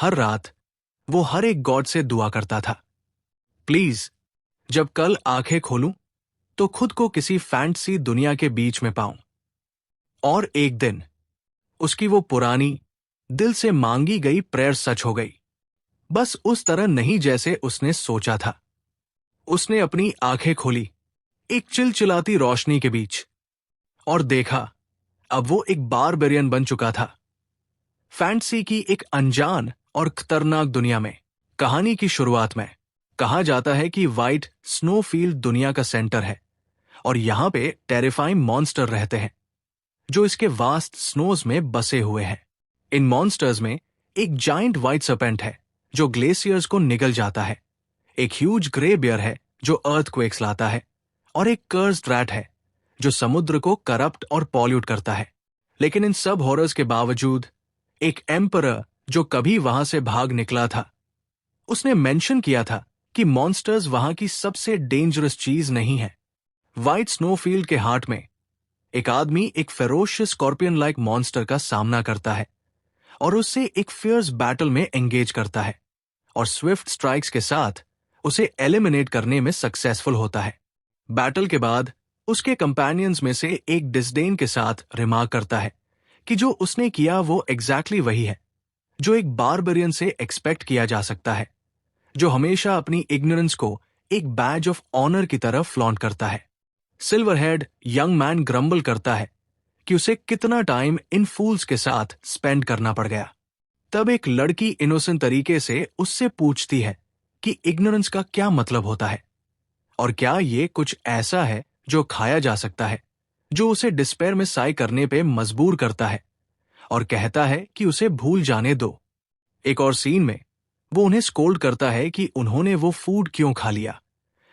हर रात वो हर एक गॉड से दुआ करता था, प्लीज जब कल आंखें खोलूं तो खुद को किसी फैंटेसी दुनिया के बीच में पाऊं। और एक दिन उसकी वो पुरानी, दिल से मांगी गई प्रेयर सच हो गई। बस उस तरह नहीं जैसे उसने सोचा था। उसने अपनी आंखें खोली एक चिलचिलाती रोशनी के बीच और देखा, अब वो एक बारबेरियन बन चुका था। फैंटेसी की एक अनजान और खतरनाक दुनिया में। कहानी की शुरुआत में कहा जाता है कि व्हाइट स्नोफील्ड दुनिया का सेंटर है और यहां पे टेरिफाइंग मॉन्स्टर रहते हैं जो इसके वास्ट स्नोज में बसे हुए हैं। इन मॉन्स्टर्स में एक जाइंट व्हाइट सर्पेंट है जो ग्लेशियर्स को निगल जाता है, एक ह्यूज ग्रे बियर है जो अर्थक्वेक्स लाता है, और एक कर्स्ड रैट है जो समुद्र को करप्ट और पॉल्यूट करता है। लेकिन इन सब हॉरर्स के बावजूद एक एम्परर जो कभी वहां से भाग निकला था, उसने मेंशन किया था कि मॉन्स्टर्स वहां की सबसे डेंजरस चीज नहीं है। व्हाइट स्नोफील्ड के हार्ट में एक आदमी एक फेरोशियस स्कॉर्पियन लाइक मॉन्स्टर का सामना करता है और उससे एक फियर्स बैटल में एंगेज करता है और स्विफ्ट स्ट्राइक्स के साथ उसे एलिमिनेट करने में सक्सेसफुल होता है। बैटल के बाद उसके कंपेनियंस में से एक डिस्डेन के साथ रिमार्क करता है कि जो उसने किया वो एग्जैक्टली वही है जो एक बारबेरियन से एक्सपेक्ट किया जा सकता है, जो हमेशा अपनी इग्नोरेंस को एक बैज ऑफ ऑनर की तरह फ्लॉन्ट करता है। सिल्वरहेड यंग मैन ग्रम्बल करता है कि उसे कितना टाइम इन फूल्स के साथ स्पेंड करना पड़ गया। तब एक लड़की इनोसेंट तरीके से उससे पूछती है कि इग्नोरेंस का क्या मतलब होता है और क्या ये कुछ ऐसा है जो खाया जा सकता है, जो उसे डिस्पेयर में साई करने पे मजबूर करता है और कहता है कि उसे भूल जाने दो। एक और सीन में वो उन्हें स्कोल्ड करता है कि उन्होंने वो फूड क्यों खा लिया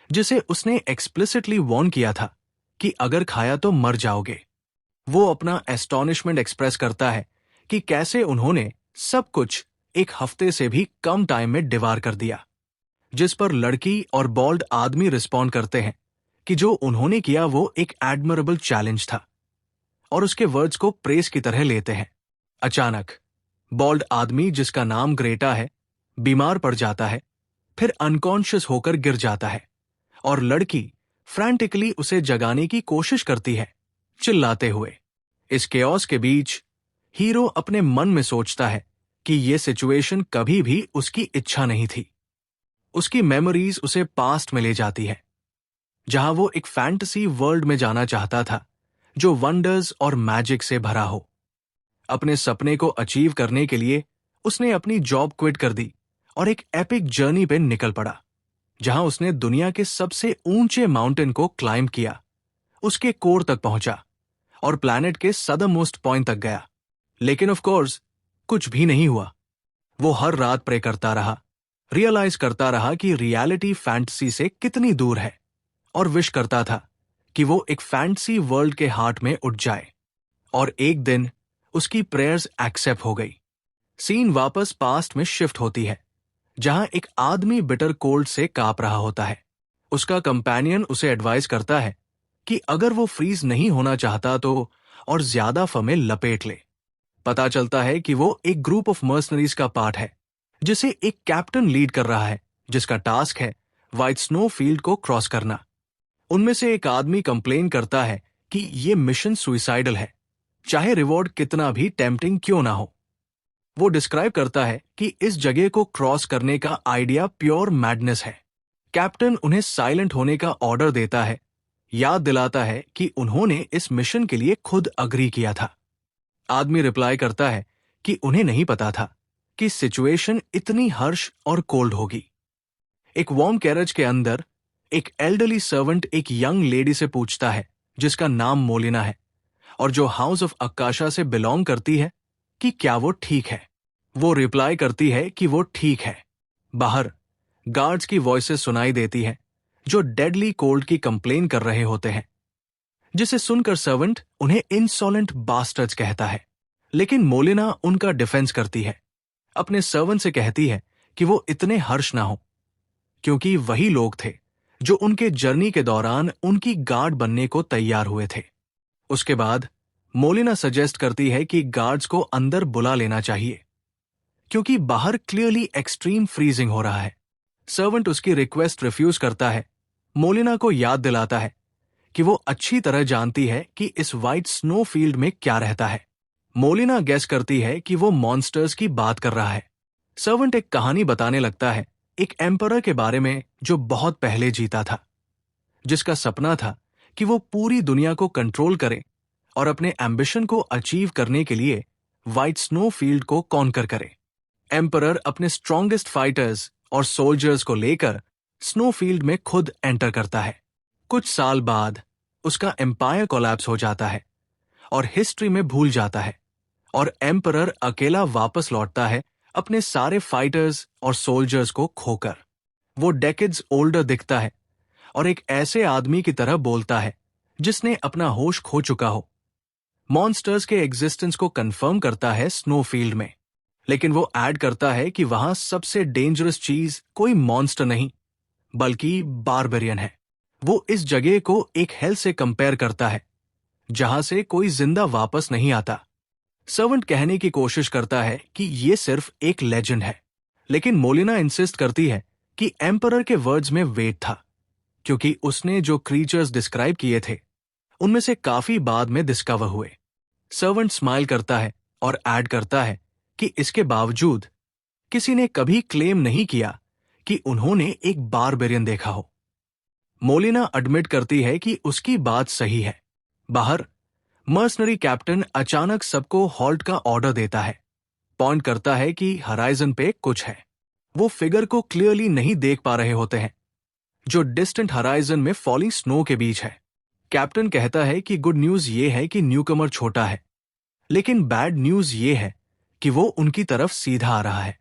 जिसे उसने एक्सप्लिसिटली वॉर्न किया था कि अगर खाया तो मर जाओगे। वो अपना एस्टॉनिशमेंट एक्सप्रेस करता है कि कैसे उन्होंने सब कुछ एक हफ्ते से भी कम टाइम में डिवार कर दिया, जिस पर लड़की और बॉल्ड आदमी रिस्पॉन्ड करते हैं कि जो उन्होंने किया वो एक एडमरेबल चैलेंज था और उसके वर्ड्स को प्रेस की तरह लेते हैं। अचानक बॉल्ड आदमी, जिसका नाम ग्रेटा है, बीमार पड़ जाता है, फिर अनकॉन्शियस होकर गिर जाता है और लड़की फ्रैंटिकली उसे जगाने की कोशिश करती है, चिल्लाते हुए। इस केओस के बीच हीरो अपने मन में सोचता है कि यह सिचुएशन कभी भी उसकी इच्छा नहीं थी। उसकी मेमोरीज उसे पास्ट में ले जाती है, जहां वो एक फैंटेसी वर्ल्ड में जाना चाहता था जो वंडर्स और मैजिक से भरा हो। अपने सपने को अचीव करने के लिए उसने अपनी जॉब क्विट कर दी और एक एपिक जर्नी पे निकल पड़ा, जहां उसने दुनिया के सबसे ऊंचे माउंटेन को क्लाइंब किया, उसके कोर तक पहुंचा और प्लैनेट के सदर्न मोस्ट पॉइंट तक गया। लेकिन ऑफ कोर्स कुछ भी नहीं हुआ। वो हर रात प्रे करता रहा, रियलाइज करता रहा कि रियलिटी फैंटेसी से कितनी दूर है और विश करता था कि वो एक फैंटेसी वर्ल्ड के हार्ट में उठ जाए। और एक दिन उसकी प्रेयर्स एक्सेप्ट हो गई। सीन वापस पास्ट में शिफ्ट होती है, जहां एक आदमी बिटर कोल्ड से कांप रहा होता है। उसका कंपेनियन उसे एडवाइस करता है कि अगर वो फ्रीज नहीं होना चाहता तो और ज्यादा फमें लपेट ले। पता चलता है कि वो एक ग्रुप ऑफ मर्सनरीज का पार्ट है, जिसे एक कैप्टन लीड कर रहा है, जिसका टास्क है व्हाइट स्नो फील्ड को क्रॉस करना। उनमें से एक आदमी कंप्लेन करता है कि ये मिशन सुइसाइडल है, चाहे रिवॉर्ड कितना भी टेम्पटिंग क्यों ना हो। वो डिस्क्राइब करता है कि इस जगह को क्रॉस करने का आइडिया प्योर मैडनेस है। कैप्टन उन्हें साइलेंट होने का ऑर्डर देता है, याद दिलाता है कि उन्होंने इस मिशन के लिए खुद अग्री किया था। आदमी रिप्लाई करता है कि उन्हें नहीं पता था कि सिचुएशन इतनी हर्श और कोल्ड होगी। एक वार्म कैरेज के अंदर एक एल्डरली सर्वेंट एक यंग लेडी से पूछता है, जिसका नाम मोलिना है और जो हाउस ऑफ अक्काशा से बिलोंग करती है, कि क्या वो ठीक है। वो रिप्लाई करती है कि वो ठीक है। बाहर गार्ड्स की वॉइसेस सुनाई देती है जो डेडली कोल्ड की कंप्लेन कर रहे होते हैं, जिसे सुनकर सर्वेंट उन्हें इंसॉलेंट बास्टर्ड्स कहता है। लेकिन मोलिना उनका डिफेंस करती है, अपने सर्वेंट से कहती है कि वो इतने हर्ष ना हो, क्योंकि वही लोग थे जो उनके जर्नी के दौरान उनकी गार्ड बनने को तैयार हुए थे। उसके बाद मोलिना सजेस्ट करती है कि गार्ड्स को अंदर बुला लेना चाहिए, क्योंकि बाहर क्लियरली एक्सट्रीम फ्रीजिंग हो रहा है। सर्वेंट उसकी रिक्वेस्ट रिफ्यूज करता है। मोलिना को याद दिलाता है कि वो अच्छी तरह जानती है कि इस वाइट स्नो फील्ड में क्या रहता है। मोलिना गेस करती है कि वो मॉन्स्टर्स की बात कर रहा है। सर्वेंट एक कहानी बताने लगता है, एक एम्परर के बारे में जो बहुत पहले जीता था, जिसका सपना था कि वो पूरी दुनिया को कंट्रोल करे और अपने एम्बिशन को अचीव करने के लिए व्हाइट स्नो फील्ड को कॉन्कर करे। एम्परर अपने स्ट्रॉन्गेस्ट फाइटर्स और सोल्जर्स को लेकर स्नो फील्ड में खुद एंटर करता है। कुछ साल बाद उसका एम्पायर कोलैप्स हो जाता है और हिस्ट्री में भूल जाता है, और एम्परर अकेला वापस लौटता है अपने सारे फाइटर्स और सोल्जर्स को खोकर। वो डेकेड्स ओल्डर दिखता है और एक ऐसे आदमी की तरह बोलता है जिसने अपना होश खो चुका हो। मॉन्स्टर्स के एग्जिस्टेंस को कंफर्म करता है स्नोफील्ड में, लेकिन वो ऐड करता है कि वहां सबसे डेंजरस चीज कोई मॉन्स्टर नहीं बल्कि बारबेरियन है। वो इस जगह को एक हेल से कंपेयर करता है जहां से कोई जिंदा वापस नहीं आता। सर्वेंट कहने की कोशिश करता है कि ये सिर्फ एक लेजेंड है, लेकिन मोलिना इंसिस्ट करती है कि एम्परर के वर्ड्स में वेट था, क्योंकि उसने जो क्रीचर्स डिस्क्राइब किए थे उनमें से काफी बाद में डिस्कवर हुए। सर्वेंट स्माइल करता है और ऐड करता है कि इसके बावजूद किसी ने कभी क्लेम नहीं किया कि उन्होंने एक बारबेरियन देखा हो। मोलिना एडमिट करती है कि उसकी बात सही है। बाहर मर्सनरी कैप्टन अचानक सबको हॉल्ट का ऑर्डर देता है, पॉइंट करता है कि हराइजन पे कुछ है। वो फिगर को क्लियरली नहीं देख पा रहे होते हैं, जो डिस्टेंट हराइजन में फॉलिंग स्नो के बीच है। कैप्टन कहता है कि गुड न्यूज ये है कि न्यूकमर छोटा है, लेकिन बैड न्यूज ये है कि वो उनकी तरफ सीधा आ रहा है।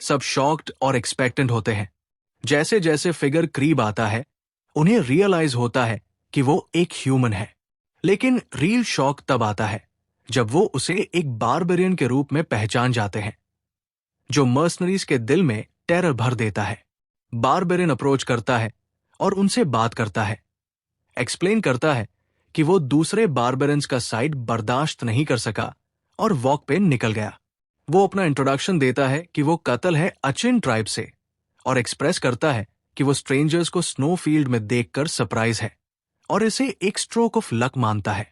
सब शॉक्ड और एक्सपेक्टेंट होते हैं। जैसे जैसे फिगर करीब आता है, उन्हें रियलाइज होता है कि वो एक ह्यूमन है। लेकिन रियल शॉक तब आता है जब वो उसे एक बारबेरियन के रूप में पहचान जाते हैं, जो मर्सनरीज के दिल में टेरर भर देता है। बारबेरियन अप्रोच करता है और उनसे बात करता है, एक्सप्लेन करता है कि वो दूसरे बारबेरियंस का साइड बर्दाश्त नहीं कर सका और वॉक पे निकल गया। वो अपना इंट्रोडक्शन देता है कि वो कत्ल है अचिन ट्राइब से, और एक्सप्रेस करता है कि वो स्ट्रेंजर्स को स्नो फील्ड में देखकर सरप्राइज है और इसे एक स्ट्रोक ऑफ लक मानता है।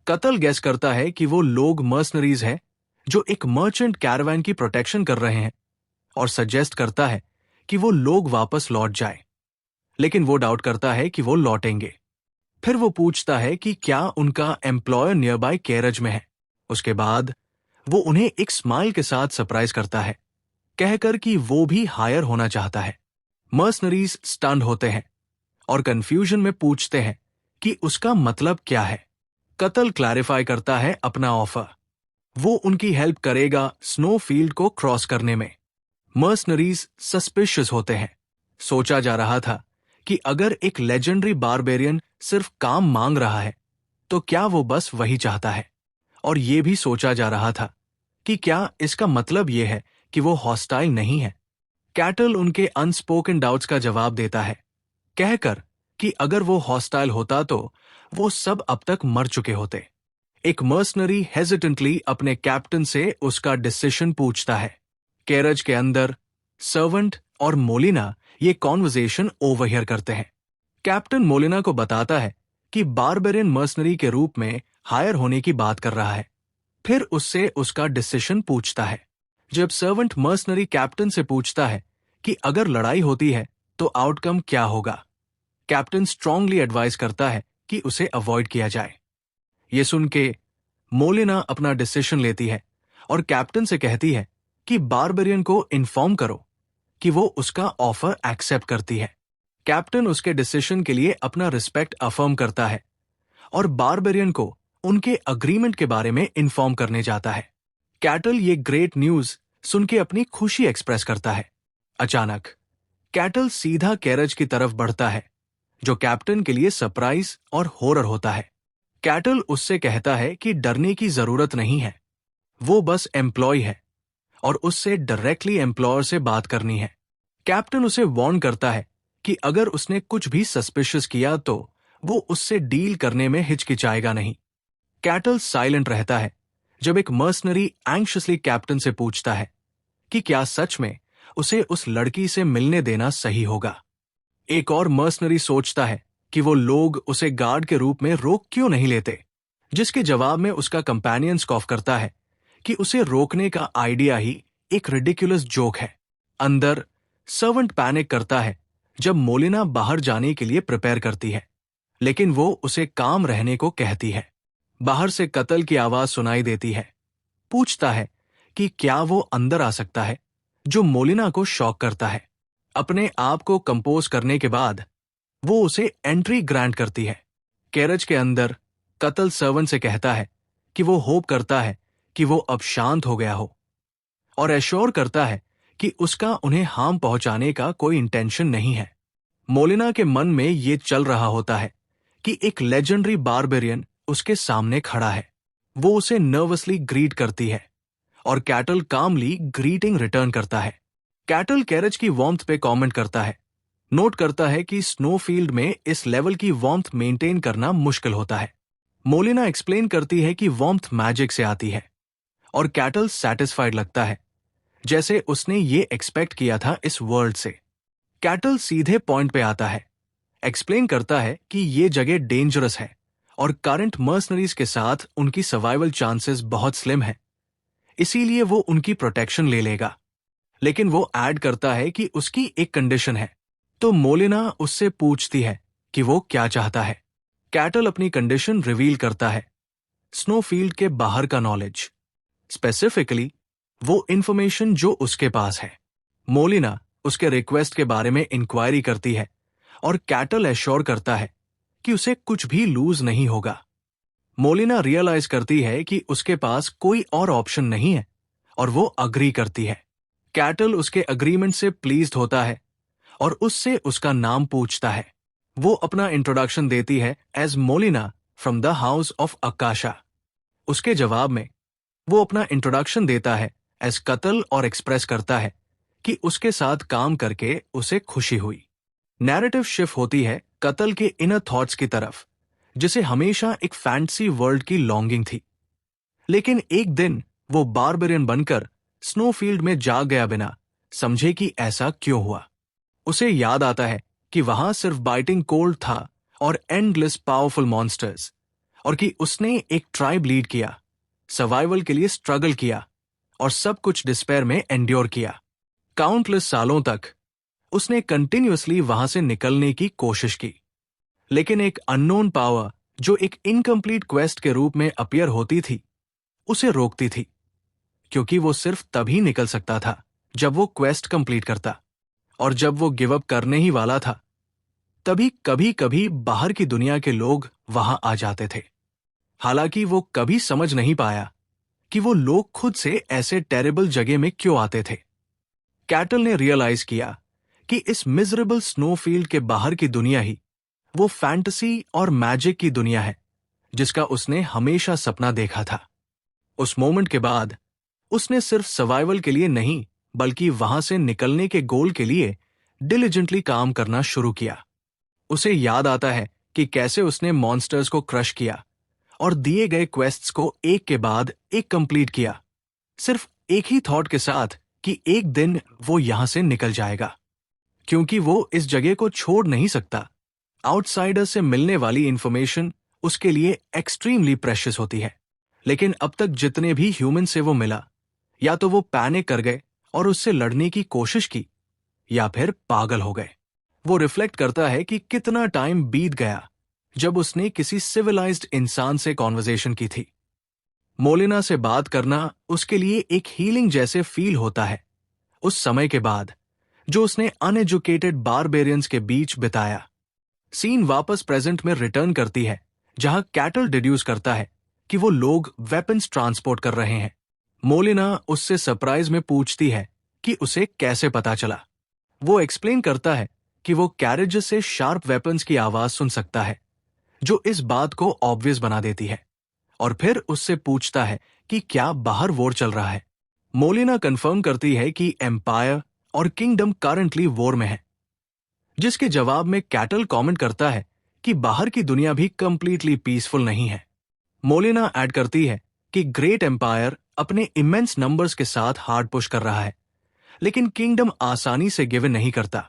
कत्ल गैस करता है कि वो लोग मर्सनरीज हैं जो एक मर्चेंट कैरावान की प्रोटेक्शन कर रहे हैं, और सजेस्ट करता है कि वो लोग वापस लौट जाए, लेकिन वो डाउट करता है कि वो लौटेंगे। फिर वो पूछता है कि क्या उनका एम्प्लॉयर नियर बाय कैरेज में है। उसके बाद वो उन्हें एक स्माइल के साथ सरप्राइज करता है, कहकर कि वो भी हायर होना चाहता है। मर्सनरीज स्टन्ड होते हैं और कंफ्यूजन में पूछते हैं कि उसका मतलब क्या है। कत्ल क्लैरिफाई करता है अपना ऑफर। वो उनकी हेल्प करेगा स्नो फील्ड को क्रॉस करने में। मर्सनरीज सस्पिशियस होते हैं। सोचा जा रहा था कि अगर एक लेजेंडरी बारबेरियन सिर्फ काम मांग रहा है तो क्या वो बस वही चाहता है, और ये भी सोचा जा रहा था कि क्या इसका मतलब ये है कि वो हॉस्टाइल नहीं है। कैटल उनके अनस्पोकन डाउट्स का जवाब देता है, कहकर कि अगर वो हॉस्टाइल होता तो वो सब अब तक मर चुके होते। एक मर्सनरी हेजिटेंटली अपने कैप्टन से उसका डिसीजन पूछता है। कैरेज के अंदर सर्वेंट और मोलिना ये कॉन्वर्सेशन ओवरहियर करते हैं। कैप्टन मोलिना को बताता है कि बारबेरियन मर्सनरी के रूप में हायर होने की बात कर रहा है। फिर उससे उसका डिसीजन पूछता है। जब सर्वेंट मर्सनरी कैप्टन से पूछता है कि अगर लड़ाई होती है तो आउटकम क्या होगा, कैप्टन स्ट्रांगली एडवाइस करता है कि उसे अवॉइड किया जाए। ये सुन के मोलिना अपना डिसीजन लेती है और कैप्टन से कहती है कि बारबेरियन को इन्फॉर्म करो कि वो उसका ऑफर एक्सेप्ट करती है। कैप्टन उसके डिसीजन के लिए अपना रिस्पेक्ट अफर्म करता है और बारबेरियन को उनके अग्रीमेंट के बारे में इन्फॉर्म करने जाता है। कैटल ये ग्रेट न्यूज सुन के अपनी खुशी एक्सप्रेस करता है। अचानक कैटल सीधा कैरेज की तरफ बढ़ता है, जो कैप्टन के लिए सरप्राइज और हॉरर होता है। कैटल उससे कहता है कि डरने की जरूरत नहीं है, वो बस एम्प्लॉय है और उससे डायरेक्टली एम्प्लॉयर से बात करनी है। कैप्टन उसे वार्न करता है कि अगर उसने कुछ भी सस्पिशियस किया तो वो उससे डील करने में हिचकिचाएगा नहीं। कैटल साइलेंट रहता है जब एक मर्सनरी एंग्शियसली कैप्टन से पूछता है कि क्या सच में उसे उस लड़की से मिलने देना सही होगा। एक और मर्सनरी सोचता है कि वो लोग उसे गार्ड के रूप में रोक क्यों नहीं लेते, जिसके जवाब में उसका कंपेनियन स्कॉफ करता है कि उसे रोकने का आइडिया ही एक रिडिकुलस जोक है। अंदर सर्वेंट पैनिक करता है जब मोलिना बाहर जाने के लिए प्रिपेयर करती है, लेकिन वो उसे काम रहने को कहती है। बाहर से कत्ल की आवाज सुनाई देती है। पूछता है कि क्या वो अंदर आ सकता है, जो मोलिना को शॉक करता है। अपने आप को कंपोज करने के बाद वो उसे एंट्री ग्रांट करती है। कैरेज के अंदर कत्ल सर्वेंट से कहता है कि वो होप करता है कि वो अब शांत हो गया हो, और एश्योर करता है कि उसका उन्हें हार्म पहुंचाने का कोई इंटेंशन नहीं है। मोलिना के मन में ये चल रहा होता है कि एक लेजेंडरी बारबेरियन उसके सामने खड़ा है। वो उसे नर्वसली ग्रीट करती है और कैटल कामली ग्रीटिंग रिटर्न करता है। कैटल कैरेज की वार्मथ पे कमेंट करता है, नोट करता है कि स्नोफील्ड में इस लेवल की वार्मथ मेंटेन करना मुश्किल होता है। मोलिना एक्सप्लेन करती है कि वार्मथ मैजिक से आती है, और कैटल सैटिस्फाइड लगता है, जैसे उसने ये एक्सपेक्ट किया था इस वर्ल्ड से। कैटल सीधे पॉइंट पे आता है, एक्सप्लेन करता है कि ये जगह डेंजरस है और करंट मर्सनरीज के साथ उनकी सर्वाइवल चांसेस बहुत स्लिम है, इसीलिए वो उनकी प्रोटेक्शन ले लेगा। लेकिन वो ऐड करता है कि उसकी एक कंडीशन है। तो मोलिना उससे पूछती है कि वो क्या चाहता है। कैटल अपनी कंडीशन रिवील करता है, स्नोफील्ड के बाहर का नॉलेज, स्पेसिफिकली वो इंफॉर्मेशन जो उसके पास है। मोलिना उसके रिक्वेस्ट के बारे में इंक्वायरी करती है और कैटल एश्योर करता है कि उसे कुछ भी लूज नहीं होगा। मोलिना रियलाइज करती है कि उसके पास कोई और ऑप्शन नहीं है और वो अग्री करती है। कैटल उसके अग्रीमेंट से प्लीज्ड होता है और उससे उसका नाम पूछता है। वो अपना इंट्रोडक्शन देती है as Molina from the house of Akasha. उसके जवाब में वो अपना इंट्रोडक्शन देता है एज कत्ल और एक्सप्रेस करता है कि उसके साथ काम करके उसे खुशी हुई। नैरेटिव शिफ्ट होती है कत्ल के इनर थॉट्स की तरफ, जिसे हमेशा एक फैंटेसी वर्ल्ड की लॉन्गिंग थी। लेकिन एक दिन वो बारबेरियन बनकर स्नोफील्ड में जा गया बिना समझे कि ऐसा क्यों हुआ। उसे याद आता है कि वहां सिर्फ बाइटिंग कोल्ड था और एंडलेस पावरफुल मॉन्स्टर्स, और कि उसने एक ट्राइब लीड किया, सर्वाइवल के लिए स्ट्रगल किया और सब कुछ डिस्पेयर में एंड्योर किया। काउंटलेस सालों तक उसने कंटिन्यूअसली वहां से निकलने की कोशिश की, लेकिन एक अननोन पावर जो एक इनकम्प्लीट क्वेस्ट के रूप में अपीयर होती थी, उसे रोकती थी, क्योंकि वो सिर्फ तभी निकल सकता था जब वो क्वेस्ट कंप्लीट करता, और जब वो गिव अप करने ही वाला था, तभी कभी कभी बाहर की दुनिया के लोग वहां आ जाते थे। हालांकि वो कभी समझ नहीं पाया कि वो लोग खुद से ऐसे टेरेबल जगह में क्यों आते थे। कैटल ने रियलाइज किया कि इस मिजरेबल स्नोफील्ड के बाहर की दुनिया ही वो फैंटेसी और मैजिक की दुनिया है जिसका उसने हमेशा सपना देखा था। उस मोमेंट के बाद उसने सिर्फ सर्वाइवल के लिए नहीं, बल्कि वहां से निकलने के गोल के लिए डिलिजेंटली काम करना शुरू किया। उसे याद आता है कि कैसे उसने मॉन्स्टर्स को क्रश किया और दिए गए क्वेस्ट्स को एक के बाद एक कंप्लीट किया, सिर्फ एक ही थॉट के साथ कि एक दिन वो यहां से निकल जाएगा, क्योंकि वो इस जगह को छोड़ नहीं सकता। आउटसाइडर से मिलने वाली इंफॉर्मेशन उसके लिए एक्सट्रीमली प्रेशियस होती है, लेकिन अब तक जितने भी ह्यूमन से वो मिला, या तो वो पैनिक कर गए और उससे लड़ने की कोशिश की, या फिर पागल हो गए। वो रिफ्लेक्ट करता है कि कितना टाइम बीत गया जब उसने किसी सिविलाइज्ड इंसान से कॉन्वर्सेशन की थी। मोलिना से बात करना उसके लिए एक हीलिंग जैसे फील होता है उस समय के बाद जो उसने अनएजुकेटेड बारबेरियंस के बीच बिताया। सीन वापस प्रेजेंट में रिटर्न करती है, जहां कैटल डिड्यूस करता है कि वो लोग वेपन्स ट्रांसपोर्ट कर रहे हैं। मोलिना उससे सरप्राइज में पूछती है कि उसे कैसे पता चला। वो एक्सप्लेन करता है कि वो कैरेजेस से शार्प वेपन्स की आवाज सुन सकता है, जो इस बात को ऑब्वियस बना देती है, और फिर उससे पूछता है कि क्या बाहर वॉर चल रहा है। मोलिना कंफर्म करती है कि एम्पायर और किंगडम करंटली वॉर में है, जिसके जवाब में कैटल कमेंट करता है कि बाहर की दुनिया भी कंप्लीटली पीसफुल नहीं है। मोलिना ऐड करती है कि ग्रेट एम्पायर अपने इमेंस नंबर्स के साथ हार्ड पुश कर रहा है, लेकिन किंगडम आसानी से गिवन नहीं करता,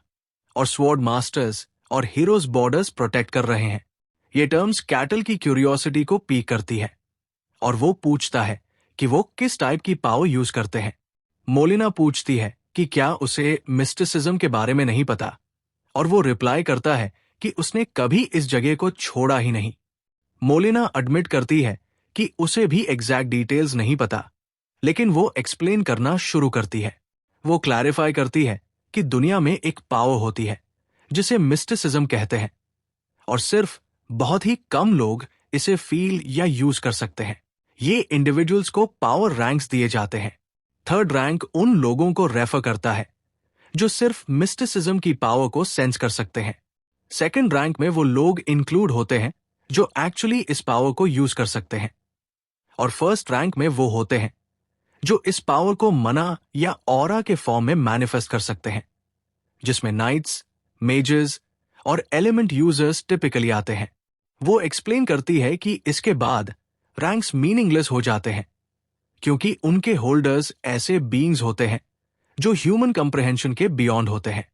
और स्वॉर्ड मास्टर्स और हीरोज बॉर्डर्स प्रोटेक्ट कर रहे हैं। ये टर्म्स कैटल की क्यूरियोसिटी को पीक करती है, और वो पूछता है कि वो किस टाइप की पावर यूज करते हैं। मोलिना पूछती है कि क्या उसे मिस्टिसिज्म के बारे में नहीं पता, और वो रिप्लाई करता है कि उसने कभी इस जगह को छोड़ा ही नहीं। मोलिना एडमिट करती है कि उसे भी एग्जैक्ट डिटेल्स नहीं पता, लेकिन वो एक्सप्लेन करना शुरू करती है। वो क्लैरिफाई करती है कि दुनिया में एक पावर होती है जिसे मिस्टिसिज्म कहते हैं, और सिर्फ बहुत ही कम लोग इसे फील या यूज कर सकते हैं। ये इंडिविजुअल्स को पावर रैंक्स दिए जाते हैं। थर्ड रैंक उन लोगों को रेफर करता है जो सिर्फ मिस्टिसिज्म की पावर को सेंस कर सकते हैं। सेकंड रैंक में वो लोग इंक्लूड होते हैं जो एक्चुअली इस पावर को यूज कर सकते हैं, और फर्स्ट रैंक में वो होते हैं जो इस पावर को मना या ऑरा के फॉर्म में मैनिफेस्ट कर सकते हैं, जिसमें नाइट्स, मेजेस और एलिमेंट यूजर्स टिपिकली आते हैं। वो एक्सप्लेन करती है कि इसके बाद रैंक्स मीनिंगलेस हो जाते हैं, क्योंकि उनके होल्डर्स ऐसे बीइंग्स होते हैं जो ह्यूमन कंप्रहेंशन के बियॉन्ड होते हैं।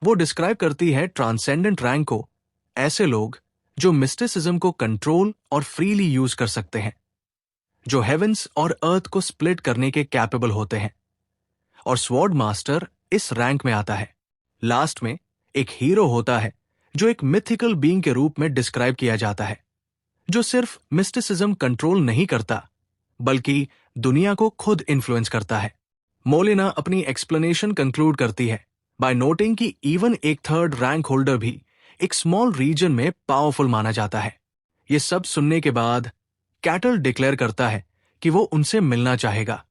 वो डिस्क्राइब करती है ट्रांसेंडेंट रैंक को, ऐसे लोग जो मिस्टिसिज्म को कंट्रोल और फ्रीली यूज कर सकते हैं, जो हेवेंस और अर्थ को स्प्लिट करने के कैपेबल होते हैं, और स्वॉर्ड मास्टर इस रैंक में आता है। लास्ट में एक हीरो होता है जो एक मिथिकल बीइंग के रूप में डिस्क्राइब किया जाता है, जो सिर्फ मिस्टिसिज्म कंट्रोल नहीं करता बल्कि दुनिया को खुद इन्फ्लुएंस करता है। मोलिना अपनी एक्सप्लेनेशन कंक्लूड करती है बाय नोटिंग कि इवन एक थर्ड रैंक होल्डर भी एक स्मॉल रीजन में पावरफुल माना जाता है। ये सब सुनने के बाद कैटल डिक्लेयर करता है कि वो उनसे मिलना चाहेगा,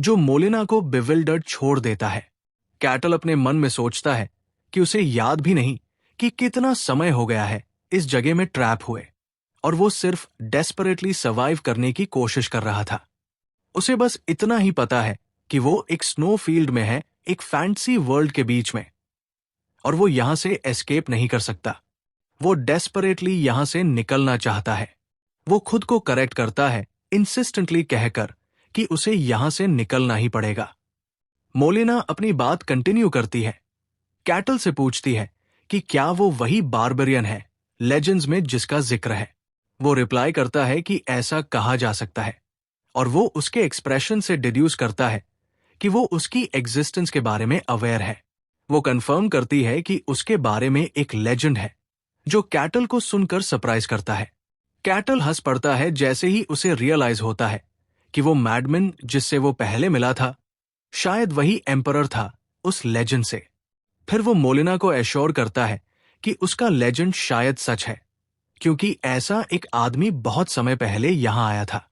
जो मोलिना को बिविल्डर्ड छोड़ देता है। कैटल अपने मन में सोचता है कि उसे याद भी नहीं कि कितना समय हो गया है इस जगह में ट्रैप हुए, और वो सिर्फ डेस्परेटली सर्वाइव करने की कोशिश कर रहा था। उसे बस इतना ही पता है कि वो एक स्नो फील्ड में है, एक फैंटेसी वर्ल्ड के बीच में, और वो यहां से एस्केप नहीं कर सकता। वो डेस्परेटली यहां से निकलना चाहता है। वो खुद को करेक्ट करता है, इंसिस्टेंटली कहकर कि उसे यहां से निकलना ही पड़ेगा। मोलिना अपनी बात कंटिन्यू करती है। कैटल से पूछती है कि क्या वो वही बारबेरियन है लेजेंड्स में जिसका जिक्र है। वो रिप्लाई करता है कि ऐसा कहा जा सकता है, और वो उसके एक्सप्रेशन से डिड्यूस करता है कि वो उसकी एग्जिस्टेंस के बारे में अवेयर है। वो कंफर्म करती है कि उसके बारे में एक लेजेंड है, जो कैटल को सुनकर सरप्राइज करता है। कैटल हंस पड़ता है जैसे ही उसे रियलाइज होता है कि वो मैडमैन जिससे वो पहले मिला था शायद वही एम्परर था उस लेजेंड से। फिर वो मोलिना को एश्योर करता है कि उसका लेजेंड शायद सच है, क्योंकि ऐसा एक आदमी बहुत समय पहले यहां आया था।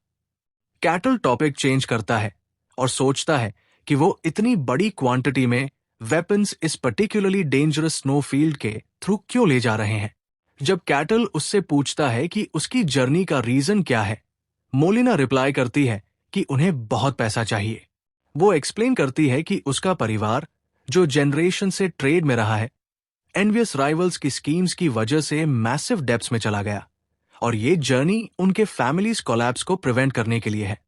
कैटल टॉपिक चेंज करता है और सोचता है कि वो इतनी बड़ी क्वांटिटी में वेपन्स इस पर्टिकुलरली डेंजरस स्नो फील्ड के थ्रू क्यों ले जा रहे हैं। जब कैटल उससे पूछता है कि उसकी जर्नी का रीजन क्या है, मोलिना रिप्लाई करती है कि उन्हें बहुत पैसा चाहिए। वो एक्सप्लेन करती है कि उसका परिवार, जो जनरेशन से ट्रेड में रहा है, एनवियस राइवल्स की स्कीम्स की वजह से मैसिव डेप्थ्स में चला गया, और ये जर्नी उनके फैमिलीज कोलैप्स को प्रिवेंट करने के लिए है।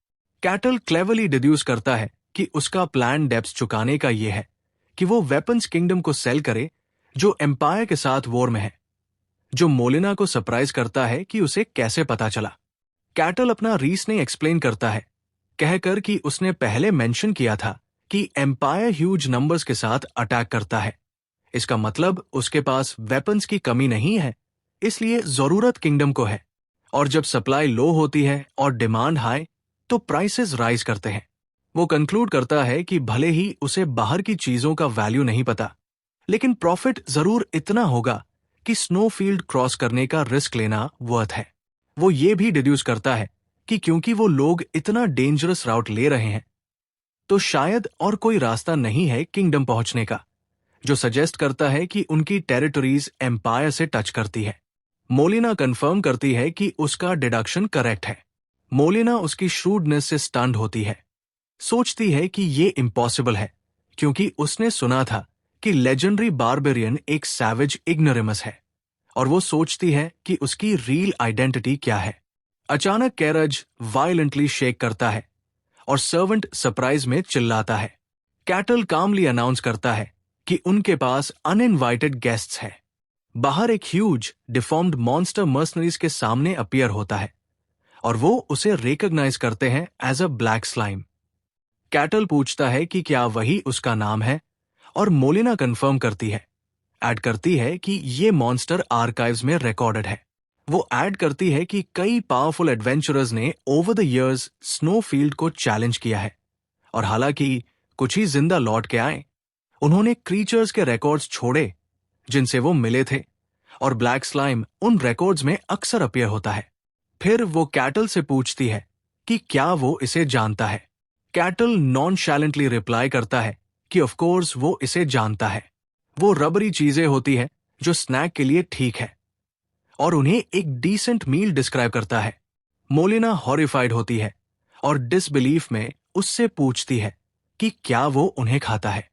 कैटल क्लेवरली डिड्यूस करता है कि उसका प्लान डेप्थ्स चुकाने का ये है कि वो वेपन्स किंगडम को सेल करे जो एम्पायर के साथ वॉर में है, जो मोलिना को सरप्राइज करता है कि उसे कैसे पता चला। कैटल अपना रीजनिंग एक्सप्लेन करता है, कहकर कि उसने पहले मेंशन किया था कि एम्पायर ह्यूज नंबर्स के साथ अटैक करता है। इसका मतलब उसके पास वेपन्स की कमी नहीं है, इसलिए जरूरत किंगडम को है, और जब सप्लाई लो होती है और डिमांड हाई तो प्राइसेस राइज करते हैं। वो कंक्लूड करता है कि भले ही उसे बाहर की चीजों का वैल्यू नहीं पता, लेकिन प्रॉफिट जरूर इतना होगा कि स्नो फील्ड क्रॉस करने का रिस्क लेना वर्थ है। वो ये भी डिड्यूस करता है कि क्योंकि वो लोग इतना डेंजरस राउट ले रहे हैं, तो शायद और कोई रास्ता नहीं है किंगडम पहुंचने का, जो सजेस्ट करता है कि उनकी टेरिटरीज एम्पायर से टच करती है। मोलिना कंफर्म करती है कि उसका डिडक्शन करेक्ट है। मोलिना उसकी श्रूडनेस से स्टन्ड होती है, सोचती है कि ये इम्पॉसिबल है, क्योंकि उसने सुना था कि लेजेंडरी बारबेरियन एक सैवेज इग्नोरेमस है, और वो सोचती है कि उसकी रियल आइडेंटिटी क्या है। अचानक कैरज वायलेंटली शेक करता है और सर्वेंट सरप्राइज में चिल्लाता है। कैटल कामली अनाउंस करता है कि उनके पास अनइनवाइटेड गेस्ट्स हैं। बाहर एक ह्यूज डिफॉर्म्ड मॉन्स्टर मर्सनरीज के सामने अपीयर होता है और वो उसे रिकॉग्नाइज करते हैं as a black slime. Kettle पूछता है कि क्या वही उसका नाम है और मोलिना कंफर्म करती है, ऐड करती है कि ये मॉन्स्टर आर्काइव्स में रिकॉर्डेड है। वो ऐड करती है कि कई पावरफुल एडवेंचरर्स ने ओवर द इयर्स स्नोफील्ड को चैलेंज किया है और हालांकि कुछ ही जिंदा लौट के आए, उन्होंने क्रीचर्स के रिकॉर्ड्स छोड़े जिनसे वो मिले थे और ब्लैक स्लाइम उन रिकॉर्ड्स में अक्सर अपीयर होता है। फिर वो कैटल से पूछती है कि क्या वो इसे जानता है। कैटल नॉनशैलेंटली रिप्लाई करता है कि ऑफ कोर्स वो इसे जानता है। वो रबरी चीजें होती है जो स्नैक के लिए ठीक है और उन्हें एक डिसेंट मील डिस्क्राइब करता है। मोलिना हॉरिफाइड होती है और डिसबिलीफ में उससे पूछती है कि क्या वो उन्हें खाता है।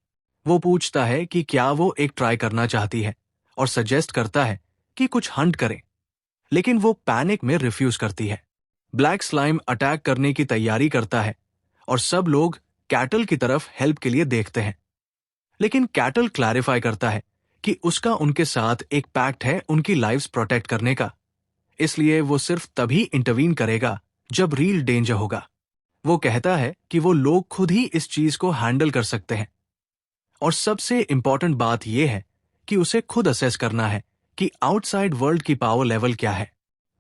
वो पूछता है कि क्या वो एक ट्राई करना चाहती है और सजेस्ट करता है कि कुछ हंट करें, लेकिन वो पैनिक में रिफ्यूज करती है। ब्लैक स्लाइम अटैक करने की तैयारी करता है और सब लोग कैटल की तरफ हेल्प के लिए देखते हैं, लेकिन कैटल क्लैरिफाई करता है कि उसका उनके साथ एक पैक्ट है उनकी लाइव्स प्रोटेक्ट करने का, इसलिए वो सिर्फ तभी इंटरवीन करेगा जब रियल डेंजर होगा। वो कहता है कि वो लोग खुद ही इस चीज को हैंडल कर सकते हैं और सबसे इंपॉर्टेंट बात यह है कि उसे खुद असेस करना है कि आउटसाइड वर्ल्ड की पावर लेवल क्या है।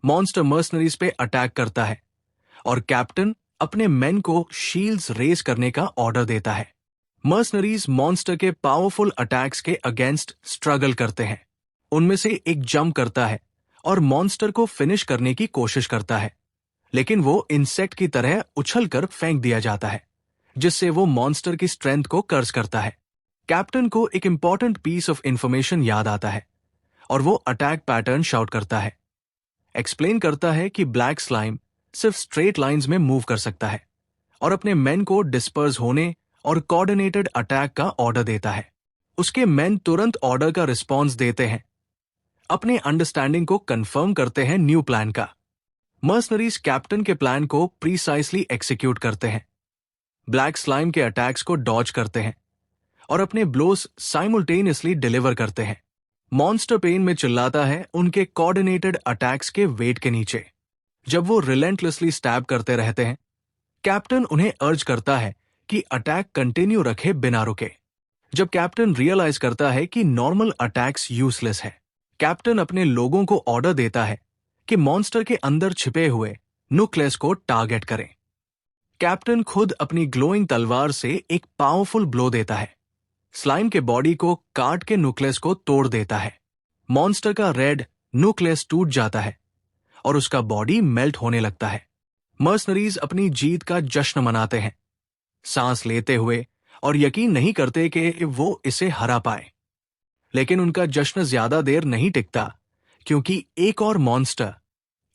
मॉन्स्टर मर्सनरीज पे अटैक करता है और कैप्टन अपने मेन को शील्ड्स रेज करने का ऑर्डर देता है। मर्सनरीज मॉन्स्टर के पावरफुल अटैक्स के अगेंस्ट स्ट्रगल करते हैं। उनमें से एक जंप करता है और मॉन्स्टर को फिनिश करने की कोशिश करता है, लेकिन वो इंसेक्ट की तरह उछलकर फेंक दिया जाता है, जिससे वो मॉन्स्टर की स्ट्रेंथ को कर्स करता है। कैप्टन को एक इंपॉर्टेंट पीस ऑफ इंफॉर्मेशन याद आता है और वो अटैक पैटर्न शाउट करता है। एक्सप्लेन करता है कि ब्लैक स्लाइम सिर्फ स्ट्रेट लाइंस में मूव कर सकता है और अपने मेन को डिस्पर्स होने और कोऑर्डिनेटेड अटैक का ऑर्डर देता है। उसके मेन तुरंत ऑर्डर का रिस्पॉन्स देते हैं, अपने अंडरस्टैंडिंग को कंफर्म करते हैं न्यू प्लान का। मर्सनरीज कैप्टन के प्लान को प्रीसाइसली एक्सिक्यूट करते हैं, ब्लैक स्लाइम के अटैक्स को डॉज करते हैं और अपने ब्लोस साइमल्टेनियसली डिलीवर करते हैं। मॉन्स्टर पेन में चिल्लाता है उनके कोऑर्डिनेटेड अटैक्स के वेट के नीचे। जब वो रिलेंटलेसली स्टैब करते रहते हैं, कैप्टन उन्हें अर्ज करता है कि अटैक कंटिन्यू रखे बिना रुके। जब कैप्टन रियलाइज करता है कि नॉर्मल अटैक्स यूजलेस है, कैप्टन अपने लोगों को ऑर्डर देता है कि मॉन्स्टर के अंदर छिपे हुए न्यूक्लियस को टारगेट करें। कैप्टन खुद अपनी ग्लोइंग तलवार से एक पावरफुल ब्लो देता है, स्लाइम के बॉडी को काट के न्यूक्लियस को तोड़ देता है। मॉन्स्टर का रेड न्यूक्लियस टूट जाता है और उसका बॉडी मेल्ट होने लगता है। मर्सनरीज अपनी जीत का जश्न मनाते हैं, सांस लेते हुए और यकीन नहीं करते कि वो इसे हरा पाए। लेकिन उनका जश्न ज्यादा देर नहीं टिकता, क्योंकि एक और मॉन्स्टर,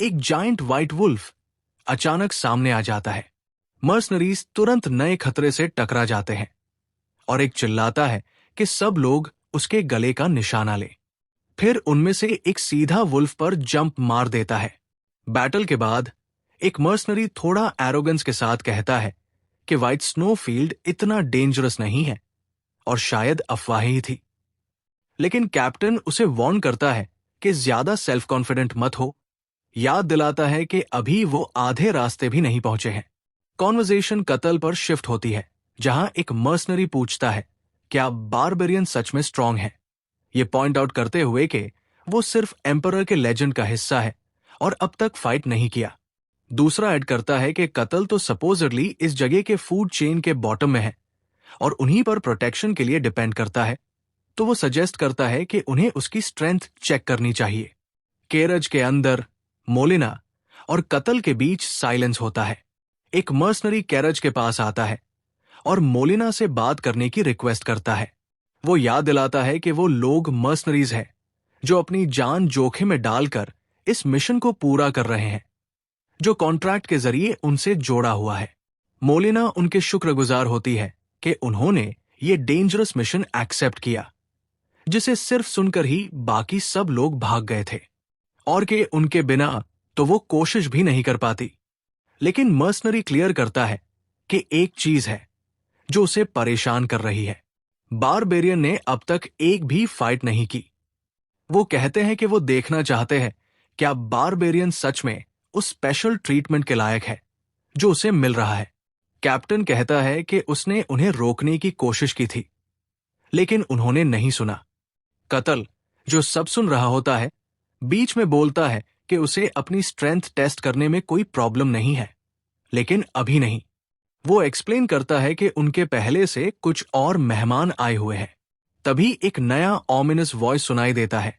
एक जायंट व्हाइट वुल्फ, अचानक सामने आ जाता है। मर्सनरीज तुरंत नए खतरे से टकरा जाते हैं और एक चिल्लाता है कि सब लोग उसके गले का निशाना लें। फिर उनमें से एक सीधा वुल्फ पर जंप मार देता है। बैटल के बाद एक मर्सनरी थोड़ा एरोगेंस के साथ कहता है कि व्हाइट स्नोफील्ड इतना डेंजरस नहीं है और शायद अफवाह ही थी। लेकिन कैप्टन उसे वार्न करता है कि ज्यादा सेल्फ कॉन्फिडेंट मत हो, याद दिलाता है कि अभी वो आधे रास्ते भी नहीं पहुंचे हैं। कॉन्वर्सेशन कत्ल पर शिफ्ट होती है, जहां एक मर्सनरी पूछता है क्या बारबेरियन सच में स्ट्रांग है, ये पॉइंट आउट करते हुए कि वो सिर्फ एम्परर के लेजेंड का हिस्सा है और अब तक फाइट नहीं किया। दूसरा ऐड करता है कि कत्ल तो सपोजिटली इस जगह के फूड चेन के बॉटम में है और उन्हीं पर प्रोटेक्शन के लिए डिपेंड करता है, तो वो सजेस्ट करता है कि उन्हें उसकी स्ट्रेंथ चेक करनी चाहिए। केरज के अंदर मोलिना और कत्ल के बीच साइलेंस होता है। एक मर्सनरी कैरज के पास आता है और मोलिना से बात करने की रिक्वेस्ट करता है। वो याद दिलाता है कि वो लोग मर्सनरीज हैं जो अपनी जान जोखिम में डालकर इस मिशन को पूरा कर रहे हैं, जो कॉन्ट्रैक्ट के जरिए उनसे जोड़ा हुआ है। मोलिना उनके शुक्रगुजार होती है कि उन्होंने ये डेंजरस मिशन एक्सेप्ट किया, जिसे सिर्फ सुनकर ही बाकी सब लोग भाग गए थे और कि उनके बिना तो वो कोशिश भी नहीं कर पाती। लेकिन मर्सनरी क्लियर करता है कि एक चीज है जो उसे परेशान कर रही है। बारबेरियन ने अब तक एक भी फाइट नहीं की। वो कहते हैं कि वो देखना चाहते हैं क्या बारबेरियन सच में उस स्पेशल ट्रीटमेंट के लायक है जो उसे मिल रहा है। कैप्टन कहता है कि उसने उन्हें रोकने की कोशिश की थी, लेकिन उन्होंने नहीं सुना। कतल, जो सब सुन रहा होता है, बीच में बोलता है कि उसे अपनी स्ट्रेंथ टेस्ट करने में कोई प्रॉब्लम नहीं है, लेकिन अभी नहीं। वो एक्सप्लेन करता है कि उनके पहले से कुछ और मेहमान आए हुए हैं। तभी एक नया ऑमिनस वॉइस सुनाई देता है,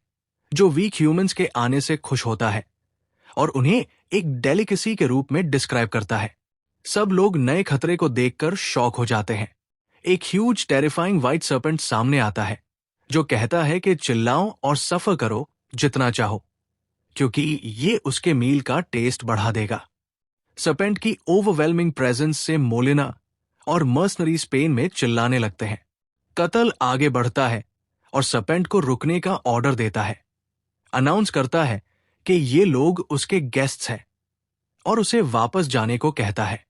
जो वीक ह्यूमंस के आने से खुश होता है और उन्हें एक डेलिकेसी के रूप में डिस्क्राइब करता है। सब लोग नए खतरे को देखकर शॉक हो जाते हैं। एक ह्यूज टेरिफाइंग व्हाइट सर्पेंट सामने आता है, जो कहता है कि चिल्लाओ और सफर करो जितना चाहो, क्योंकि ये उसके मील का टेस्ट बढ़ा देगा। सर्पेंट की ओवरवेलमिंग प्रेजेंस से मोलिना और मर्सनरी स्पेन में चिल्लाने लगते हैं। कतल आगे बढ़ता है और सर्पेंट को रुकने का ऑर्डर देता है, अनाउंस करता है कि ये लोग उसके गेस्ट्स हैं और उसे वापस जाने को कहता है।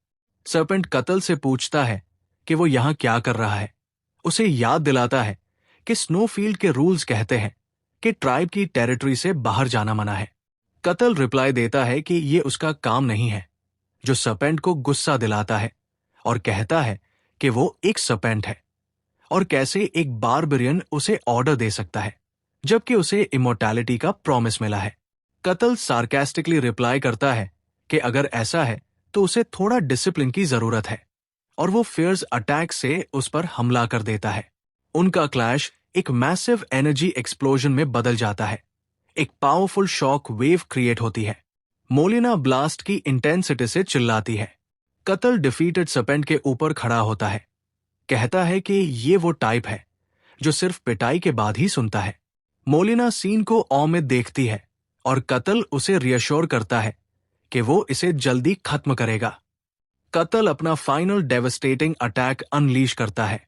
सर्पेंट कतल से पूछता है कि वो यहां क्या कर रहा है। उसे याद दिलाता है कि स्नोफील्ड के रूल्स कहते हैं कि ट्राइब की टेरिटरी से बाहर जाना मना है। कतल रिप्लाई देता है कि ये उसका काम नहीं है, जो सर्पेंट को गुस्सा दिलाता है और कहता है कि वो एक सर्पेंट है और कैसे एक बारबेरियन उसे ऑर्डर दे सकता है जबकि उसे इमोर्टैलिटी का प्रॉमिस मिला है। कतल सार्केस्टिकली रिप्लाई करता है कि अगर ऐसा है तो उसे थोड़ा डिसिप्लिन की जरूरत है, और वो फियर्स अटैक से उस पर हमला कर देता है। उनका क्लैश एक मैसिव एनर्जी एक्सप्लोजन में बदल जाता है। एक पावरफुल शॉक वेव क्रिएट होती है। मोलिना ब्लास्ट की इंटेंसिटी से चिल्लाती है। कतल डिफीटेड सर्पेंट के ऊपर खड़ा होता है, कहता है कि ये वो टाइप है जो सिर्फ पिटाई के बाद ही सुनता है। मोलिना सीन को ऑ में देखती है और कतल उसे रियश्योर करता है कि वो इसे जल्दी खत्म करेगा। कतल अपना फाइनल डेवस्टेटिंग अटैक अनलीश करता है,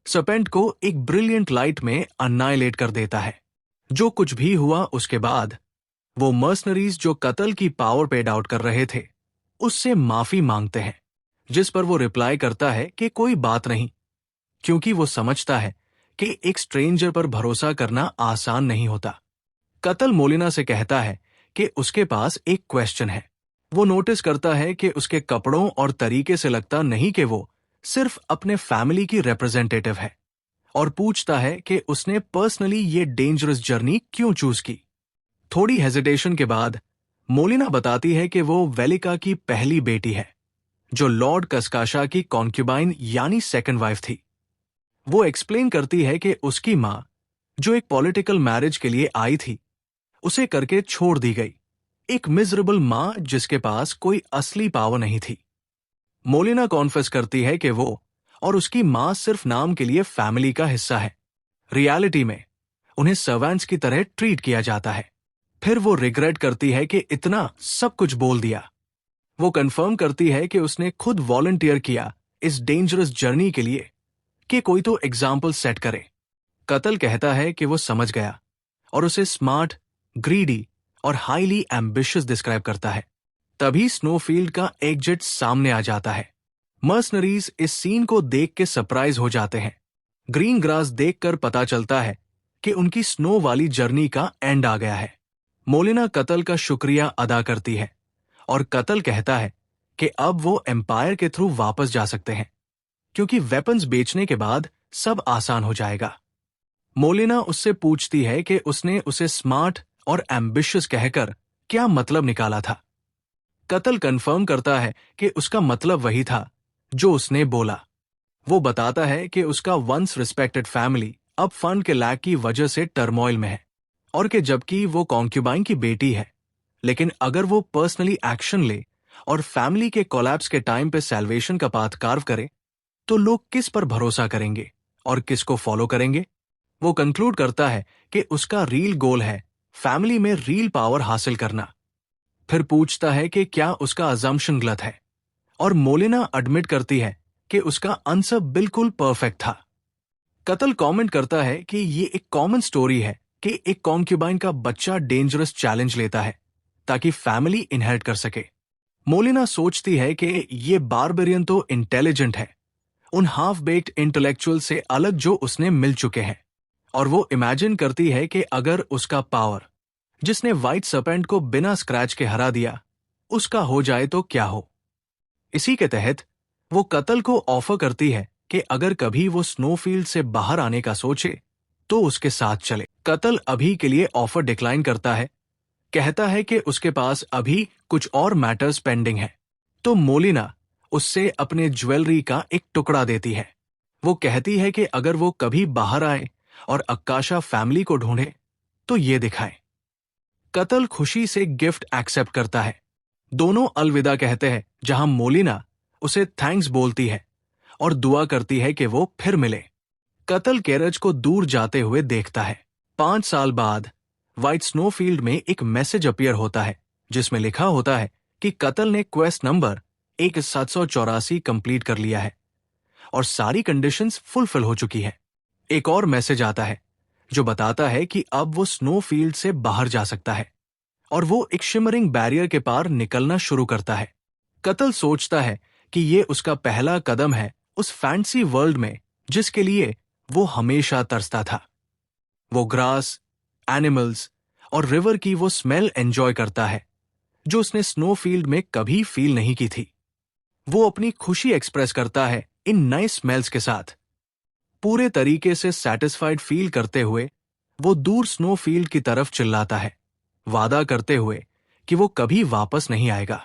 सर्पेंट को एक ब्रिलियंट लाइट में अन्नाइलेट कर देता है। जो कुछ भी हुआ उसके बाद, वो मर्सनरीज जो कतल की पावर पेड आउट कर रहे थे उससे माफी मांगते हैं, जिस पर वो रिप्लाई करता है कि कोई बात नहीं, क्योंकि वो समझता है कि एक स्ट्रेंजर पर भरोसा करना आसान नहीं होता। कतल मोलिना से कहता है कि उसके पास एक क्वेश्चन है। वो नोटिस करता है कि उसके कपड़ों और तरीके से लगता नहीं कि वो सिर्फ अपने फैमिली की रिप्रेजेंटेटिव है, और पूछता है कि उसने पर्सनली ये डेंजरस जर्नी क्यों चूज की। थोड़ी हेजिटेशन के बाद मोलिना बताती है कि वो वेलिका की पहली बेटी है, जो लॉर्ड कस्काशा की कॉन्क्यूबाइन यानी सेकंड वाइफ थी। वो एक्सप्लेन करती है कि उसकी मां, जो एक पॉलिटिकल मैरिज के लिए आई थी, उसे करके छोड़ दी गई। एक मिजरेबल मां जिसके पास कोई असली पावर नहीं थी। मोलिना कॉन्फेस करती है कि वो और उसकी मां सिर्फ नाम के लिए फैमिली का हिस्सा है। रियलिटी में उन्हें सर्वेंट्स की तरह ट्रीट किया जाता है। फिर वो रिग्रेट करती है कि इतना सब कुछ बोल दिया। वो कंफर्म करती है कि उसने खुद वॉलंटियर किया इस डेंजरस जर्नी के लिए, कि कोई तो एग्जाम्पल सेट करे। कतल कहता है कि वो समझ गया और उसे स्मार्ट, ग्रीडी और हाईली एम्बिशियस डिस्क्राइब करता है। तभी स्नोफील्ड का एग्जिट सामने आ जाता है। मर्सनरीज इस सीन को देख के सरप्राइज हो जाते हैं। ग्रीन ग्रास देखकर पता चलता है कि उनकी स्नो वाली जर्नी का एंड आ गया है। मोलिना कतल का शुक्रिया अदा करती है और कतल कहता है कि अब वो एम्पायर के थ्रू वापस जा सकते हैं, क्योंकि वेपन्स बेचने के बाद सब आसान हो जाएगा। मोलिना उससे पूछती है कि उसने उसे स्मार्ट और एम्बिशियस कहकर क्या मतलब निकाला था। कतल कंफर्म करता है कि उसका मतलब वही था जो उसने बोला। वो बताता है कि उसका वंस रिस्पेक्टेड फैमिली अब फंड के लैक की वजह से टर्मोइल में है, और कि जबकि वो कॉन्क्यूबाइन की बेटी है, लेकिन अगर वो पर्सनली एक्शन ले और फैमिली के कोलैप्स के टाइम पे सैल्वेशन का पाथ कार्व करे, तो लोग किस पर भरोसा करेंगे और किसको फॉलो करेंगे। वो कंक्लूड करता है कि उसका रील गोल है फैमिली में रील पावर हासिल करना। फिर पूछता है कि क्या उसका अजम्पशन गलत है, और मोलिना एडमिट करती है कि उसका आंसर बिल्कुल परफेक्ट था। कतल कमेंट करता है कि ये एक कॉमन स्टोरी है कि एक कॉन्क्यूबाइन का बच्चा डेंजरस चैलेंज लेता है ताकि फैमिली इनहेरिट कर सके। मोलिना सोचती है कि ये बारबेरियन तो इंटेलिजेंट है, उन हाफ बेक्ड इंटेलेक्चुअल से अलग जो उसने मिल चुके हैं। और वो इमेजिन करती है कि अगर उसका पावर, जिसने व्हाइट सर्पेंट को बिना स्क्रैच के हरा दिया, उसका हो जाए तो क्या हो। इसी के तहत वो कतल को ऑफर करती है कि अगर कभी वो स्नोफील्ड से बाहर आने का सोचे तो उसके साथ चले। कतल अभी के लिए ऑफर डिक्लाइन करता है, कहता है कि उसके पास अभी कुछ और मैटर्स पेंडिंग है। तो मोलिना उससे अपने ज्वेलरी का एक टुकड़ा देती है। वो कहती है कि अगर वो कभी बाहर आए और अक्काशा फैमिली को ढूंढे तो ये दिखाए। कतल खुशी से गिफ्ट एक्सेप्ट करता है। दोनों अलविदा कहते हैं, जहां मोलिना उसे थैंक्स बोलती है और दुआ करती है कि वो फिर मिले। कतल कैरज को दूर जाते हुए देखता है। 5 साल बाद व्हाइट स्नोफील्ड में एक मैसेज अपीयर होता है जिसमें लिखा होता है कि कतल ने क्वेस्ट नंबर 1784 कंप्लीट कर लिया है और सारी कंडीशंस फुलफिल हो चुकी है। एक और मैसेज आता है जो बताता है कि अब वो स्नोफील्ड से बाहर जा सकता है और वो एक शिमरिंग बैरियर के पार निकलना शुरू करता है। कतल सोचता है कि ये उसका पहला कदम है उस फैंसी वर्ल्ड में जिसके लिए वो हमेशा तरसता था। वो ग्रास, एनिमल्स और रिवर की वो स्मेल एंजॉय करता है जो उसने स्नोफील्ड में कभी फील नहीं की थी। वो अपनी खुशी एक्सप्रेस करता है इन नए स्मेल्स के साथ। पूरे तरीके से सेटिस्फाइड फील करते हुए वो दूर स्नोफील्ड की तरफ चिल्लाता है, वादा करते हुए कि वो कभी वापस नहीं आएगा।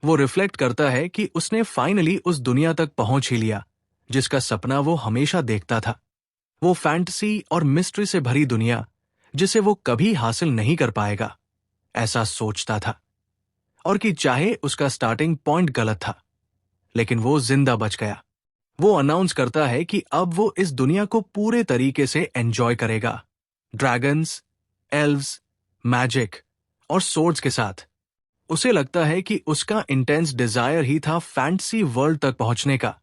वो रिफ्लेक्ट करता है कि उसने फाइनली उस दुनिया तक पहुंच ही लिया जिसका सपना वो हमेशा देखता था। वो फैंटेसी और मिस्ट्री से भरी दुनिया जिसे वो कभी हासिल नहीं कर पाएगा, ऐसा सोचता था। और कि चाहे उसका स्टार्टिंग पॉइंट गलत था, लेकिन वो जिंदा बच गया। वो अनाउंस करता है कि अब वो इस दुनिया को पूरे तरीके से एंजॉय करेगा, ड्रैगन्स, एल्व्स, मैजिक और सोर्ड्स के साथ। उसे लगता है कि उसका इंटेंस डिजायर ही था फैंटेसी वर्ल्ड तक पहुंचने का,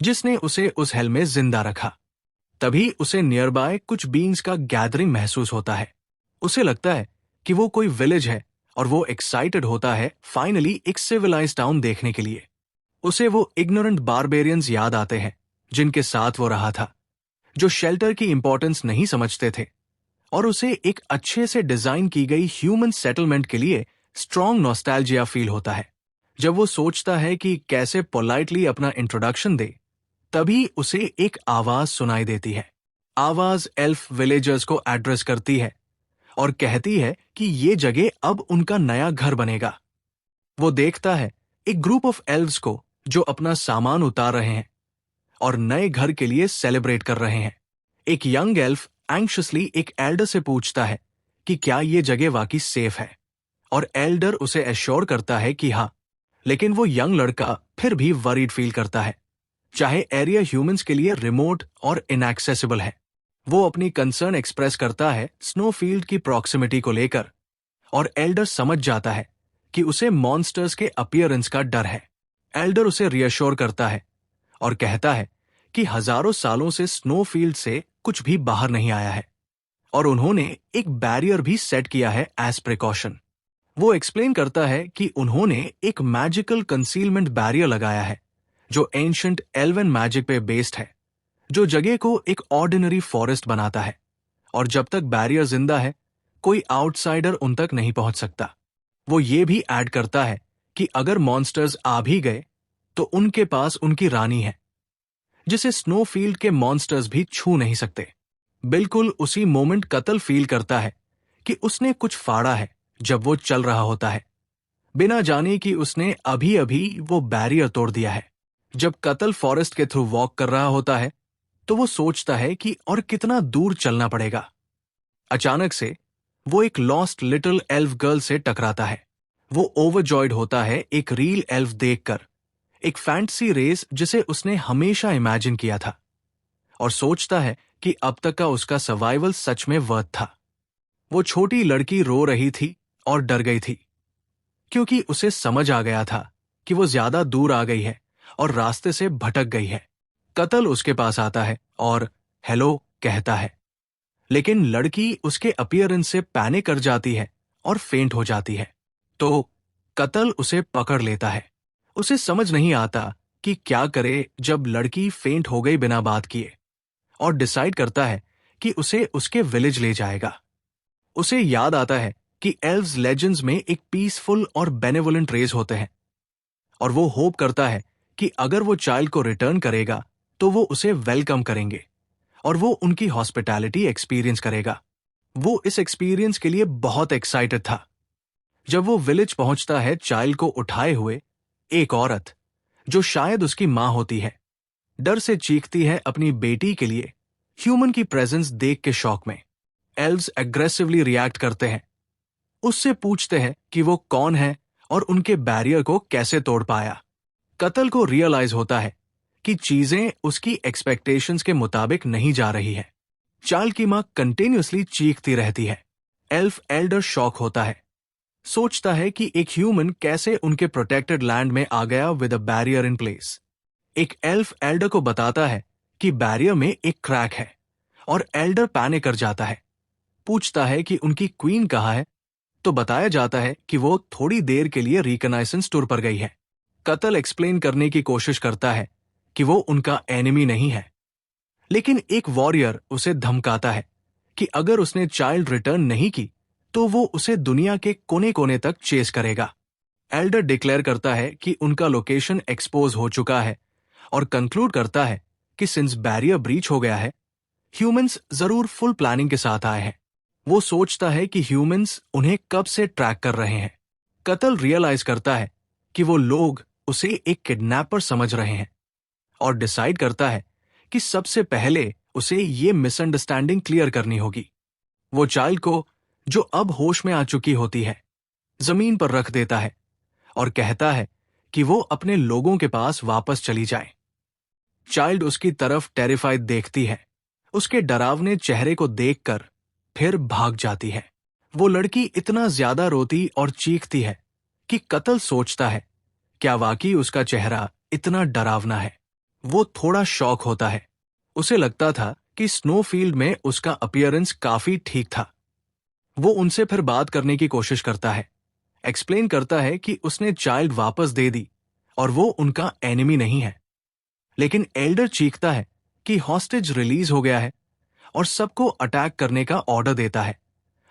जिसने उसे उस हेल में जिंदा रखा। तभी उसे नियर बाय कुछ बीइंग्स का गैदरिंग महसूस होता है। उसे लगता है कि वो कोई विलेज है और वो एक्साइटेड होता है फाइनली एक सिविलाइज्ड टाउन देखने के लिए। उसे वो इग्नोरेंट बारबेरियंस याद आते हैं जिनके साथ वो रहा था, जो शेल्टर की इंपॉर्टेंस नहीं समझते थे, और उसे एक अच्छे से डिजाइन की गई ह्यूमन सेटलमेंट के लिए स्ट्रॉन्ग नॉस्टैल्जिया फील होता है। जब वो सोचता है कि कैसे पोलाइटली अपना इंट्रोडक्शन दे, तभी उसे एक आवाज सुनाई देती है। आवाज एल्फ विलेजर्स को एड्रेस करती है और कहती है कि ये जगह अब उनका नया घर बनेगा। वो देखता है एक ग्रुप ऑफ एल्व्स को जो अपना सामान उतार रहे हैं और नए घर के लिए सेलिब्रेट कर रहे हैं। एक यंग एल्फ एंग्शियसली एक एल्डर से पूछता है कि क्या ये जगह वाकई सेफ है, और एल्डर उसे एश्योर करता है कि हाँ, लेकिन वो यंग लड़का फिर भी वरीड फील करता है, चाहे एरिया ह्यूमंस के लिए रिमोट और इनएक्सेसिबल है। वो अपनी कंसर्न एक्सप्रेस करता है स्नोफील्ड की प्रॉक्सिमिटी को लेकर, और एल्डर समझ जाता है कि उसे मॉन्स्टर्स के अपीयरेंस का डर है। एल्डर उसे रियश्योर करता है और कहता है कि हजारों सालों से स्नोफील्ड से कुछ भी बाहर नहीं आया है और उन्होंने एक बैरियर भी सेट किया है एज प्रिकॉशन। वो एक्सप्लेन करता है कि उन्होंने एक मैजिकल कंसीलमेंट बैरियर लगाया है जो एंशिएंट एल्वन मैजिक पे बेस्ड है, जो जगह को एक ऑर्डिनरी फॉरेस्ट बनाता है, और जब तक बैरियर जिंदा है कोई आउटसाइडर उन तक नहीं पहुंच सकता। वो ये भी ऐड करता है कि अगर मॉन्स्टर्स आ भी गए तो उनके पास उनकी रानी है जिसे स्नोफील्ड के मॉन्स्टर्स भी छू नहीं सकते। बिल्कुल उसी मोमेंट कतल फील करता है कि उसने कुछ फाड़ा है जब वो चल रहा होता है, बिना जाने कि उसने अभी अभी वो बैरियर तोड़ दिया है। जब कतल फॉरेस्ट के थ्रू वॉक कर रहा होता है तो वो सोचता है कि और कितना दूर चलना पड़ेगा। अचानक से वो एक लॉस्ट लिटिल एल्फ गर्ल से टकराता है। वो ओवरजॉयड होता है एक रियल एल्फ देखकर, एक फैंटेसी रेस जिसे उसने हमेशा इमेजिन किया था, और सोचता है कि अब तक का उसका सर्वाइवल सच में वर्थ था। वो छोटी लड़की रो रही थी और डर गई थी क्योंकि उसे समझ आ गया था कि वो ज्यादा दूर आ गई है और रास्ते से भटक गई है। कतल उसके पास आता है और हेलो कहता है, लेकिन लड़की उसके अपीयरेंस से पैनिक कर जाती है और फेंट हो जाती है। तो कतल उसे पकड़ लेता है। उसे समझ नहीं आता कि क्या करे जब लड़की फेंट हो गई बिना बात किए, और डिसाइड करता है कि उसे उसके विलेज ले जाएगा। उसे याद आता है कि एल्व्स लेजेंड्स में एक पीसफुल और बेनेवोलेंट रेस होते हैं, और वो होप करता है कि अगर वो चाइल्ड को रिटर्न करेगा तो वो उसे वेलकम करेंगे और वो उनकी हॉस्पिटैलिटी एक्सपीरियंस करेगा। वो इस एक्सपीरियंस के लिए बहुत एक्साइटेड था। जब वो विलेज पहुंचता है, चाइल्ड को उठाए हुए एक औरत, जो शायद उसकी मां होती है, डर से चीखती है अपनी बेटी के लिए। ह्यूमन की प्रेजेंस देख के शॉक में एल्व्स एग्रेसिवली रिएक्ट करते हैं। उससे पूछते हैं कि वो कौन है और उनके बैरियर को कैसे तोड़ पाया। कतल को रियलाइज होता है कि चीजें उसकी एक्सपेक्टेशंस के मुताबिक नहीं जा रही है। चाइल्ड की मां कंटिन्यूअसली चीखती रहती है। एल्फ एल्डर शॉक होता है, सोचता है कि एक ह्यूमन कैसे उनके प्रोटेक्टेड लैंड में आ गया with a barrier in place. एक एल्फ एल्डर को बताता है कि बैरियर में एक क्रैक है और एल्डर पैनिक कर जाता है। पूछता है कि उनकी क्वीन कहाँ है, तो बताया जाता है कि वो थोड़ी देर के लिए रिकनाइसेंस टूर पर गई है। कतल एक्सप्लेन करने की कोशिश करता है कि वो उनका एनिमी नहीं है, लेकिन एक वॉरियर उसे धमकाता है कि अगर उसने चाइल्ड रिटर्न नहीं की तो वो उसे दुनिया के कोने कोने तक चेस करेगा। एल्डर डिक्लेयर करता है कि उनका लोकेशन एक्सपोज हो चुका है और कंक्लूड करता है कि सिंस बैरियर ब्रीच हो गया है, ह्यूमंस जरूर फुल प्लानिंग के साथ आए हैं। वो सोचता है कि ह्यूमंस उन्हें कब से ट्रैक कर रहे हैं। कतल रियलाइज करता है कि वो लोग उसे एक किडनैपर समझ रहे हैं और डिसाइड करता है कि सबसे पहले उसे ये मिसअंडरस्टैंडिंग क्लियर करनी होगी। वो चाइल्ड को, जो अब होश में आ चुकी होती है, जमीन पर रख देता है और कहता है कि वो अपने लोगों के पास वापस चली जाए। चाइल्ड उसकी तरफ टेरिफाइड देखती है। उसके डरावने चेहरे को देखकर फिर भाग जाती है। वो लड़की इतना ज्यादा रोती और चीखती है कि कतल सोचता है, क्या वाकई उसका चेहरा इतना डरावना है? वो थोड़ा शॉक होता है। उसे लगता था कि स्नोफील्ड में उसका अपीयरेंस काफी ठीक था। वो उनसे फिर बात करने की कोशिश करता है, एक्सप्लेन करता है कि उसने चाइल्ड वापस दे दी और वो उनका एनिमी नहीं है। लेकिन एल्डर चीखता है कि हॉस्टेज रिलीज हो गया है और सबको अटैक करने का ऑर्डर देता है,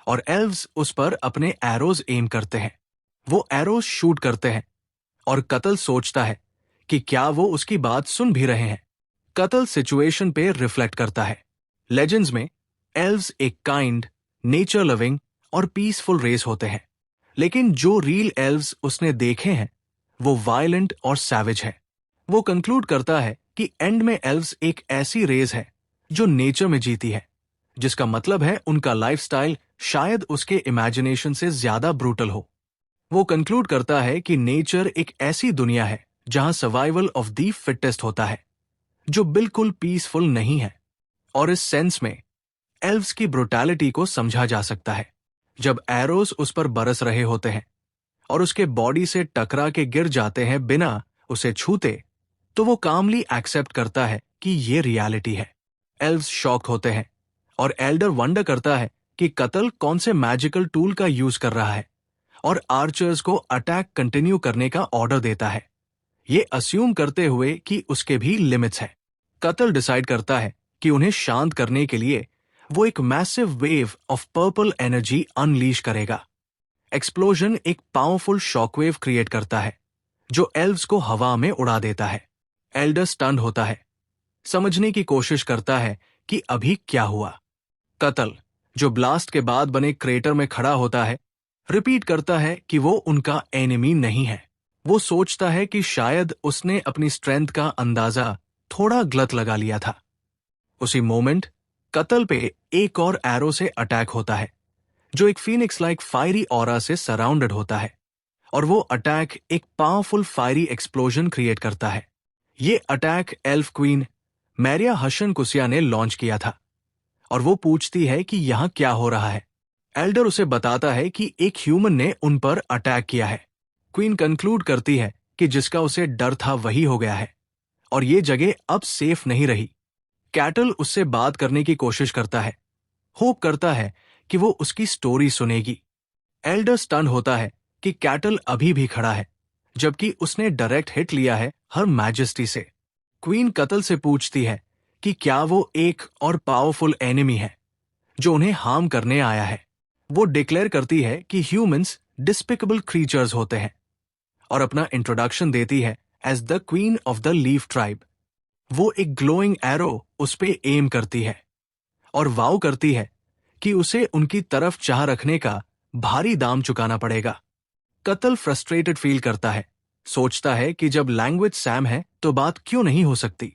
और एल्व्स उस पर अपने एरोज एम करते हैं। वो एरोज शूट करते हैं और कतल सोचता है कि क्या वो उसकी बात सुन भी रहे हैं। कतल सिचुएशन पे रिफ्लेक्ट करता है। लेजेंड्स में एल्व्स एक काइंड, नेचर लविंग और पीसफुल रेस होते हैं, लेकिन जो रियल एल्व्स उसने देखे हैं वो वायलेंट और सैवेज है। वो कंक्लूड करता है कि एंड में एल्व्स एक ऐसी रेस है जो नेचर में जीती है, जिसका मतलब है उनका लाइफस्टाइल शायद उसके इमेजिनेशन से ज्यादा ब्रूटल हो। वो कंक्लूड करता है कि नेचर एक ऐसी दुनिया है जहां सर्वाइवल ऑफ द फिटेस्ट होता है, जो बिल्कुल पीसफुल नहीं है। और इस सेंस में एल्व्स की ब्रुटैलिटी को समझा जा सकता है। जब एरोस उस पर बरस रहे होते हैं और उसके बॉडी से टकरा के गिर जाते हैं बिना उसे छूते, तो वो कामली एक्सेप्ट करता है कि ये रियलिटी है। एल्व्स शॉक होते हैं और एल्डर वंडर करता है कि कतल कौन से मैजिकल टूल का यूज कर रहा है और आर्चर्स को अटैक कंटिन्यू करने का ऑर्डर देता है, ये अस्यूम करते हुए कि उसके भी लिमिट्स हैं। कतल डिसाइड करता है कि उन्हें शांत करने के लिए वो एक massive wave of purple energy unleash करेगा। एक्सप्लोजन एक पावरफुल शॉकवेव क्रिएट करता है जो एल्व्स को हवा में उड़ा देता है। एल्डर स्टन्ड होता है, समझने की कोशिश करता है कि अभी क्या हुआ। कतल, जो ब्लास्ट के बाद बने क्रेटर में खड़ा होता है, रिपीट करता है कि वो उनका एनिमी नहीं है। वो सोचता है कि शायद उसने अपनी स्ट्रेंथ का अंदाजा थोड़ा गलत लगा लिया था। उसी मोमेंट कतल पे एक और एरो से अटैक होता है, जो एक फीनिक्स लाइक फायरी ऑरा से सराउंडेड होता है, और वो अटैक एक पावरफुल फायरी एक्सप्लोजन क्रिएट करता है। ये अटैक एल्फ क्वीन मैरिया हशन कुसिया ने लॉन्च किया था, और वो पूछती है कि यहां क्या हो रहा है। एल्डर उसे बताता है कि एक ह्यूमन ने उन पर अटैक किया है। क्वीन कंक्लूड करती है कि जिसका उसे डर था वही हो गया है और ये जगह अब सेफ नहीं रही। कैटल उससे बात करने की कोशिश करता है, होप करता है कि वो उसकी स्टोरी सुनेगी। एल्डर स्टन होता है कि कैटल अभी भी खड़ा है, जबकि उसने डायरेक्ट हिट लिया है हर मैजेस्टी से। क्वीन कत्ल से पूछती है कि क्या वो एक और पावरफुल एनिमी है जो उन्हें हार्म करने आया है। वो डिक्लेयर करती है कि ह्यूमंस डिस्पिकेबल क्रीचर्स होते हैं और अपना इंट्रोडक्शन देती है as the queen of the leaf tribe. वो एक ग्लोइंग एरो उस पे एम करती है और वाव करती है कि उसे उनकी तरफ चाह रखने का भारी दाम चुकाना पड़ेगा। कत्ल फ्रस्ट्रेटेड फील करता है, सोचता है कि जब लैंग्वेज सैम है तो बात क्यों नहीं हो सकती,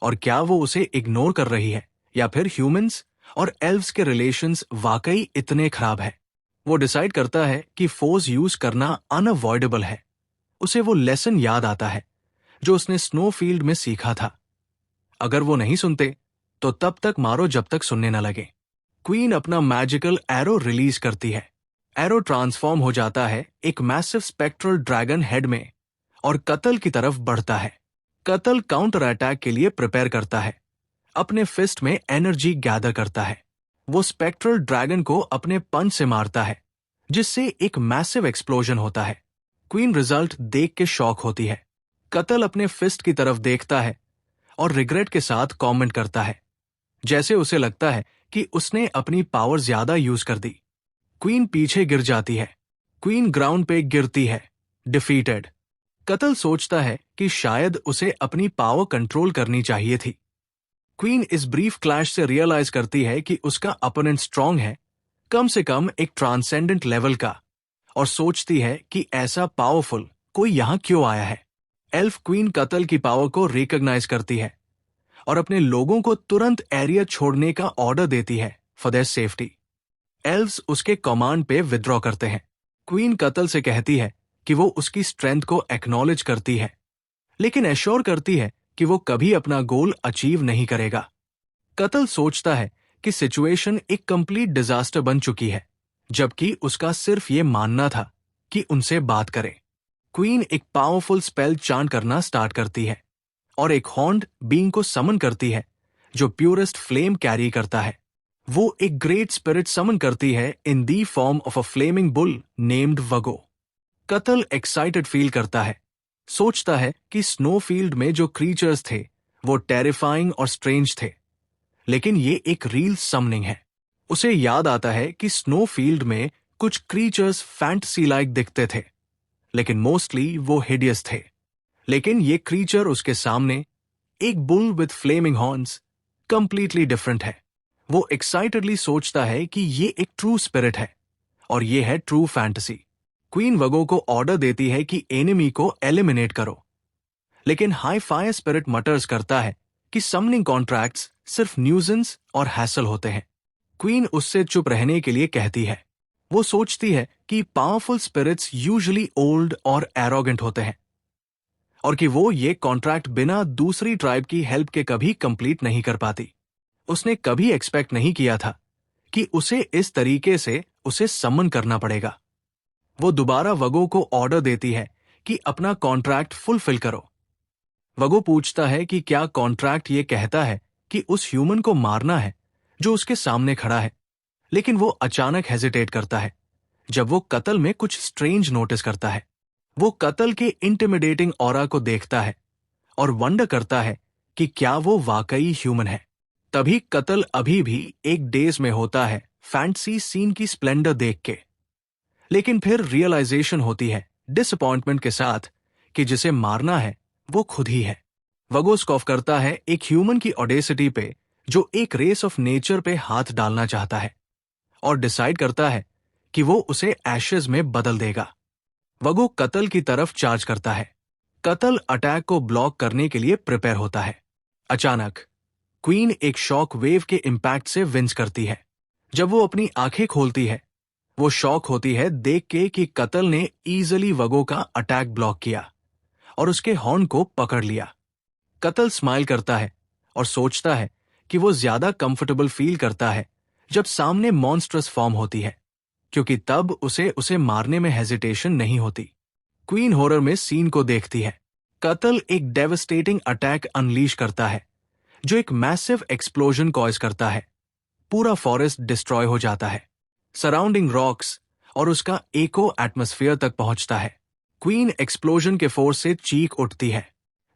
और क्या वो उसे इग्नोर कर रही है या फिर ह्यूमंस और एल्व्स के रिलेशंस वाकई इतने खराब है। वो डिसाइड करता है कि फोर्स यूज करना अनअवॉइडेबल है। उसे वो लेसन याद आता है जो उसने स्नोफील्ड में सीखा था, अगर वो नहीं सुनते तो तब तक मारो जब तक सुनने न लगे। क्वीन अपना मैजिकल एरो रिलीज करती है। एरो ट्रांसफॉर्म हो जाता है एक मैसिव स्पेक्ट्रल ड्रैगन हेड में और कत्ल की तरफ बढ़ता है। कत्ल काउंटर अटैक के लिए प्रिपेयर करता है, अपने फिस्ट में एनर्जी गैदर करता है। वो स्पेक्ट्रल ड्रैगन को अपने पंच से मारता है जिससे एक मैसिव एक्सप्लोजन होता है। क्वीन रिजल्ट देख के शॉक होती है। कत्ल अपने फिस्ट की तरफ देखता है और रिग्रेट के साथ कमेंट करता है, जैसे उसे लगता है कि उसने अपनी पावर ज्यादा यूज कर दी। क्वीन पीछे गिर जाती है। क्वीन ग्राउंड पे गिरती है, डिफीटेड। कत्ल सोचता है कि शायद उसे अपनी पावर कंट्रोल करनी चाहिए थी। क्वीन इस ब्रीफ क्लैश से रियलाइज करती है कि उसका अपोनेंट स्ट्रांग है, कम से कम एक ट्रांसेंडेंट लेवल का, और सोचती है कि ऐसा पावरफुल कोई यहां क्यों आया है। एल्फ क्वीन कत्ल की पावर को रिकॉग्नाइज करती है और अपने लोगों को तुरंत एरिया छोड़ने का ऑर्डर देती है फॉर देयर सेफ्टी। एल्व्स उसके कमांड पे विद्रॉ करते हैं। क्वीन कत्ल से कहती है कि वो उसकी स्ट्रेंथ को एक्नॉलेज करती है, लेकिन एश्योर करती है कि वो कभी अपना गोल अचीव नहीं करेगा। कत्ल सोचता है कि सिचुएशन एक कंप्लीट डिजास्टर बन चुकी है, जबकि उसका सिर्फ ये मानना था कि उनसे बात करे। क्वीन एक पावरफुल स्पेल चांट करना स्टार्ट करती है और एक हॉर्न्ड बीइंग को समन करती है जो प्योरेस्ट फ्लेम कैरी करता है। वो एक ग्रेट स्पिरिट समन करती है in the form of a flaming bull named वगो। कत्ल एक्साइटेड फील करता है, सोचता है कि स्नोफील्ड में जो क्रीचर्स थे वो टेरिफाइंग और स्ट्रेंज थे, लेकिन ये एक रियल समनिंग है। उसे याद आता है कि स्नोफील्ड में कुछ क्रीचर्स फैंटेसी लाइक दिखते थे, लेकिन मोस्टली वो हिडियस थे। लेकिन ये क्रीचर उसके सामने, एक bull with flaming horns, completely different है। वो एक्साइटेडली सोचता है कि ये एक ट्रू स्पिरिट है और ये है ट्रू फैंटेसी। क्वीन वगो को ऑर्डर देती है कि एनिमी को एलिमिनेट करो, लेकिन हाई फायर स्पिरिट मटर्स करता है कि समनिंग कॉन्ट्रैक्ट्स सिर्फ न्यूजेंस और हैसल होते हैं। क्वीन उससे चुप रहने के लिए कहती है। वो सोचती है कि पावरफुल स्पिरिट्स यूजुअली ओल्ड और एरोगेंट होते हैं और कि वो ये कॉन्ट्रैक्ट बिना दूसरी ट्राइब की हेल्प के कभी कंप्लीट नहीं कर पाती। उसने कभी एक्सपेक्ट नहीं किया था कि उसे इस तरीके से उसे समन करना पड़ेगा। वो दोबारा वगो को ऑर्डर देती है कि अपना कॉन्ट्रैक्ट फुलफिल करो। वगो पूछता है कि क्या कॉन्ट्रैक्ट ये कहता है कि उस ह्यूमन को मारना है जो उसके सामने खड़ा है, लेकिन वो अचानक हेजिटेट करता है जब वो कत्ल में कुछ स्ट्रेंज नोटिस करता है। वो कत्ल के इंटिमिडेटिंग ऑरा को देखता है और वंडर करता है कि क्या वो वाकई ह्यूमन है। तभी कत्ल अभी भी एक डेज में होता है फैंटेसी सीन की स्प्लेंडर देख के, लेकिन फिर रियलाइजेशन होती है डिसअपॉइंटमेंट के साथ कि जिसे मारना है वो खुद ही है। वगो स्कॉफ करता है एक ह्यूमन की ऑडेसिटी पे जो एक रेस ऑफ नेचर पे हाथ डालना चाहता है, और डिसाइड करता है कि वो उसे एशेज में बदल देगा। वगो कत्ल की तरफ चार्ज करता है। कत्ल अटैक को ब्लॉक करने के लिए प्रिपेयर होता है। अचानक क्वीन एक शॉक वेव के इंपैक्ट से विंस करती है। जब वो अपनी आंखें खोलती है, वो शॉक होती है देख के कि कत्ल ने इजीली वगो का अटैक ब्लॉक किया और उसके हॉर्न को पकड़ लिया। कत्ल स्माइल करता है और सोचता है कि वो ज्यादा कंफर्टेबल फील करता है जब सामने मॉन्स्ट्रस फॉर्म होती है, क्योंकि तब उसे मारने में हेजिटेशन नहीं होती। क्वीन हॉरर में सीन को देखती है। कत्ल एक डेवस्टेटिंग अटैक अनलीश करता है जो एक मैसिव एक्सप्लोजन कॉज करता है। पूरा फॉरेस्ट डिस्ट्रॉय हो जाता है, सराउंडिंग रॉक्स और उसका एको एटमॉस्फेयर तक पहुंचता है। क्वीन एक्सप्लोजन के फोर्स से चीख उठती है।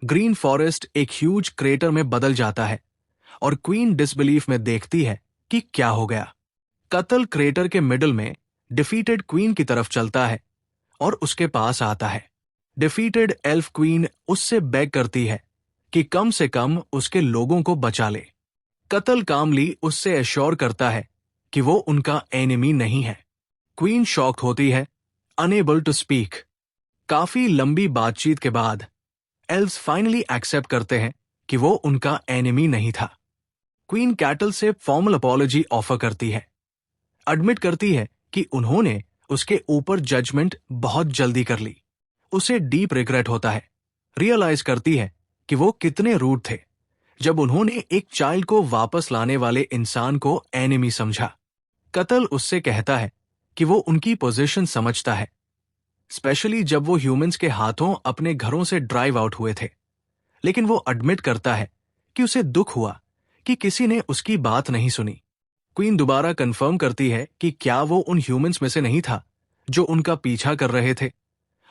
ग्रीन फॉरेस्ट एक ह्यूज क्रेटर में बदल जाता है और क्वीन डिसबिलीफ में देखती है कि क्या हो गया। कत्ल क्रेटर के मिडल में डिफीटेड क्वीन की तरफ चलता है और उसके पास आता है। डिफीटेड एल्फ क्वीन उससे बेग करती है कि कम से कम उसके लोगों को बचा ले। कत्ल कामली उससे एश्योर करता है कि वो उनका एनिमी नहीं है। क्वीन शॉक्ड होती है, अनेबल टू स्पीक। काफी लंबी बातचीत के बाद एल्व्स फाइनली एक्सेप्ट करते हैं कि वो उनका एनिमी नहीं था। क्वीन कैटल से फॉर्मल अपॉलॉजी ऑफर करती है, एडमिट करती है कि उन्होंने उसके ऊपर जजमेंट बहुत जल्दी कर ली। उसे डीप रिग्रेट होता है, रियलाइज करती है कि वो कितने रूड थे जब उन्होंने एक चाइल्ड को वापस लाने वाले इंसान को एनिमी समझा। कत्ल उससे कहता है कि वो उनकी पोजीशन समझता है, स्पेशली जब वो ह्यूमंस के हाथों अपने घरों से ड्राइव आउट हुए थे। लेकिन वो एडमिट करता है कि उसे दुख हुआ कि किसी ने उसकी बात नहीं सुनी। क्वीन दोबारा कंफर्म करती है कि क्या वो उन ह्यूमंस में से नहीं था जो उनका पीछा कर रहे थे,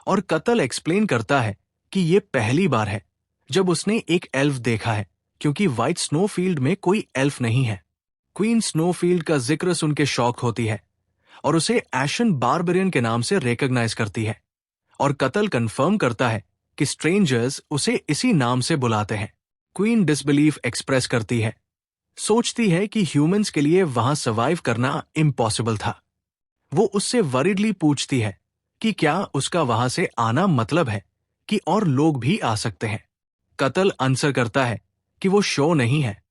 और कत्ल एक्सप्लेन करता है कि ये पहली बार है जब उसने एक एल्फ देखा है, क्योंकि व्हाइट स्नोफील्ड में कोई एल्फ नहीं है। क्वीन स्नोफील्ड का जिक्र सुन के शॉक होती है और उसे एशन बारबेरियन के नाम से रिकॉग्नाइज करती है, और कत्ल कंफर्म करता है कि स्ट्रेंजर्स उसे इसी नाम से बुलाते हैं। क्वीन डिसबिलीफ एक्सप्रेस करती है, सोचती है कि ह्यूमंस के लिए वहां सर्वाइव करना इम्पॉसिबल था। वो उससे वरीडली पूछती है कि क्या उसका वहां से आना मतलब है कि और लोग भी आ सकते हैं। कत्ल आंसर करता है कि वो श्योर नहीं है,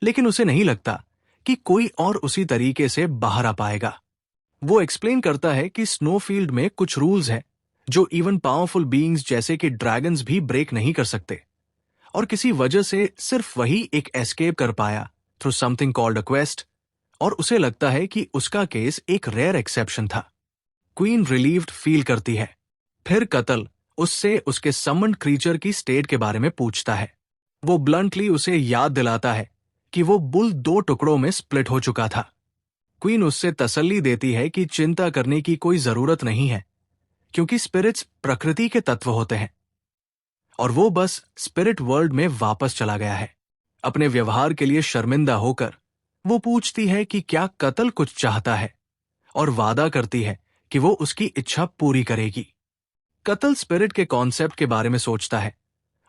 लेकिन उसे नहीं लगता कि कोई और उसी तरीके से बाहर आ पाएगा। वो एक्सप्लेन करता है कि स्नोफील्ड में कुछ रूल्स हैं जो इवन पावरफुल बीइंग्स जैसे कि ड्रैगन्स भी ब्रेक नहीं कर सकते, और किसी वजह से सिर्फ वही एक एस्केप कर पाया through something called a quest, और उसे लगता है कि उसका केस एक रेयर एक्सेप्शन था। क्वीन रिलीव्ड फील करती है। फिर कत्ल उससे उसके समन्ड क्रीचर की स्टेट के बारे में पूछता है। वो ब्लंटली उसे याद दिलाता है कि वो बुल 2 टुकड़ों में स्प्लिट हो चुका था। क्वीन उससे तसल्ली देती है कि चिंता करने की कोई जरूरत नहीं है, क्योंकि स्पिरिट्स प्रकृति के तत्व होते हैं और वो बस स्पिरिट वर्ल्ड में वापस चला गया है। अपने व्यवहार के लिए शर्मिंदा होकर वो पूछती है कि क्या कत्ल कुछ चाहता है, और वादा करती है कि वो उसकी इच्छा पूरी करेगी। कत्ल स्पिरिट के कॉन्सेप्ट के बारे में सोचता है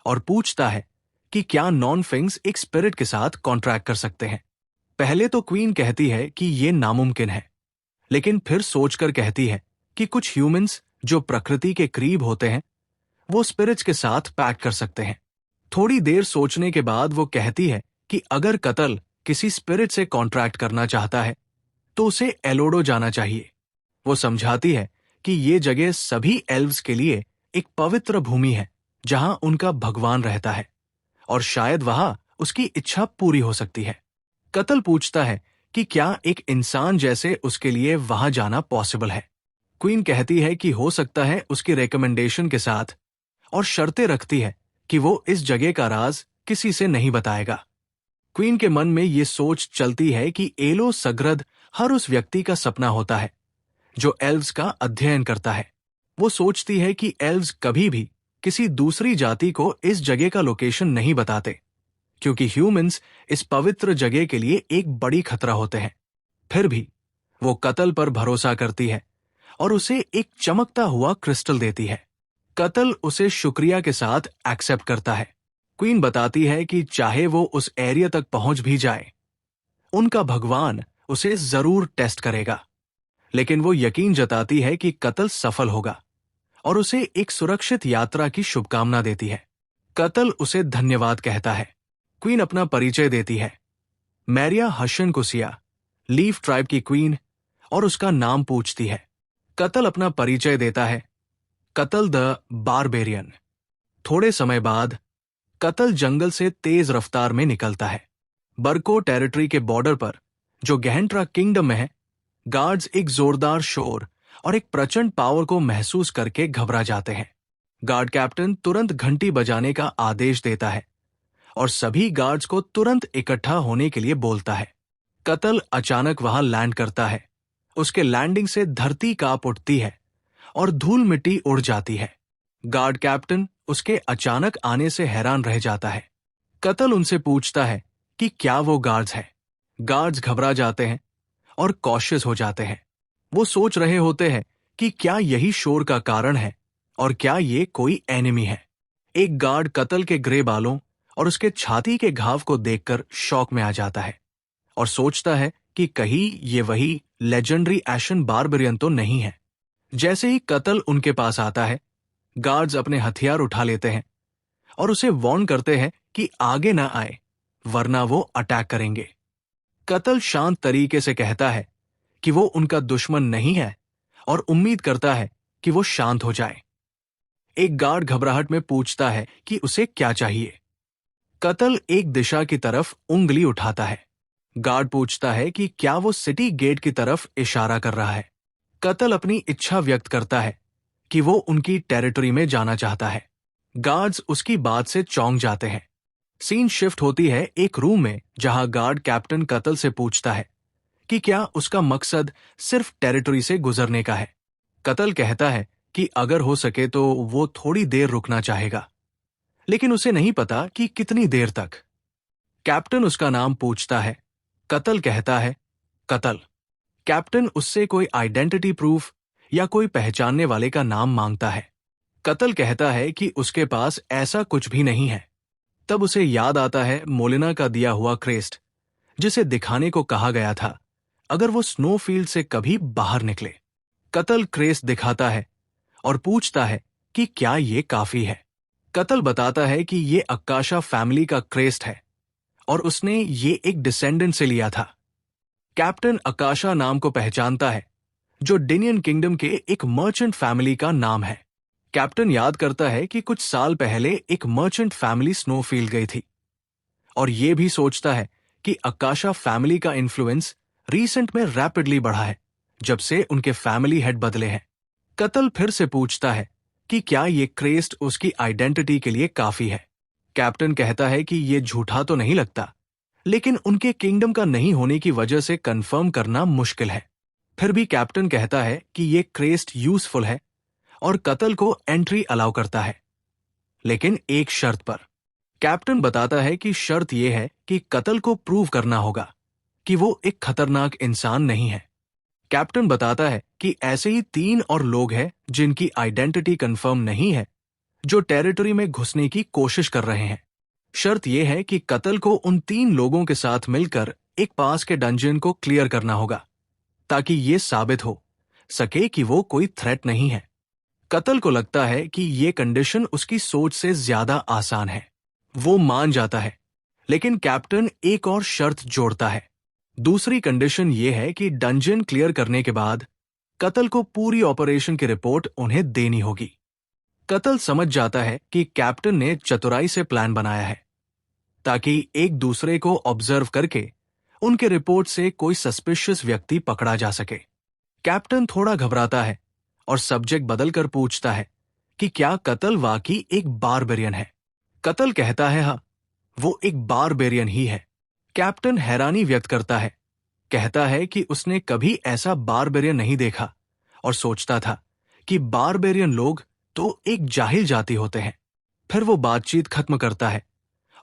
और पूछता है कि क्या नॉन फिंग्स एक स्पिरिट के साथ कॉन्ट्रैक्ट कर सकते हैं। पहले तो क्वीन कहती है कि ये नामुमकिन है, लेकिन फिर सोचकर कहती है कि कुछ ह्यूमंस जो प्रकृति के करीब होते हैं वो स्पिरिट्स के साथ पैक्ट कर सकते हैं। थोड़ी देर सोचने के बाद वो कहती है कि अगर कत्ल किसी स्पिरिट से कॉन्ट्रैक्ट करना चाहता है तो उसे एलोडो जाना चाहिए। वो समझाती है कि ये जगह सभी एल्व्स के लिए एक पवित्र भूमि है जहां उनका भगवान रहता है, और शायद वहां उसकी इच्छा पूरी हो सकती है। कत्ल पूछता है कि क्या एक इंसान जैसे उसके लिए वहां जाना पॉसिबल है। क्वीन कहती है कि हो सकता है उसकी रिकमेंडेशन के साथ, और शर्तें रखती है कि वो इस जगह का राज किसी से नहीं बताएगा। क्वीन के मन में ये सोच चलती है कि एलो सग्रद हर उस व्यक्ति का सपना होता है जो एल्व्स का अध्ययन करता है। वो सोचती है कि एल्व्स कभी भी किसी दूसरी जाति को इस जगह का लोकेशन नहीं बताते, क्योंकि ह्यूमंस इस पवित्र जगह के लिए एक बड़ी खतरा होते हैं। फिर भी वो कत्ल पर भरोसा करती है और उसे एक चमकता हुआ क्रिस्टल देती है। कत्ल उसे शुक्रिया के साथ एक्सेप्ट करता है। क्वीन बताती है कि चाहे वो उस एरिया तक पहुंच भी जाए, उनका भगवान उसे जरूर टेस्ट करेगा। लेकिन वो यकीन जताती है कि कत्ल सफल होगा और उसे एक सुरक्षित यात्रा की शुभकामना देती है। कत्ल उसे धन्यवाद कहता है। क्वीन अपना परिचय देती है, मैरिया हशन कुसिया, लीफ ट्राइब की क्वीन, और उसका नाम पूछती है। कत्ल अपना परिचय देता है, कत्ल द बारबेरियन। थोड़े समय बाद कत्ल जंगल से तेज रफ्तार में निकलता है। बरको टेरिटरी के बॉर्डर पर, जो गहनट्रा किंगडम में है, गार्ड्स एक जोरदार शोर और एक प्रचंड पावर को महसूस करके घबरा जाते हैं। गार्ड कैप्टन तुरंत घंटी बजाने का आदेश देता है और सभी गार्ड्स को तुरंत इकट्ठा होने के लिए बोलता है। कत्ल अचानक वहां लैंड करता है। उसके लैंडिंग से धरती कांप उठती है और धूल मिट्टी उड़ जाती है। गार्ड कैप्टन उसके अचानक आने से हैरान रह जाता है। कत्ल उनसे पूछता है कि क्या वो गार्ड्स हैं। गार्ड्स घबरा जाते हैं और कॉशियस हो जाते हैं। वो सोच रहे होते हैं कि क्या यही शोर का कारण है और क्या ये कोई एनिमी है। एक गार्ड कत्ल के ग्रे बालों और उसके छाती के घाव को देखकर शॉक में आ जाता है और सोचता है कि कहीं ये वही लेजेंडरी एशन बारबेरियन तो नहीं है। जैसे ही कत्ल उनके पास आता है, गार्ड्स अपने हथियार उठा लेते हैं और उसे वार्न करते हैं कि आगे ना आए वरना वो अटैक करेंगे। कत्ल शांत तरीके से कहता है कि वो उनका दुश्मन नहीं है और उम्मीद करता है कि वो शांत हो जाए। एक गार्ड घबराहट में पूछता है कि उसे क्या चाहिए। कत्ल एक दिशा की तरफ उंगली उठाता है। गार्ड पूछता है कि क्या वो सिटी गेट की तरफ इशारा कर रहा है। कत्ल अपनी इच्छा व्यक्त करता है कि वो उनकी टेरिटरी में जाना चाहता है। गार्ड्स उसकी बात से चौंक जाते हैं। सीन शिफ्ट होती है एक रूम में जहां गार्ड कैप्टन कत्ल से पूछता है कि क्या उसका मकसद सिर्फ टेरिटरी से गुजरने का है। कत्ल कहता है कि अगर हो सके तो वो थोड़ी देर रुकना चाहेगा, लेकिन उसे नहीं पता कि कितनी देर तक। कैप्टन उसका नाम पूछता है। कत्ल कहता है कत्ल। कैप्टन उससे कोई आइडेंटिटी प्रूफ या कोई पहचानने वाले का नाम मांगता है। कत्ल कहता है कि उसके पास ऐसा कुछ भी नहीं है। तब उसे याद आता है मोलिना का दिया हुआ क्रेस्ट, जिसे दिखाने को कहा गया था अगर वो स्नोफील्ड से कभी बाहर निकले। कत्ल क्रेस्ट दिखाता है और पूछता है कि क्या ये काफी है। कत्ल बताता है कि ये अक्काशा फैमिली का क्रेस्ट है और उसने ये एक डिसेंडेंट से लिया था। कैप्टन अकाशा नाम को पहचानता है, जो डिनियन किंगडम के एक मर्चेंट फैमिली का नाम है। कैप्टन याद करता है कि कुछ साल पहले एक मर्चेंट फैमिली स्नोफील्ड गई थी और ये भी सोचता है कि अकाशा फैमिली का इन्फ्लुएंस रीसेंट में रैपिडली बढ़ा है जब से उनके फैमिली हेड बदले हैं। कत्ल फिर से पूछता है कि क्या ये क्रेस्ट उसकी आइडेंटिटी के लिए काफी है। कैप्टन कहता है कि ये झूठा तो नहीं लगता, लेकिन उनके किंगडम का नहीं होने की वजह से कंफर्म करना मुश्किल है। फिर भी कैप्टन कहता है कि ये क्रेस्ट यूजफुल है और कत्ल को एंट्री अलाउ करता है, लेकिन एक शर्त पर। कैप्टन बताता है कि शर्त यह है कि कत्ल को प्रूव करना होगा कि वो एक खतरनाक इंसान नहीं है। कैप्टन बताता है कि ऐसे ही 3 और लोग हैं जिनकी आइडेंटिटी कंफर्म नहीं है, जो टेरिटरी में घुसने की कोशिश कर रहे हैं। शर्त यह है कि कत्ल को उन 3 लोगों के साथ मिलकर एक पास के डंजन को क्लियर करना होगा, ताकि ये साबित हो सके कि वो कोई थ्रेट नहीं है। कत्ल को लगता है कि ये कंडीशन उसकी सोच से ज्यादा आसान है। वो मान जाता है, लेकिन कैप्टन एक और शर्त जोड़ता है। दूसरी कंडीशन ये है कि डंजन क्लियर करने के बाद कत्ल को पूरी ऑपरेशन की रिपोर्ट उन्हें देनी होगी। कत्ल समझ जाता है कि कैप्टन ने चतुराई से प्लान बनाया है, ताकि एक दूसरे को ऑब्जर्व करके उनके रिपोर्ट से कोई सस्पिशियस व्यक्ति पकड़ा जा सके। कैप्टन थोड़ा घबराता है और सब्जेक्ट बदलकर पूछता है कि क्या कत्ल वाकई एक बारबेरियन है। कत्ल कहता है हाँ, वो एक बारबेरियन ही है। कैप्टन हैरानी व्यक्त करता है, कहता है कि उसने कभी ऐसा बारबेरियन नहीं देखा और सोचता था कि बारबेरियन लोग तो एक जाहिल जाति होते हैं। फिर वो बातचीत खत्म करता है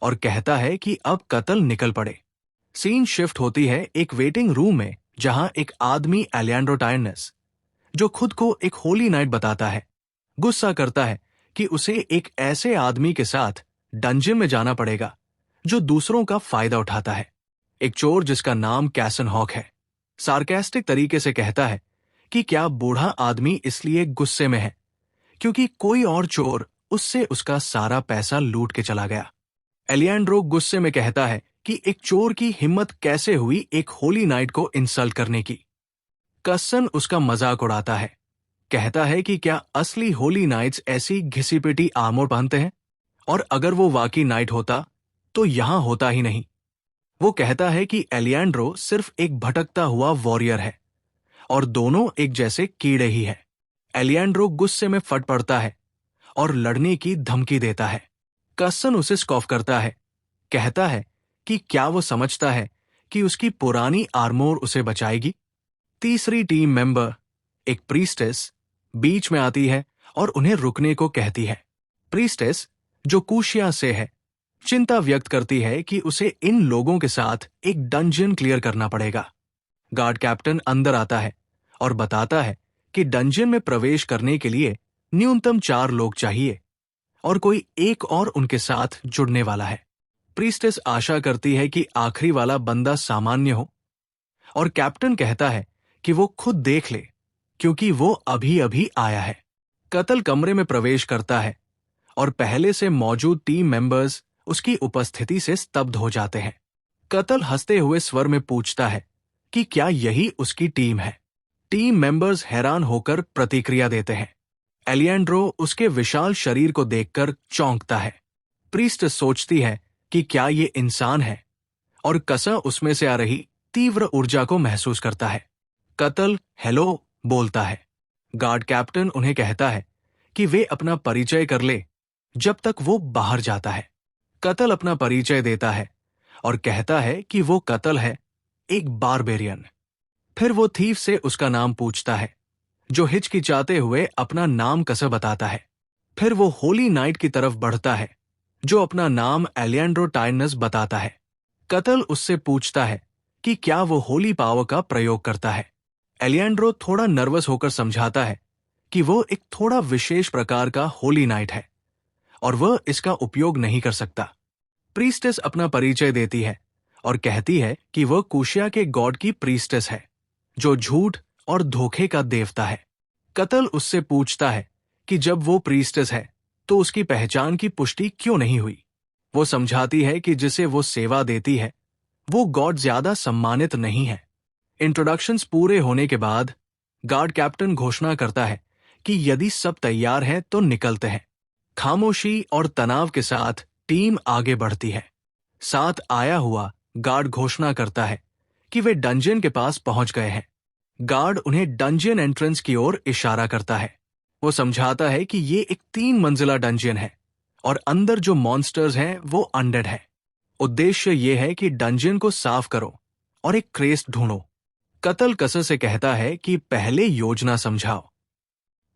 और कहता है कि अब कत्ल निकल पड़े। सीन शिफ्ट होती है एक वेटिंग रूम में जहां एक आदमी एलियांड्रो टायरनेस, जो खुद को एक होली नाइट बताता है, गुस्सा करता है कि उसे एक ऐसे आदमी के साथ डंजन में जाना पड़ेगा जो दूसरों का फायदा उठाता है। एक चोर जिसका नाम कैसन हॉक है, सार्केस्टिक तरीके से कहता है कि क्या बूढ़ा आदमी इसलिए गुस्से में है क्योंकि कोई और चोर उससे उसका सारा पैसा लूट के चला गया। एलियांड्रो गुस्से में कहता है कि एक चोर की हिम्मत कैसे हुई एक होली नाइट को इंसल्ट करने की। कसन उसका मजाक उड़ाता है, कहता है कि क्या असली होली नाइट्स ऐसी घिसी पिटी आर्मर पहनते हैं, और अगर वो वाकई नाइट होता तो यहां होता ही नहीं। वो कहता है कि एलियांड्रो सिर्फ एक भटकता हुआ वॉरियर है और दोनों एक जैसे कीड़े ही हैं। एलियांड्रो गुस्से में फट पड़ता है और लड़ने की धमकी देता है। कसन उसे स्कॉफ करता है, कहता है कि क्या वो समझता है कि उसकी पुरानी आर्मोर उसे बचाएगी। तीसरी टीम मेंबर, एक प्रीस्टेस, बीच में आती है और उन्हें रुकने को कहती है। प्रीस्टेस, जो कूशिया से है, चिंता व्यक्त करती है कि उसे इन लोगों के साथ एक डंजन क्लियर करना पड़ेगा। गार्ड कैप्टन अंदर आता है और बताता है कि डंजन में प्रवेश करने के लिए न्यूनतम 4 लोग चाहिए और कोई एक और उनके साथ जुड़ने वाला है। प्रीस्टेस आशा करती है कि आखिरी वाला बंदा सामान्य हो और कैप्टन कहता है कि वो खुद देख ले क्योंकि वो अभी अभी आया है। कत्ल कमरे में प्रवेश करता है और पहले से मौजूद टीम मेंबर्स उसकी उपस्थिति से स्तब्ध हो जाते हैं। कत्ल हंसते हुए स्वर में पूछता है कि क्या यही उसकी टीम है। टीम मेंबर्स हैरान होकर प्रतिक्रिया देते हैं। एलिएंड्रो उसके विशाल शरीर को देखकर चौंकता है। प्रीस्ट सोचती है कि क्या ये इंसान है और कसा उसमें से आ रही तीव्र ऊर्जा को महसूस करता है। कत्ल हेलो बोलता है। गार्ड कैप्टन उन्हें कहता है कि वे अपना परिचय कर ले जब तक वो बाहर जाता है। कत्ल अपना परिचय देता है और कहता है कि वो कत्ल है, एक बारबेरियन। फिर वो थीफ से उसका नाम पूछता है, जो हिचकिचाते हुए अपना नाम कसा बताता है। फिर वो होली नाइट की तरफ बढ़ता है, जो अपना नाम एलिएंड्रो टाइनस बताता है। कत्ल उससे पूछता है कि क्या वो होली पावर का प्रयोग करता है। एलिएंड्रो थोड़ा नर्वस होकर समझाता है कि वो एक थोड़ा विशेष प्रकार का होली नाइट है और वह इसका उपयोग नहीं कर सकता। प्रीस्टेस अपना परिचय देती है और कहती है कि वह कूशिया के गॉड की प्रीस्टेस है, जो झूठ और धोखे का देवता है। कत्ल उससे पूछता है कि जब वो प्रीस्टेस है तो उसकी पहचान की पुष्टि क्यों नहीं हुई। वो समझाती है कि जिसे वो सेवा देती है वो गॉड ज्यादा सम्मानित नहीं है। इंट्रोडक्शंस पूरे होने के बाद गार्ड कैप्टन घोषणा करता है कि यदि सब तैयार हैं तो निकलते हैं। खामोशी और तनाव के साथ टीम आगे बढ़ती है। साथ आया हुआ गार्ड घोषणा करता है कि वे डंजन के पास पहुंच गए हैं। गार्ड उन्हें डंजन एंट्रेंस की ओर इशारा करता है। वो समझाता है कि ये एक 3 मंजिला डंजन है और अंदर जो मॉन्स्टर्स हैं वो अनडेड है। उद्देश्य ये है कि डंजन को साफ करो और एक क्रेस्ट ढूंढो। कत्ल कसर से कहता है कि पहले योजना समझाओ।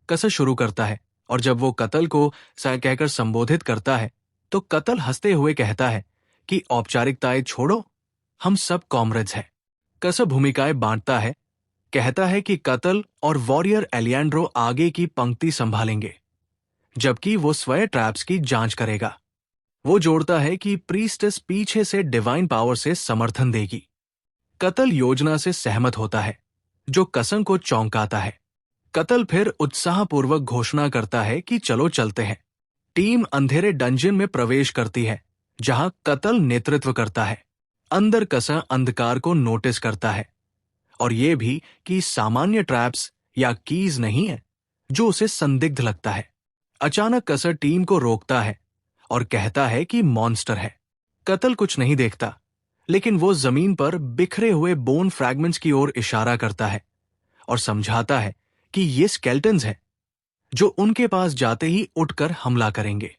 कसर शुरू करता है और जब वो कत्ल को कहकर संबोधित करता है तो कत्ल हंसते हुए कहता है कि औपचारिकताएं छोड़ो, हम सब कॉमरेड्स हैं। कसर भूमिकाएं बांटता है, कहता है कि कत्ल और वॉरियर एलिएंड्रो आगे की पंक्ति संभालेंगे जबकि वो स्वयं ट्रैप्स की जांच करेगा। वो जोड़ता है कि प्रीस्टेस पीछे से डिवाइन पावर से समर्थन देगी। कत्ल योजना से सहमत होता है, जो कसम को चौंकाता है। कत्ल फिर उत्साहपूर्वक घोषणा करता है कि चलो चलते हैं। टीम अंधेरे डंजन में प्रवेश करती है जहां कत्ल नेतृत्व करता है। अंदर कसा अंधकार को नोटिस करता है और यह भी कि सामान्य ट्रैप्स या कीज नहीं है, जो उसे संदिग्ध लगता है। अचानक कसा टीम को रोकता है और कहता है कि मॉन्स्टर है। कत्ल कुछ नहीं देखता, लेकिन वो जमीन पर बिखरे हुए बोन फ्रैगमेंट्स की ओर इशारा करता है और समझाता है कि ये स्केल्टन्स हैं, जो उनके पास जाते ही उठकर हमला करेंगे।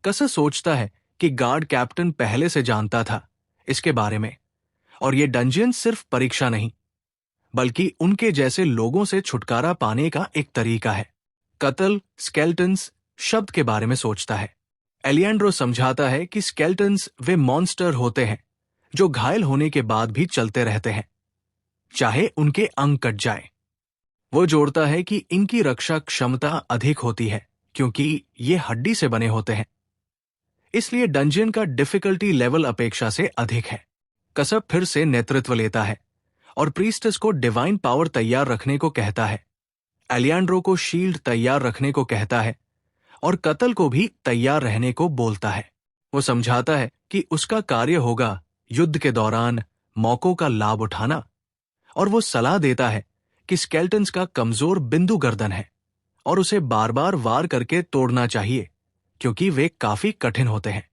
कसा सोचता है कि गार्ड कैप्टन पहले से जानता था इसके बारे में और ये डंजन सिर्फ परीक्षा नहीं, बल्कि उनके जैसे लोगों से छुटकारा पाने का एक तरीका है। कत्ल स्केल्टन्स शब्द के बारे में सोचता है। एलिएंड्रो समझाता है कि स्केल्टन्स वे मॉन्स्टर होते हैं जो घायल होने के बाद भी चलते रहते हैं, चाहे उनके अंग कट जाए। वो जोड़ता है कि इनकी रक्षा क्षमता अधिक होती है क्योंकि ये हड्डी से बने होते हैं, इसलिए डंजन का डिफिकल्टी लेवल अपेक्षा से अधिक है। कसब फिर से नेतृत्व लेता है और प्रीस्टेस को डिवाइन पावर तैयार रखने को कहता है। एलिएंड्रो को शील्ड तैयार रखने को कहता है और कत्ल को भी तैयार रहने को बोलता है। वो समझाता है कि उसका कार्य होगा युद्ध के दौरान मौकों का लाभ उठाना और वो सलाह देता है कि स्केल्टन्स का कमजोर बिंदु गर्दन है और उसे बार बार वार करके तोड़ना चाहिए क्योंकि वे काफी कठिन होते हैं।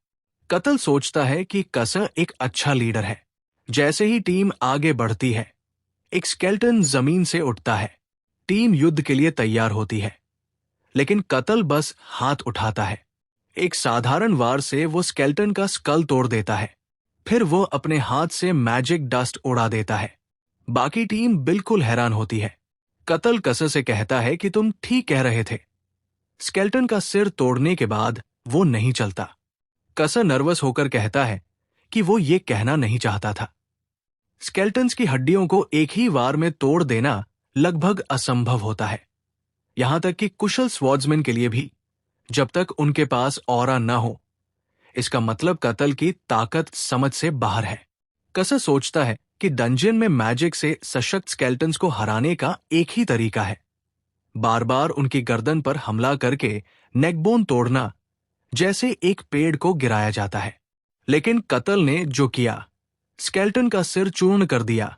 कत्ल सोचता है कि कसा एक अच्छा लीडर है। जैसे ही टीम आगे बढ़ती है, एक स्केल्टन जमीन से उठता है। टीम युद्ध के लिए तैयार होती है, लेकिन कत्ल बस हाथ उठाता है। एक साधारण वार से वो स्केल्टन का स्कल तोड़ देता है। फिर वो अपने हाथ से मैजिक डस्ट उड़ा देता है। बाकी टीम बिल्कुल हैरान होती है। कत्ल कसर से कहता है कि तुम ठीक कह रहे थे। स्केल्टन का सिर तोड़ने के बाद वो नहीं चलता। कसर नर्वस होकर कहता है कि वो ये कहना नहीं चाहता था। स्केल्टन्स की हड्डियों को एक ही वार में तोड़ देना लगभग असंभव होता है, यहां तक कि कुशल स्वॉर्ड्समैन के लिए भी, जब तक उनके पास ऑरा न हो। इसका मतलब कत्ल की ताकत समझ से बाहर है। कसर सोचता है कि डंजियन में मैजिक से सशक्त स्केल्टन्स को हराने का एक ही तरीका है, बार बार उनकी गर्दन पर हमला करके नेकबोन तोड़ना, जैसे एक पेड़ को गिराया जाता है। लेकिन कत्ल ने जो किया, स्केल्टन का सिर चूर्ण कर दिया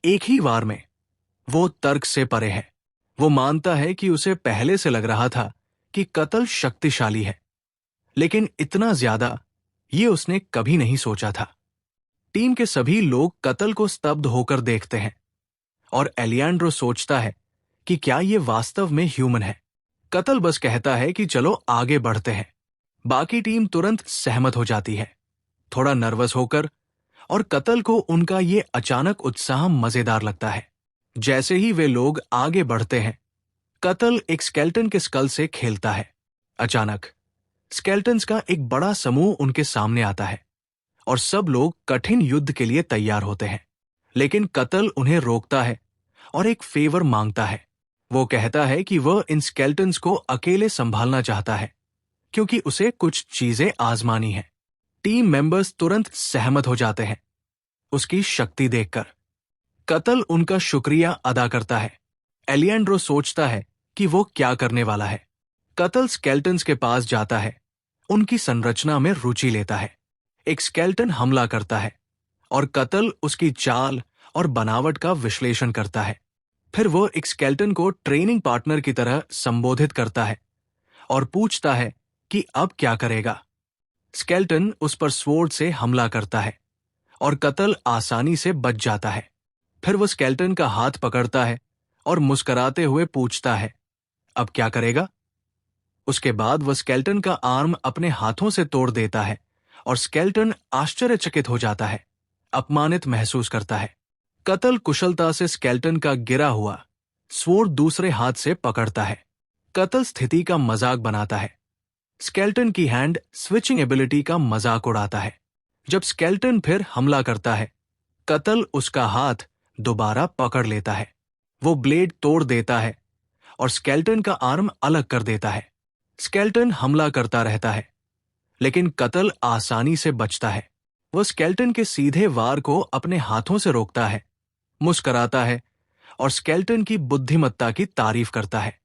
एक ही वार में, वो तर्क से परे है। वो मानता है कि उसे पहले से लग रहा था कि कत्ल शक्तिशाली है, लेकिन इतना ज्यादा ये उसने कभी नहीं सोचा था। टीम के सभी लोग कत्ल को स्तब्ध होकर देखते हैं और एलियांड्रो सोचता है कि क्या ये वास्तव में ह्यूमन है। कत्ल बस कहता है कि चलो आगे बढ़ते हैं। बाकी टीम तुरंत सहमत हो जाती है, थोड़ा नर्वस होकर, और कत्ल को उनका ये अचानक उत्साह मजेदार लगता है। जैसे ही वे लोग आगे बढ़ते हैं, कत्ल एक स्केल्टन के स्कल से खेलता है। अचानक स्केल्टन्स का एक बड़ा समूह उनके सामने आता है और सब लोग कठिन युद्ध के लिए तैयार होते हैं। लेकिन कत्ल उन्हें रोकता है और एक फेवर मांगता है। वो कहता है कि वह इन स्केल्टन्स को अकेले संभालना चाहता है, क्योंकि उसे कुछ चीजें आजमानी है। टीम मेंबर्स तुरंत सहमत हो जाते हैं उसकी शक्ति देखकर। कत्ल उनका शुक्रिया अदा करता है। एलियांड्रो सोचता है कि वो क्या करने वाला है। कत्ल स्केल्टन्स के पास जाता है, उनकी संरचना में रुचि लेता है। एक स्केल्टन हमला करता है और कत्ल उसकी चाल और बनावट का विश्लेषण करता है। फिर वो एक स्केल्टन को ट्रेनिंग पार्टनर की तरह संबोधित करता है और पूछता है कि अब क्या करेगा। स्केल्टन उस पर स्वॉर्ड से हमला करता है और कत्ल आसानी से बच जाता है। फिर वो स्केल्टन का हाथ पकड़ता है और मुस्कुराते हुए पूछता है, अब क्या करेगा। उसके बाद वह स्केल्टन का आर्म अपने हाथों से तोड़ देता है और स्केल्टन आश्चर्यचकित हो जाता है, अपमानित महसूस करता है। कत्ल कुशलता से स्केल्टन का गिरा हुआ स्वॉर्ड दूसरे हाथ से पकड़ता है। कत्ल स्थिति का मजाक बनाता है। स्केल्टन की हैंड स्विचिंग एबिलिटी का मजाक उड़ाता है। जब स्केल्टन फिर हमला करता है, कत्ल उसका हाथ दोबारा पकड़ लेता है। वो ब्लेड तोड़ देता है और स्केल्टन का आर्म अलग कर देता है। स्केल्टन हमला करता रहता है, लेकिन कत्ल आसानी से बचता है। वह स्केल्टन के सीधे वार को अपने हाथों से रोकता है, मुस्कुराता है और स्केल्टन की बुद्धिमत्ता की तारीफ करता है।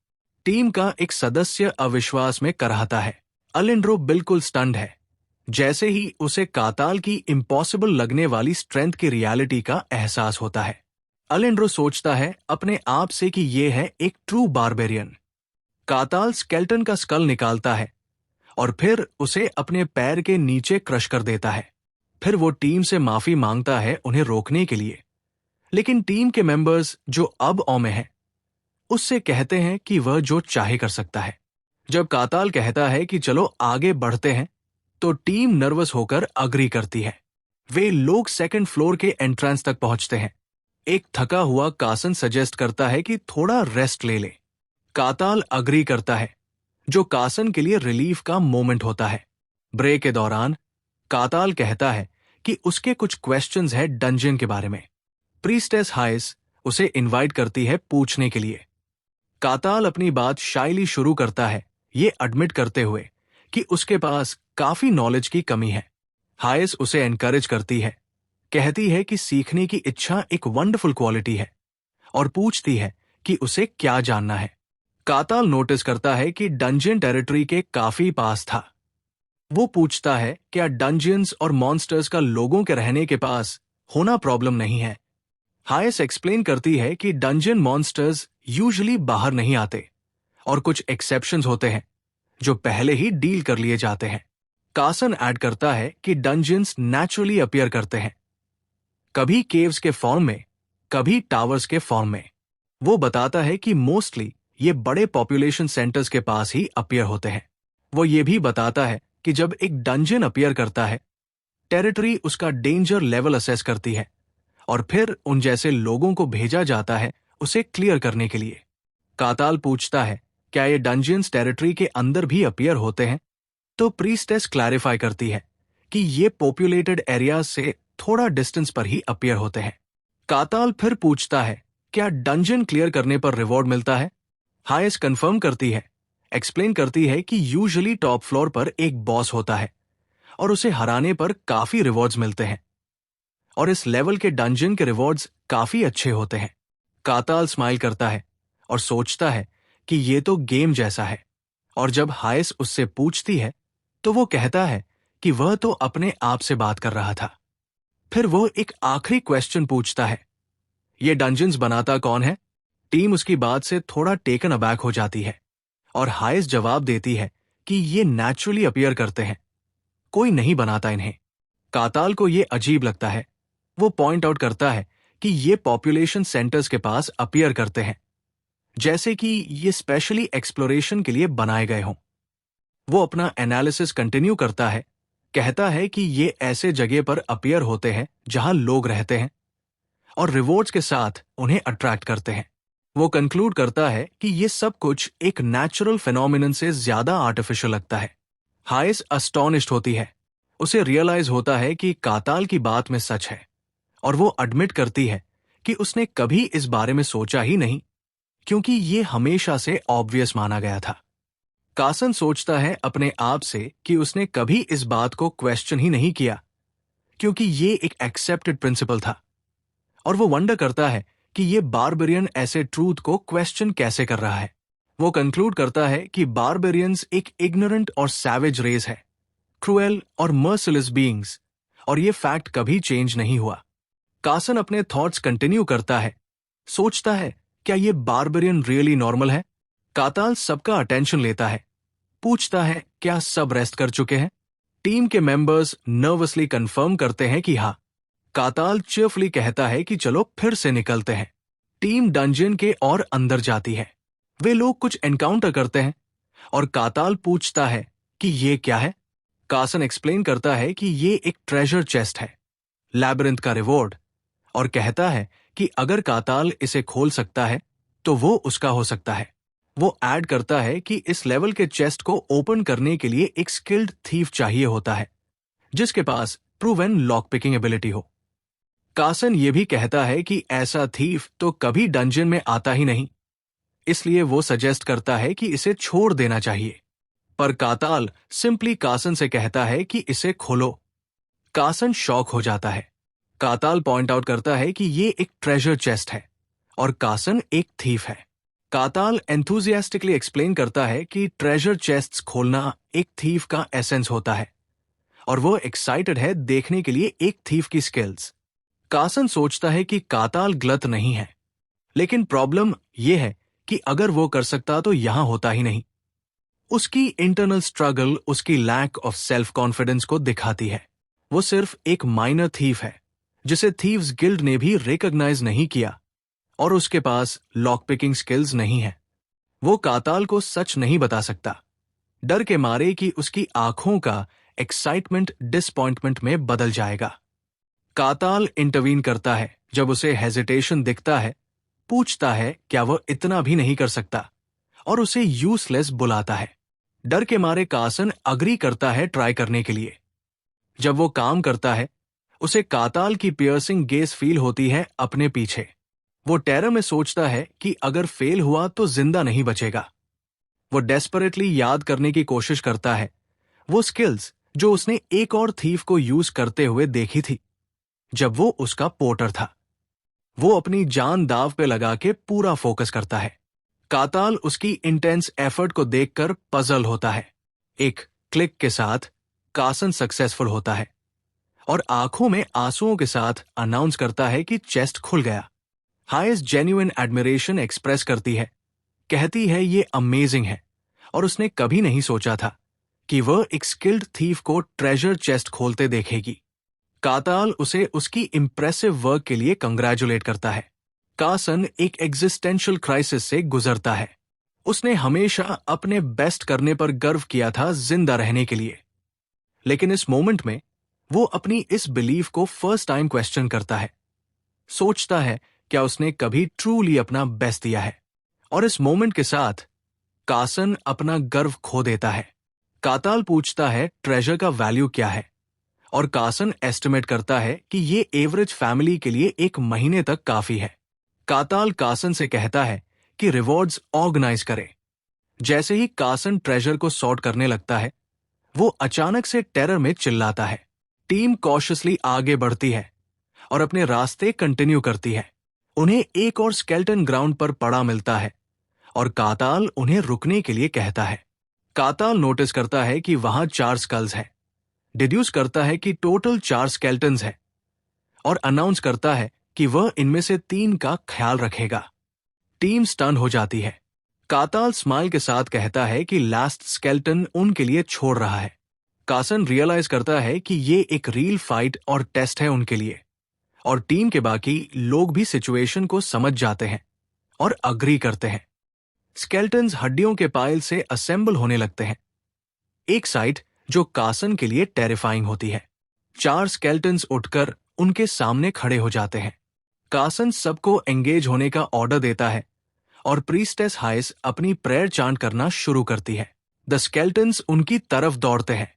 टीम का एक सदस्य अविश्वास में कराहता है। अलिंड्रो बिल्कुल स्टन्ड है, जैसे ही उसे काताल की इम्पॉसिबल लगने वाली स्ट्रेंथ की रियलिटी का एहसास होता है। अलिंड्रो सोचता है अपने आप से कि यह है एक ट्रू बारबेरियन। काताल स्केल्टन का स्कल निकालता है और फिर उसे अपने पैर के नीचे क्रश कर देता है। फिर वो टीम से माफी मांगता है उन्हें रोकने के लिए, लेकिन टीम के मेंबर्स जो अब औ में हैं, उससे कहते हैं कि वह जो चाहे कर सकता है। जब काताल कहता है कि चलो आगे बढ़ते हैं, तो टीम नर्वस होकर अग्री करती है। वे लोग सेकंड फ्लोर के एंट्रेंस तक पहुंचते हैं। एक थका हुआ कासन सजेस्ट करता है कि थोड़ा रेस्ट ले ले। काताल अग्री करता है, जो कासन के लिए रिलीफ का मोमेंट होता है। ब्रेक के दौरान काताल कहता है कि उसके कुछ क्वेश्चंस हैं डंजियन के बारे में। प्रीस्टेस हाइस उसे इनवाइट करती है पूछने के लिए। काताल अपनी बात शाइली शुरू करता है, ये एडमिट करते हुए कि उसके पास काफी नॉलेज की कमी है। हाइस उसे एनकरेज करती है, कहती है कि सीखने की इच्छा एक वंडरफुल क्वालिटी है, और पूछती है कि उसे क्या जानना है। काताल नोटिस करता है कि डंजियन टेरिटरी के काफी पास था। वो पूछता है क्या डंजियंस और मॉन्स्टर्स का लोगों के रहने के पास होना प्रॉब्लम नहीं है। हाइस एक्सप्लेन करती है कि डंजियन मॉन्स्टर्स यूजुअली बाहर नहीं आते और कुछ एक्सेप्शंस होते हैं जो पहले ही डील कर लिए जाते हैं। कासन ऐड करता है कि डंजियंस नेचुरली अपीयर करते हैं, कभी केव्स के फॉर्म में, कभी टावर्स के फॉर्म में। वो बताता है कि मोस्टली ये बड़े पॉपुलेशन सेंटर्स के पास ही अपीयर होते हैं। वो ये भी बताता है कि जब एक डंजियन अपीयर करता है, टेरिटरी उसका डेंजर लेवल असेस करती है और फिर उन जैसे लोगों को भेजा जाता है उसे क्लियर करने के लिए। काताल पूछता है क्या ये डंजियंस टेरिटरी के अंदर भी अपीयर होते हैं? तो प्रीस्टेस क्लैरिफाई करती है कि ये पॉपुलेटेड एरियाज से थोड़ा डिस्टेंस पर ही अपीयर होते हैं। काताल फिर पूछता है, क्या डंजन क्लियर करने पर रिवॉर्ड मिलता है? हाइस कंफर्म करती है, एक्सप्लेन करती है कि यूजुअली टॉप फ्लोर पर एक बॉस होता है और उसे हराने पर काफी रिवॉर्ड्स मिलते हैं और इस लेवल के डंजन के रिवॉर्ड्स काफी अच्छे होते हैं। काताल स्माइल करता है और सोचता है कि ये तो गेम जैसा है, और जब हाइस उससे पूछती है तो वो कहता है कि वह तो अपने आप से बात कर रहा था। फिर वो एक आखिरी क्वेश्चन पूछता है, ये डंजन्स बनाता कौन है? टीम उसकी बात से थोड़ा टेकन अबैक हो जाती है और हाइस जवाब देती है कि ये नेचुरली अपीयर करते हैं, कोई नहीं बनाता इन्हें। काताल को ये अजीब लगता है। वो पॉइंट आउट करता है कि ये पॉपुलेशन सेंटर्स के पास अपीयर करते हैं, जैसे कि ये स्पेशली एक्सप्लोरेशन के लिए बनाए गए हों। वो अपना एनालिसिस कंटिन्यू करता है, कहता है कि ये ऐसे जगह पर अपीयर होते हैं जहां लोग रहते हैं और रिवॉर्ड्स के साथ उन्हें अट्रैक्ट करते हैं। वो कंक्लूड करता है कि ये सब कुछ एक नेचुरल फिनोमिनन से ज्यादा आर्टिफिशियल लगता है। हाइस अस्टॉनिश्ड होती है। उसे रियलाइज होता है कि काताल की बात में सच है और वो एडमिट करती है कि उसने कभी इस बारे में सोचा ही नहीं, क्योंकि ये हमेशा से ऑब्वियस माना गया था। कासन सोचता है अपने आप से कि उसने कभी इस बात को क्वेश्चन ही नहीं किया, क्योंकि ये एक एक्सेप्टेड प्रिंसिपल था, और वो वंडर करता है कि ये बारबेरियन ऐसे ट्रूथ को क्वेश्चन कैसे कर रहा है। वो कंक्लूड करता है कि बारबेरियंस एक इग्नोरेंट और सैवेज रेस है, क्रूएल और मर्सिलेस बीइंग्स, और ये फैक्ट कभी चेंज नहीं हुआ। कासन अपने थॉट्स कंटिन्यू करता है, सोचता है क्या ये बारबेरियन रियली नॉर्मल है? काताल सबका अटेंशन लेता है, पूछता है क्या सब रेस्ट कर चुके हैं? टीम के मेंबर्स नर्वसली कंफर्म करते हैं कि हाँ। काताल चीयरफुली कहता है कि चलो फिर से निकलते हैं। टीम डंजन के और अंदर जाती है। वे लोग कुछ एनकाउंटर करते हैं और काताल पूछता है कि ये क्या है? कासन एक्सप्लेन करता है कि ये एक ट्रेजर चेस्ट है, लैबिरिंथ का रिवॉर्ड, और कहता है कि अगर काताल इसे खोल सकता है तो वो उसका हो सकता है। वो ऐड करता है कि इस लेवल के चेस्ट को ओपन करने के लिए एक स्किल्ड थीफ चाहिए होता है, जिसके पास प्रूवन लॉक पिकिंग एबिलिटी हो। कासन ये भी कहता है कि ऐसा थीफ तो कभी डंजन में आता ही नहीं, इसलिए वो सजेस्ट करता है कि इसे छोड़ देना चाहिए। पर काताल सिंपली कासन से कहता है कि इसे खोलो। कासन शॉक हो जाता है। काताल पॉइंट आउट करता है कि ये एक ट्रेजर चेस्ट है और कासन एक थीफ है। काताल एंथुजियास्टिकली एक्सप्लेन करता है कि ट्रेजर चेस्ट्स खोलना एक थीफ का एसेंस होता है और वो एक्साइटेड है देखने के लिए एक थीफ की स्किल्स। कासन सोचता है कि काताल गलत नहीं है, लेकिन प्रॉब्लम यह है कि अगर वो कर सकता तो यहां होता ही नहीं। उसकी इंटरनल स्ट्रगल उसकी लैक ऑफ सेल्फ कॉन्फिडेंस को दिखाती है। वो सिर्फ एक माइनर थीफ है जिसे थीव्स गिल्ड ने भी रिकॉग्नाइज नहीं किया, और उसके पास लॉक पिकिंग स्किल्स नहीं है। वो काताल को सच नहीं बता सकता, डर के मारे कि उसकी आंखों का एक्साइटमेंट डिसपॉइंटमेंट में बदल जाएगा। काताल इंटरवीन करता है जब उसे हेजिटेशन दिखता है, पूछता है क्या वह इतना भी नहीं कर सकता, और उसे यूजलेस बुलाता है। डर के मारे कासन अग्री करता है ट्राई करने के लिए। जब वो काम करता है, उसे काताल की पियर्सिंग गेज फील होती है अपने पीछे। वो टेरर में सोचता है कि अगर फेल हुआ तो जिंदा नहीं बचेगा। वो डेस्परेटली याद करने की कोशिश करता है वो स्किल्स जो उसने एक और थीफ को यूज करते हुए देखी थी जब वो उसका पोर्टर था। वो अपनी जान दाव पे लगा के पूरा फोकस करता है। काताल उसकी इंटेंस एफर्ट को देखकर पजल होता है। एक क्लिक के साथ कासन सक्सेसफुल होता है और आंखों में आंसुओं के साथ अनाउंस करता है कि चेस्ट खुल गया। हाईएस्ट जेन्युइन एडमिरेशन एक्सप्रेस करती है, कहती है ये अमेजिंग है और उसने कभी नहीं सोचा था कि वह एक स्किल्ड थीफ को ट्रेजर चेस्ट खोलते देखेगी। काताल उसे उसकी इंप्रेसिव वर्क के लिए कंग्रेचुलेट करता है। कासन एक एग्जिस्टेंशियल क्राइसिस से गुजरता है। उसने हमेशा अपने बेस्ट करने पर गर्व किया था जिंदा रहने के लिए, लेकिन इस मोमेंट में वो अपनी इस बिलीफ को फर्स्ट टाइम क्वेश्चन करता है। सोचता है क्या उसने कभी ट्रूली अपना बेस्ट दिया है। और इस मोमेंट के साथ कासन अपना गर्व खो देता है। काताल पूछता है ट्रेजर का वैल्यू क्या है, और कासन एस्टिमेट करता है कि ये एवरेज फैमिली के लिए 1 महीने तक काफी है। काताल कासन से कहता है कि रिवॉर्ड्स ऑर्गेनाइज करे। जैसे ही कासन ट्रेजर को सॉर्ट करने लगता है, वो अचानक से टेरर में चिल्लाता है। टीम कॉशियसली आगे बढ़ती है और अपने रास्ते कंटिन्यू करती है। उन्हें एक और स्केल्टन ग्राउंड पर पड़ा मिलता है और काताल उन्हें रुकने के लिए कहता है। काताल नोटिस करता है कि वहां 4 स्कल्स हैं, डिड्यूस करता है कि टोटल 4 स्केल्टन्स हैं और अनाउंस करता है कि वह इनमें से 3 का ख्याल रखेगा। टीम स्टन हो जाती है। काताल स्माइल के साथ कहता है कि लास्ट स्केल्टन उनके लिए छोड़ रहा है। कासन रियलाइज करता है कि ये एक रियल फाइट और टेस्ट है उनके लिए, और टीम के बाकी लोग भी सिचुएशन को समझ जाते हैं और अग्री करते हैं। स्केल्टन्स हड्डियों के पाइल से असेंबल होने लगते हैं, एक साइट जो कासन के लिए टेरिफाइंग होती है। 4 स्केल्टन्स उठकर उनके सामने खड़े हो जाते हैं। कासन सबको एंगेज होने का ऑर्डर देता है और प्रीस्टेस हाइस अपनी प्रेयर चांट करना शुरू करती है। द स्केल्टन्स उनकी तरफ दौड़ते हैं।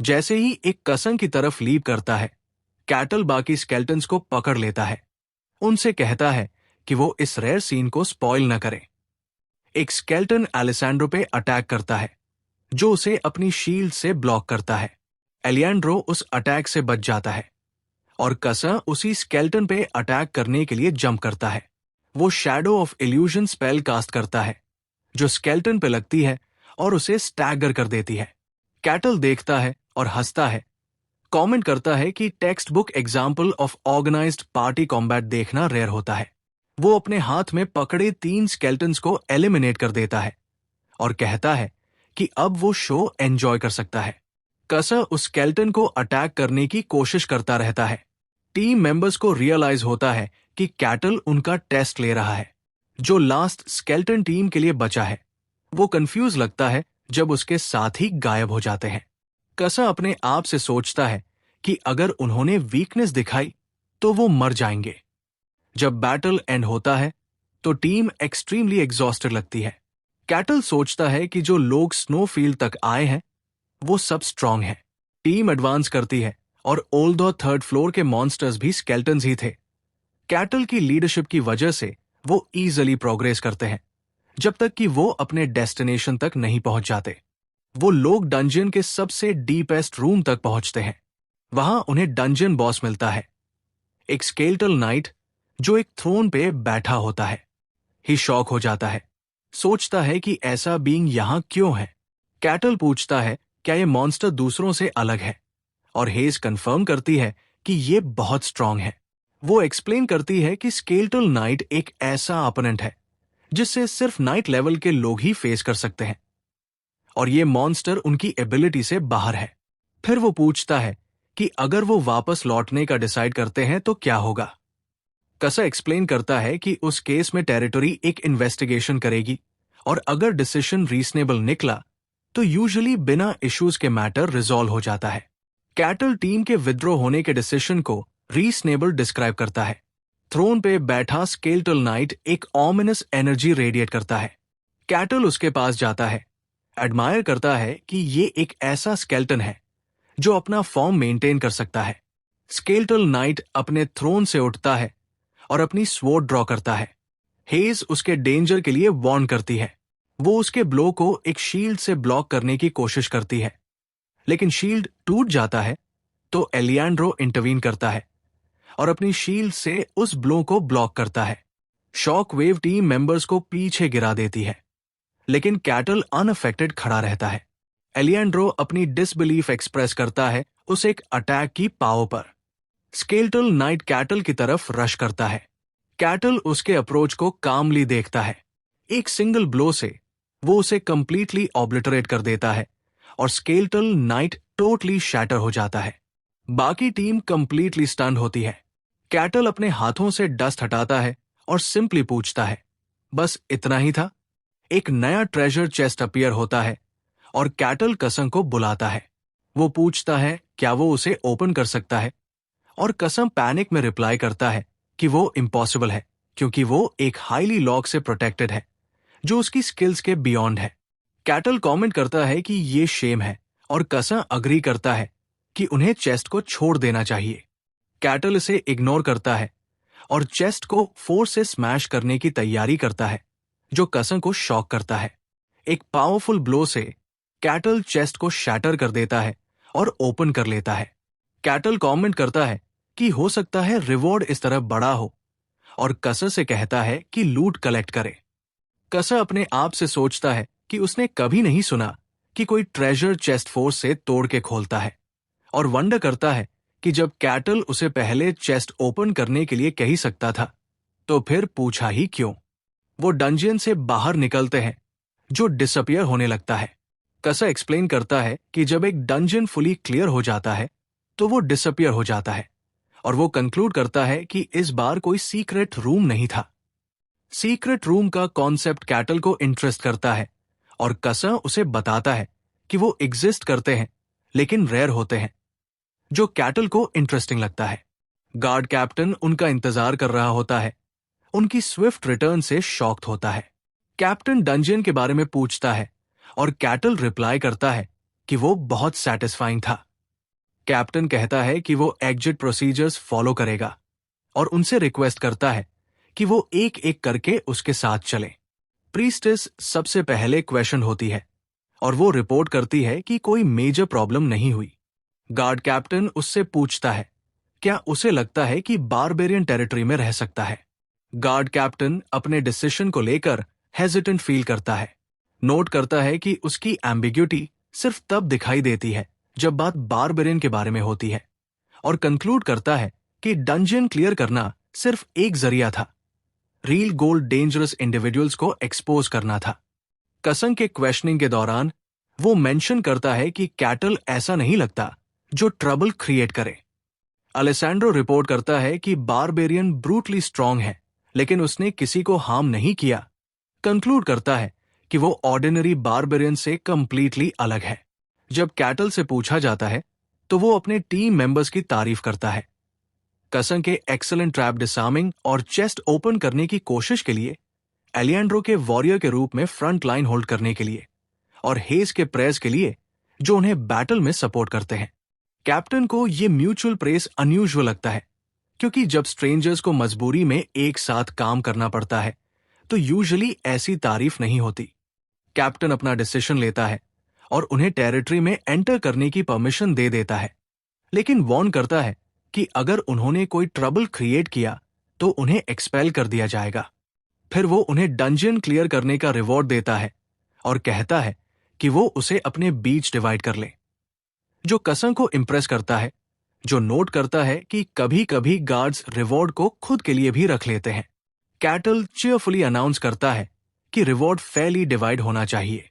जैसे ही एक कसन की तरफ लीप करता है, कैटल बाकी स्केल्टन्स को पकड़ लेता है। उनसे कहता है कि वो इस रेयर सीन को स्पॉइल न करें। एक स्केल्टन एलिसैंड्रो पे अटैक करता है, जो उसे अपनी शील्ड से ब्लॉक करता है। एलियांड्रो उस अटैक से बच जाता है और कसा उसी स्केल्टन पे अटैक करने के लिए जंप करता है। वो shadow of illusion spell cast करता है, जो स्केल्टन पे लगती है और उसे स्टैगर कर देती है। कैटल देखता है और हंसता है, कमेंट करता है कि textbook example of organised party combat देखना रेयर होता है। वो अपने हाथ में पकड़े 3 स्केल्टन्स को एलिमिनेट कर देता है और कहता है कि अब वो शो एंजॉय कर सकता है। कसा उस स्केल्टन को अटैक करने की कोशिश करता रहता है। टीम मेंबर्स को रियलाइज होता है कि कैटल उनका टेस्ट ले रहा है, जो लास्ट स्केल्टन टीम के लिए बचा है। वो कंफ्यूज लगता है जब उसके साथ ही गायब हो जाते हैं। कसा अपने आप से सोचता है कि अगर उन्होंने वीकनेस दिखाई तो वो मर जाएंगे। जब बैटल एंड होता है तो टीम एक्सट्रीमली एग्जॉस्टेड लगती है। कैटल सोचता है कि जो लोग स्नोफील्ड तक आए हैं वो सब स्ट्रांग हैं। टीम एडवांस करती है और ओल्डो 3rd फ्लोर के मॉन्स्टर्स भी स्केल्टन्स ही थे। कैटल की लीडरशिप की वजह से वो इजीली प्रोग्रेस करते हैं, जब तक कि वो अपने डेस्टिनेशन तक नहीं पहुंच जाते। वो लोग डंजन के सबसे डीपेस्ट रूम तक पहुंचते हैं। वहां उन्हें डंजन बॉस मिलता है, एक स्केल्टल नाइट जो एक थ्रोन पे बैठा होता है। ही शॉक हो जाता है, सोचता है कि ऐसा बीइंग यहां क्यों है। कैटल पूछता है क्या ये मॉन्स्टर दूसरों से अलग है, और हेज कंफर्म करती है कि ये बहुत स्ट्रांग है। वो एक्सप्लेन करती है कि स्केल्टल नाइट एक ऐसा अपोनेंट है जिससे सिर्फ नाइट लेवल के लोग ही फेस कर सकते हैं, और ये मॉन्स्टर उनकी एबिलिटी से बाहर है। फिर वो पूछता है कि अगर वो वापस लौटने का डिसाइड करते हैं तो क्या होगा। कसा एक्सप्लेन करता है कि उस केस में टेरिटरी एक इन्वेस्टिगेशन करेगी, और अगर डिसीजन रीजनेबल निकला तो यूजुअली बिना इश्यूज के मैटर रिजॉल्व हो जाता है। कैटल टीम के विद्रो होने के डिसीजन को रीजनेबल डिस्क्राइब करता है। थ्रोन पे बैठा स्केल्टल नाइट एक ऑमिनस एनर्जी रेडिएट करता है। कैटल उसके पास जाता है, एडमायर करता है कि ये एक ऐसा स्केल्टन है जो अपना फॉर्म मेंटेन कर सकता है। स्केल्टल नाइट अपने थ्रोन से उठता है और अपनी स्वॉर्ड ड्रॉ करता है। हेज उसके डेंजर के लिए वार्न करती है। वो उसके ब्लो को एक शील्ड से ब्लॉक करने की कोशिश करती है, लेकिन शील्ड टूट जाता है तो एलियांड्रो इंटरवीन करता है और अपनी शील्ड से उस ब्लो को ब्लॉक करता है। शॉक वेव टीम मेंबर्स को पीछे गिरा देती है, लेकिन कैटल अनअफेक्टेड खड़ा रहता है। एलियांड्रो अपनी डिसबिलीफ एक्सप्रेस करता है उस एक अटैक की पावर पर। स्केल्टल नाइट कैटल की तरफ रश करता है। कैटल उसके अप्रोच को कामली देखता है। एक सिंगल ब्लो से वो उसे कंप्लीटली ऑब्लिटरेट कर देता है और स्केल्टल नाइट टोटली शैटर हो जाता है। बाकी टीम कंप्लीटली स्टन्ड होती है। कैटल अपने हाथों से डस्ट हटाता है और सिंपली पूछता है, बस इतना ही था? एक नया ट्रेजर चेस्ट अपीयर होता है और कैटल कसम को बुलाता है। वो पूछता है क्या वो उसे ओपन कर सकता है, और कसम पैनिक में रिप्लाई करता है कि वो इम्पॉसिबल है, क्योंकि वो एक हाईली लॉक से प्रोटेक्टेड है जो उसकी स्किल्स के बियॉन्ड है। कैटल कमेंट करता है कि ये शेम है और कसा अग्री करता है कि उन्हें चेस्ट को छोड़ देना चाहिए। कैटल इसे इग्नोर करता है और चेस्ट को फोर्स से स्मैश करने की तैयारी करता है, जो कसा को शॉक करता है। एक पावरफुल ब्लो से कैटल चेस्ट को शैटर कर देता है और ओपन कर लेता है। कैटल कमेंट करता है कि हो सकता है रिवॉर्ड इस तरह बड़ा हो और कसा से कहता है कि लूट कलेक्ट करे। कसा अपने आप से सोचता है कि उसने कभी नहीं सुना कि कोई ट्रेजर चेस्ट फोर्स से तोड़ के खोलता है, और वंडर करता है कि जब कैटल उसे पहले चेस्ट ओपन करने के लिए कह ही सकता था, तो फिर पूछा ही क्यों। वो डंजियन से बाहर निकलते हैं, जो डिसअपियर होने लगता है। कसा एक्सप्लेन करता है कि जब एक डंजन फुली क्लियर हो जाता है तो वो डिसअपियर हो जाता है, और वो कंक्लूड करता है कि इस बार कोई सीक्रेट रूम नहीं था। सीक्रेट रूम का कॉन्सेप्ट कैटल को इंटरेस्ट करता है और कसा उसे बताता है कि वो एग्जिस्ट करते हैं लेकिन रेयर होते हैं, जो कैटल को इंटरेस्टिंग लगता है। गार्ड कैप्टन उनका इंतजार कर रहा होता है, उनकी स्विफ्ट रिटर्न से शॉक्ड होता है। कैप्टन डंजियन के बारे में पूछता है और कैटल रिप्लाई करता है कि वो बहुत सैटिस्फाइंग था। कैप्टन कहता है कि वो एग्जिट प्रोसीजर्स फॉलो करेगा और उनसे रिक्वेस्ट करता है कि वो एक एक करके उसके साथ चले। प्रीस्टेस सबसे पहले क्वेश्चन होती है और वो रिपोर्ट करती है कि कोई मेजर प्रॉब्लम नहीं हुई। गार्ड कैप्टन उससे पूछता है क्या उसे लगता है कि बारबेरियन टेरिटरी में रह सकता है। गार्ड कैप्टन अपने डिसीजन को लेकर हेजिटेंट फील करता है, नोट करता है कि उसकी एम्बिग्यूटी सिर्फ तब दिखाई देती है जब बात बारबेरियन के बारे में होती है, और कंक्लूड करता है कि डंजियन क्लियर करना सिर्फ एक जरिया था, रियल गोल्ड डेंजरस इंडिविजुअल्स को एक्सपोज करना था। कसम के क्वेश्चनिंग के दौरान वो मेंशन करता है कि कैटल ऐसा नहीं लगता जो ट्रबल क्रिएट करे। अलेसैंड्रो रिपोर्ट करता है कि बारबेरियन ब्रूटली स्ट्रांग है लेकिन उसने किसी को हार्म नहीं किया। कंक्लूड करता है कि वो ऑर्डिनरी बारबेरियन से कंप्लीटली अलग है। जब कैटल से पूछा जाता है तो वो अपने टीम मेंबर्स की तारीफ करता है। कसम के एक्सेलेंट ट्रैप डिसार्मिंग और चेस्ट ओपन करने की कोशिश के लिए, एलिएंड्रो के वॉरियर के रूप में फ्रंट लाइन होल्ड करने के लिए, और हेज के प्रेस के लिए जो उन्हें बैटल में सपोर्ट करते हैं। कैप्टन को ये म्यूचुअल प्रेस अनयूजुअल लगता है, क्योंकि जब स्ट्रेंजर्स को मजबूरी में एक साथ काम करना पड़ता है तो यूजुअली ऐसी तारीफ नहीं होती। कैप्टन अपना डिसीजन लेता है और उन्हें टेरिटरी में एंटर करने की परमिशन दे देता है, लेकिन वार्न करता है कि अगर उन्होंने कोई ट्रबल क्रिएट किया तो उन्हें एक्सपेल कर दिया जाएगा। फिर वो उन्हें डंजियन क्लियर करने का रिवॉर्ड देता है और कहता है कि वो उसे अपने बीच डिवाइड कर ले, जो कसम को इंप्रेस करता है, जो नोट करता है कि कभी कभी गार्ड्स रिवॉर्ड को खुद के लिए भी रख लेते हैं। कैटल चीयरफुली अनाउंस करता है कि रिवॉर्ड फेयरली डिवाइड होना चाहिए।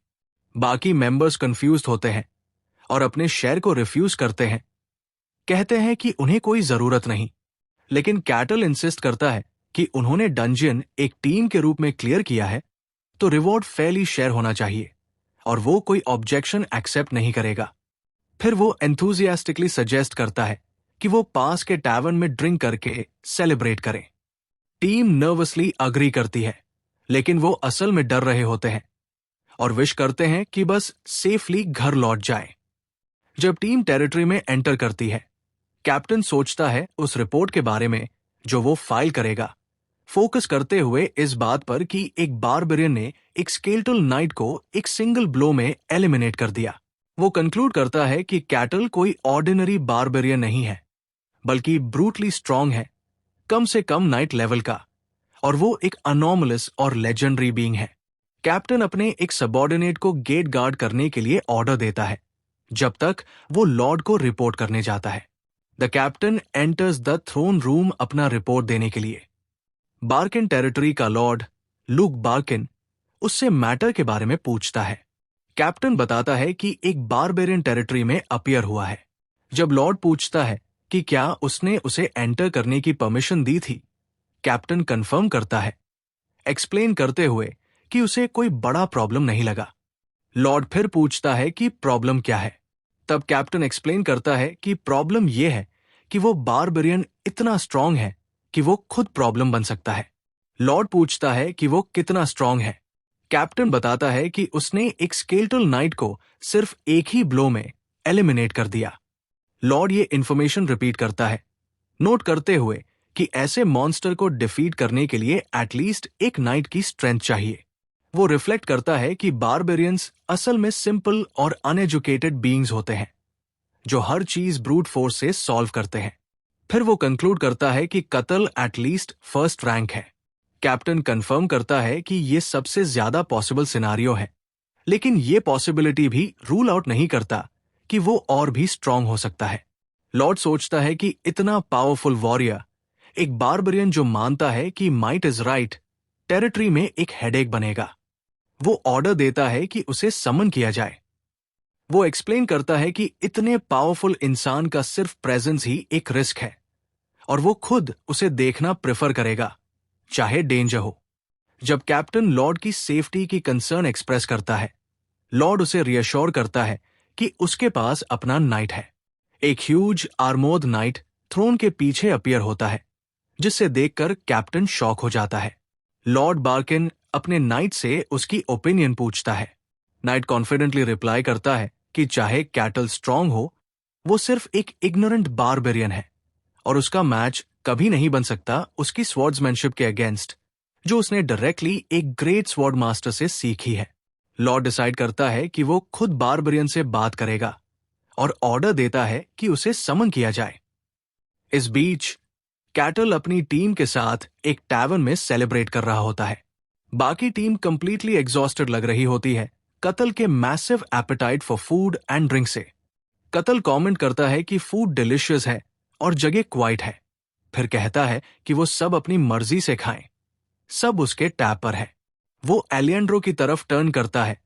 बाकी मेंबर्स कंफ्यूज्ड होते हैं और अपने शेयर को रिफ्यूज करते हैं, कहते हैं कि उन्हें कोई जरूरत नहीं, लेकिन कैटल इंसिस्ट करता है कि उन्होंने डंजियन एक टीम के रूप में क्लियर किया है तो रिवॉर्ड फेयरली शेयर होना चाहिए, और वो कोई ऑब्जेक्शन एक्सेप्ट नहीं करेगा। फिर वो एंथुजियास्टिकली सजेस्ट करता है कि वो पास के टैवर्न में ड्रिंक करके सेलिब्रेट करें। टीम नर्वसली अग्री करती है, लेकिन वो असल में डर रहे होते हैं और विश करते हैं कि बस सेफली घर लौट जाए। जब टीम टेरिटरी में एंटर करती है, कैप्टन सोचता है उस रिपोर्ट के बारे में जो वो फाइल करेगा, फोकस करते हुए इस बात पर कि एक बारबेरियन ने एक स्केलेटल नाइट को एक सिंगल ब्लो में एलिमिनेट कर दिया। वो कंक्लूड करता है कि कैटल कोई ऑर्डिनरी बारबेरियन नहीं है, बल्कि ब्रूटली स्ट्रांग है, कम से कम नाइट लेवल का, और वो एक अनॉमलस और लेजेंडरी बीइंग है। कैप्टन अपने एक सबऑर्डिनेट को गेट गार्ड करने के लिए ऑर्डर देता है जब तक वो लॉर्ड को रिपोर्ट करने जाता है। The captain enters the throne room अपना रिपोर्ट देने के लिए। बार्किन टेरिटरी का लॉर्ड लूक बार्किन उससे मैटर के बारे में पूछता है। कैप्टन बताता है कि एक बारबेरियन टेरिटरी में अपीयर हुआ है। जब लॉर्ड पूछता है कि क्या उसने उसे एंटर करने की परमिशन दी थी, कैप्टन कंफर्म करता है, एक्सप्लेन करते हुए कि उसे कोई बड़ा प्रॉब्लम नहीं लगा। लॉर्ड फिर पूछता है कि प्रॉब्लम क्या है। तब कैप्टन एक्सप्लेन करता है कि प्रॉब्लम यह है कि वो बारबेरियन इतना स्ट्रांग है कि वो खुद प्रॉब्लम बन सकता है। लॉर्ड पूछता है कि वो कितना स्ट्रांग है। कैप्टन बताता है कि उसने एक स्केलेटल नाइट को सिर्फ एक ही ब्लो में एलिमिनेट कर दिया। लॉर्ड ये इंफॉर्मेशन रिपीट करता है, नोट करते हुए कि ऐसे मॉन्स्टर को डिफीट करने के लिए एटलीस्ट एक नाइट की स्ट्रेंथ चाहिए। वो रिफ्लेक्ट करता है कि बारबेरियंस असल में सिंपल और अनएजुकेटेड बीइंग्स होते हैं जो हर चीज ब्रूट फोर्स से सॉल्व करते हैं। फिर वो कंक्लूड करता है कि कत्ल एटलीस्ट फर्स्ट रैंक है। कैप्टन कंफर्म करता है कि ये सबसे ज्यादा पॉसिबल सिनारियो है, लेकिन ये पॉसिबिलिटी भी रूल आउट नहीं करता कि वो और भी स्ट्रांग हो सकता है। लॉर्ड सोचता है कि इतना पावरफुल वॉरियर, एक बारबरियन जो मानता है कि माइट इज राइट, टेरिटरी में एक हेडेक बनेगा। वो ऑर्डर देता है कि उसे समन किया जाए। वो एक्सप्लेन करता है कि इतने पावरफुल इंसान का सिर्फ प्रेजेंस ही एक रिस्क है और वो खुद उसे देखना प्रेफर करेगा, चाहे डेंजर हो। जब कैप्टन लॉर्ड की सेफ्टी की कंसर्न एक्सप्रेस करता है, लॉर्ड उसे रियश्योर करता है कि उसके पास अपना नाइट है। एक ह्यूज आर्मोर्ड नाइट थ्रोन के पीछे अपीयर होता है, जिससे देखकर कैप्टन शॉक हो जाता है। लॉर्ड बार्किन अपने नाइट से उसकी ओपिनियन पूछता है। नाइट कॉन्फिडेंटली रिप्लाई करता है कि चाहे कैटल स्ट्रांग हो, वो सिर्फ एक इग्नोरेंट बारबेरियन है और उसका मैच कभी नहीं बन सकता उसकी स्वॉर्ड्समैनशिप के अगेंस्ट, जो उसने डायरेक्टली एक ग्रेट स्वॉर्ड मास्टर से सीखी है। लॉर्ड डिसाइड करता है कि वो खुद बारबेरियन से बात करेगा और ऑर्डर देता है कि उसे समन किया जाए। इस बीच कैटल अपनी टीम के साथ एक टैवर्न में सेलिब्रेट कर रहा होता है। बाकी टीम कंप्लीटली एग्जॉस्टेड लग रही होती है कत्ल के massive apatite for food and drink से। कत्ल कमेंट करता है कि फूड डिलिशियस है और जगह क्वाइट है। फिर कहता है कि वो सब अपनी मर्जी से खाएं, सब उसके टैब पर है। वो एलियंड्रो की तरफ टर्न करता है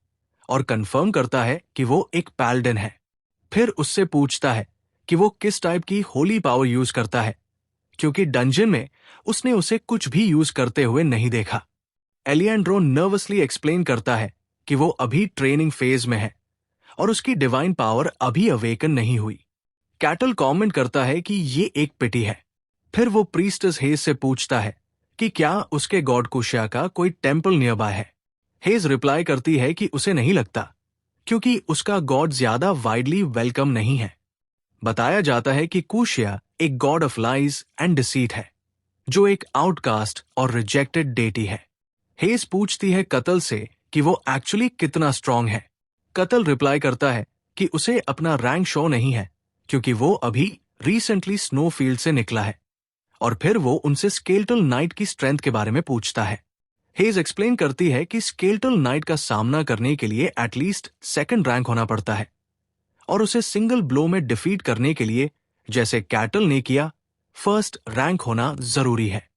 और कंफर्म करता है कि वो एक पैलडिन है। फिर उससे पूछता है कि वो किस टाइप की होली पावर यूज करता है, क्योंकि डंजन में उसने उसे कुछ भी यूज करते हुए नहीं देखा। एलियंड्रो नर्वसली एक्सप्लेन करता है कि वो अभी ट्रेनिंग फेज में है और उसकी डिवाइन पावर अभी अवेकन नहीं हुई। कैटल कमेंट करता है कि ये एक पिटी है। फिर वो प्रीस्टेस हेज से पूछता है कि क्या उसके गॉड कुशिया का कोई टेम्पल नियर बाय है। हेज रिप्लाई करती है कि उसे नहीं लगता, क्योंकि उसका गॉड ज्यादा वाइडली वेलकम नहीं है। बताया जाता है कि कुशिया एक God of lies and deceit है, जो एक आउटकास्ट और रिजेक्टेड डेटी है। हेज पूछती है कत्ल से कि वो एक्चुअली कितना स्ट्रांग है। कत्ल रिप्लाई करता है कि उसे अपना रैंक शो नहीं है, क्योंकि वो अभी रिसेंटली स्नोफील्ड से निकला है। और फिर वो उनसे स्केलेटल नाइट की स्ट्रेंथ के बारे में पूछता है। हेज एक्सप्लेन करती है कि स्केलेटल नाइट का सामना करने के लिए एटलीस्ट सेकंड रैंक होना पड़ता है और उसे सिंगल ब्लो में डिफीट करने के लिए, जैसे कैटल ने किया, फर्स्ट रैंक होना जरूरी है।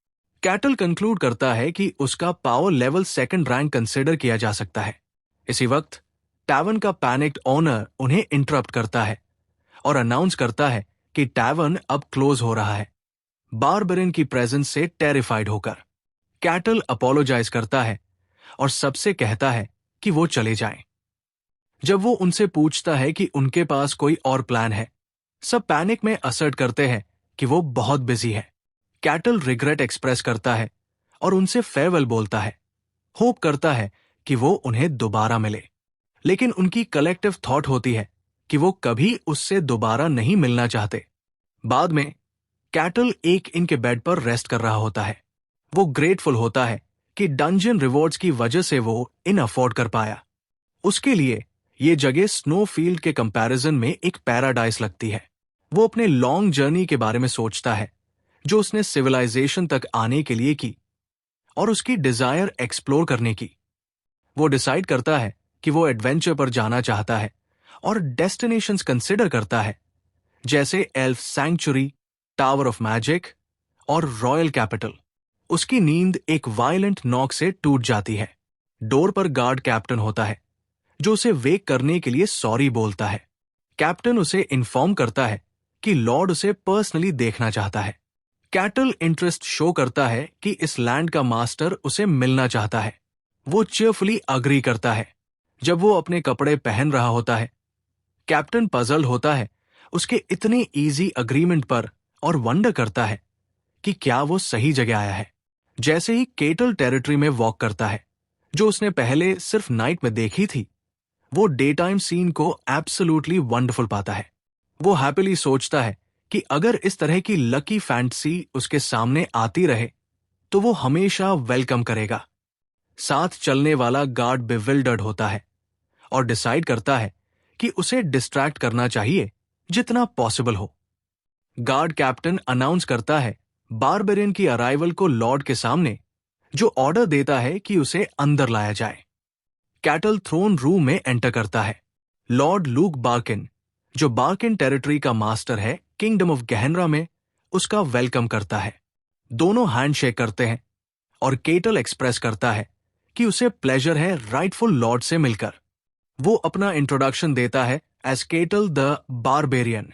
कैटल कंक्लूड करता है कि उसका power level second rank consider किया जा सकता है। इसी वक्त टैवर्न का पैनिक्ड ओनर उन्हें इंटरप्ट करता है और अनाउंस करता है कि टैवर्न अब क्लोज हो रहा है, बारबेरियन की प्रेजेंस से टेरिफाइड होकर। कैटल अपोलोजाइज करता है और सबसे कहता है कि वो चले जाएं। जब वो उनसे पूछता है कि उनके पास कोई और प्लान है, सब पैनिक में असर्ट करते हैं कि वो बहुत बिजी है। कैटल रिग्रेट एक्सप्रेस करता है और उनसे फेयरवेल बोलता है, होप करता है कि वो उन्हें दोबारा मिले। लेकिन उनकी कलेक्टिव थॉट होती है कि वो कभी उससे दोबारा नहीं मिलना चाहते। बाद में कैटल एक इनके बेड पर रेस्ट कर रहा होता है। वो ग्रेटफुल होता है कि डंजन रिवॉर्ड्स की वजह से वो इन अफोर्ड कर पाया। उसके लिए ये जगह स्नोफील्ड के कंपैरिजन में एक पैराडाइस लगती है। वो अपने लॉन्ग जर्नी के बारे में सोचता है जो उसने सिविलाइजेशन तक आने के लिए की और उसकी डिजायर एक्सप्लोर करने की। वो डिसाइड करता है कि वो एडवेंचर पर जाना चाहता है और डेस्टिनेशंस कंसिडर करता है, जैसे elf sanctuary, tower of magic और रॉयल कैपिटल। उसकी नींद एक वायलेंट नॉक से टूट जाती है। डोर पर गार्ड कैप्टन होता है, जो उसे वेक करने के लिए सॉरी बोलता है। कैप्टन उसे इन्फॉर्म करता है कि लॉर्ड उसे पर्सनली देखना चाहता है। कैटल इंटरेस्ट शो करता है कि इस लैंड का मास्टर उसे मिलना चाहता है। वो चीयरफुली अग्री करता है। जब वो अपने कपड़े पहन रहा होता है, कैप्टन पजल होता है उसके इतने इजी अग्रीमेंट पर और वंडर करता है कि क्या वो सही जगह आया है। जैसे ही केटल टेरिटरी में वॉक करता है, जो उसने पहले सिर्फ नाइट में देखी थी, वो डे टाइम सीन को एब्सोल्युटली वंडरफुल पाता है। वो हैप्पीली सोचता है कि अगर इस तरह की लकी फैंटेसी उसके सामने आती रहे तो वो हमेशा वेलकम करेगा। साथ चलने वाला गार्ड बिविल्डर्ड होता है और डिसाइड करता है कि उसे डिस्ट्रैक्ट करना चाहिए जितना पॉसिबल हो। गार्ड कैप्टन अनाउंस करता है बारबेरियन की अराइवल को लॉर्ड के सामने, जो ऑर्डर देता है कि उसे अंदर लाया जाए। कैटल थ्रोन रूम में एंटर करता है। लॉर्ड लूक बार्किन, जो बार्किन टेरिटरी का मास्टर है किंगडम ऑफ गहनरा में, उसका वेलकम करता है। दोनों हैंडशेक करते हैं और केटल एक्सप्रेस करता है कि उसे प्लेजर है राइटफुल लॉर्ड से मिलकर। वो अपना इंट्रोडक्शन देता है as Kettle the barbarian.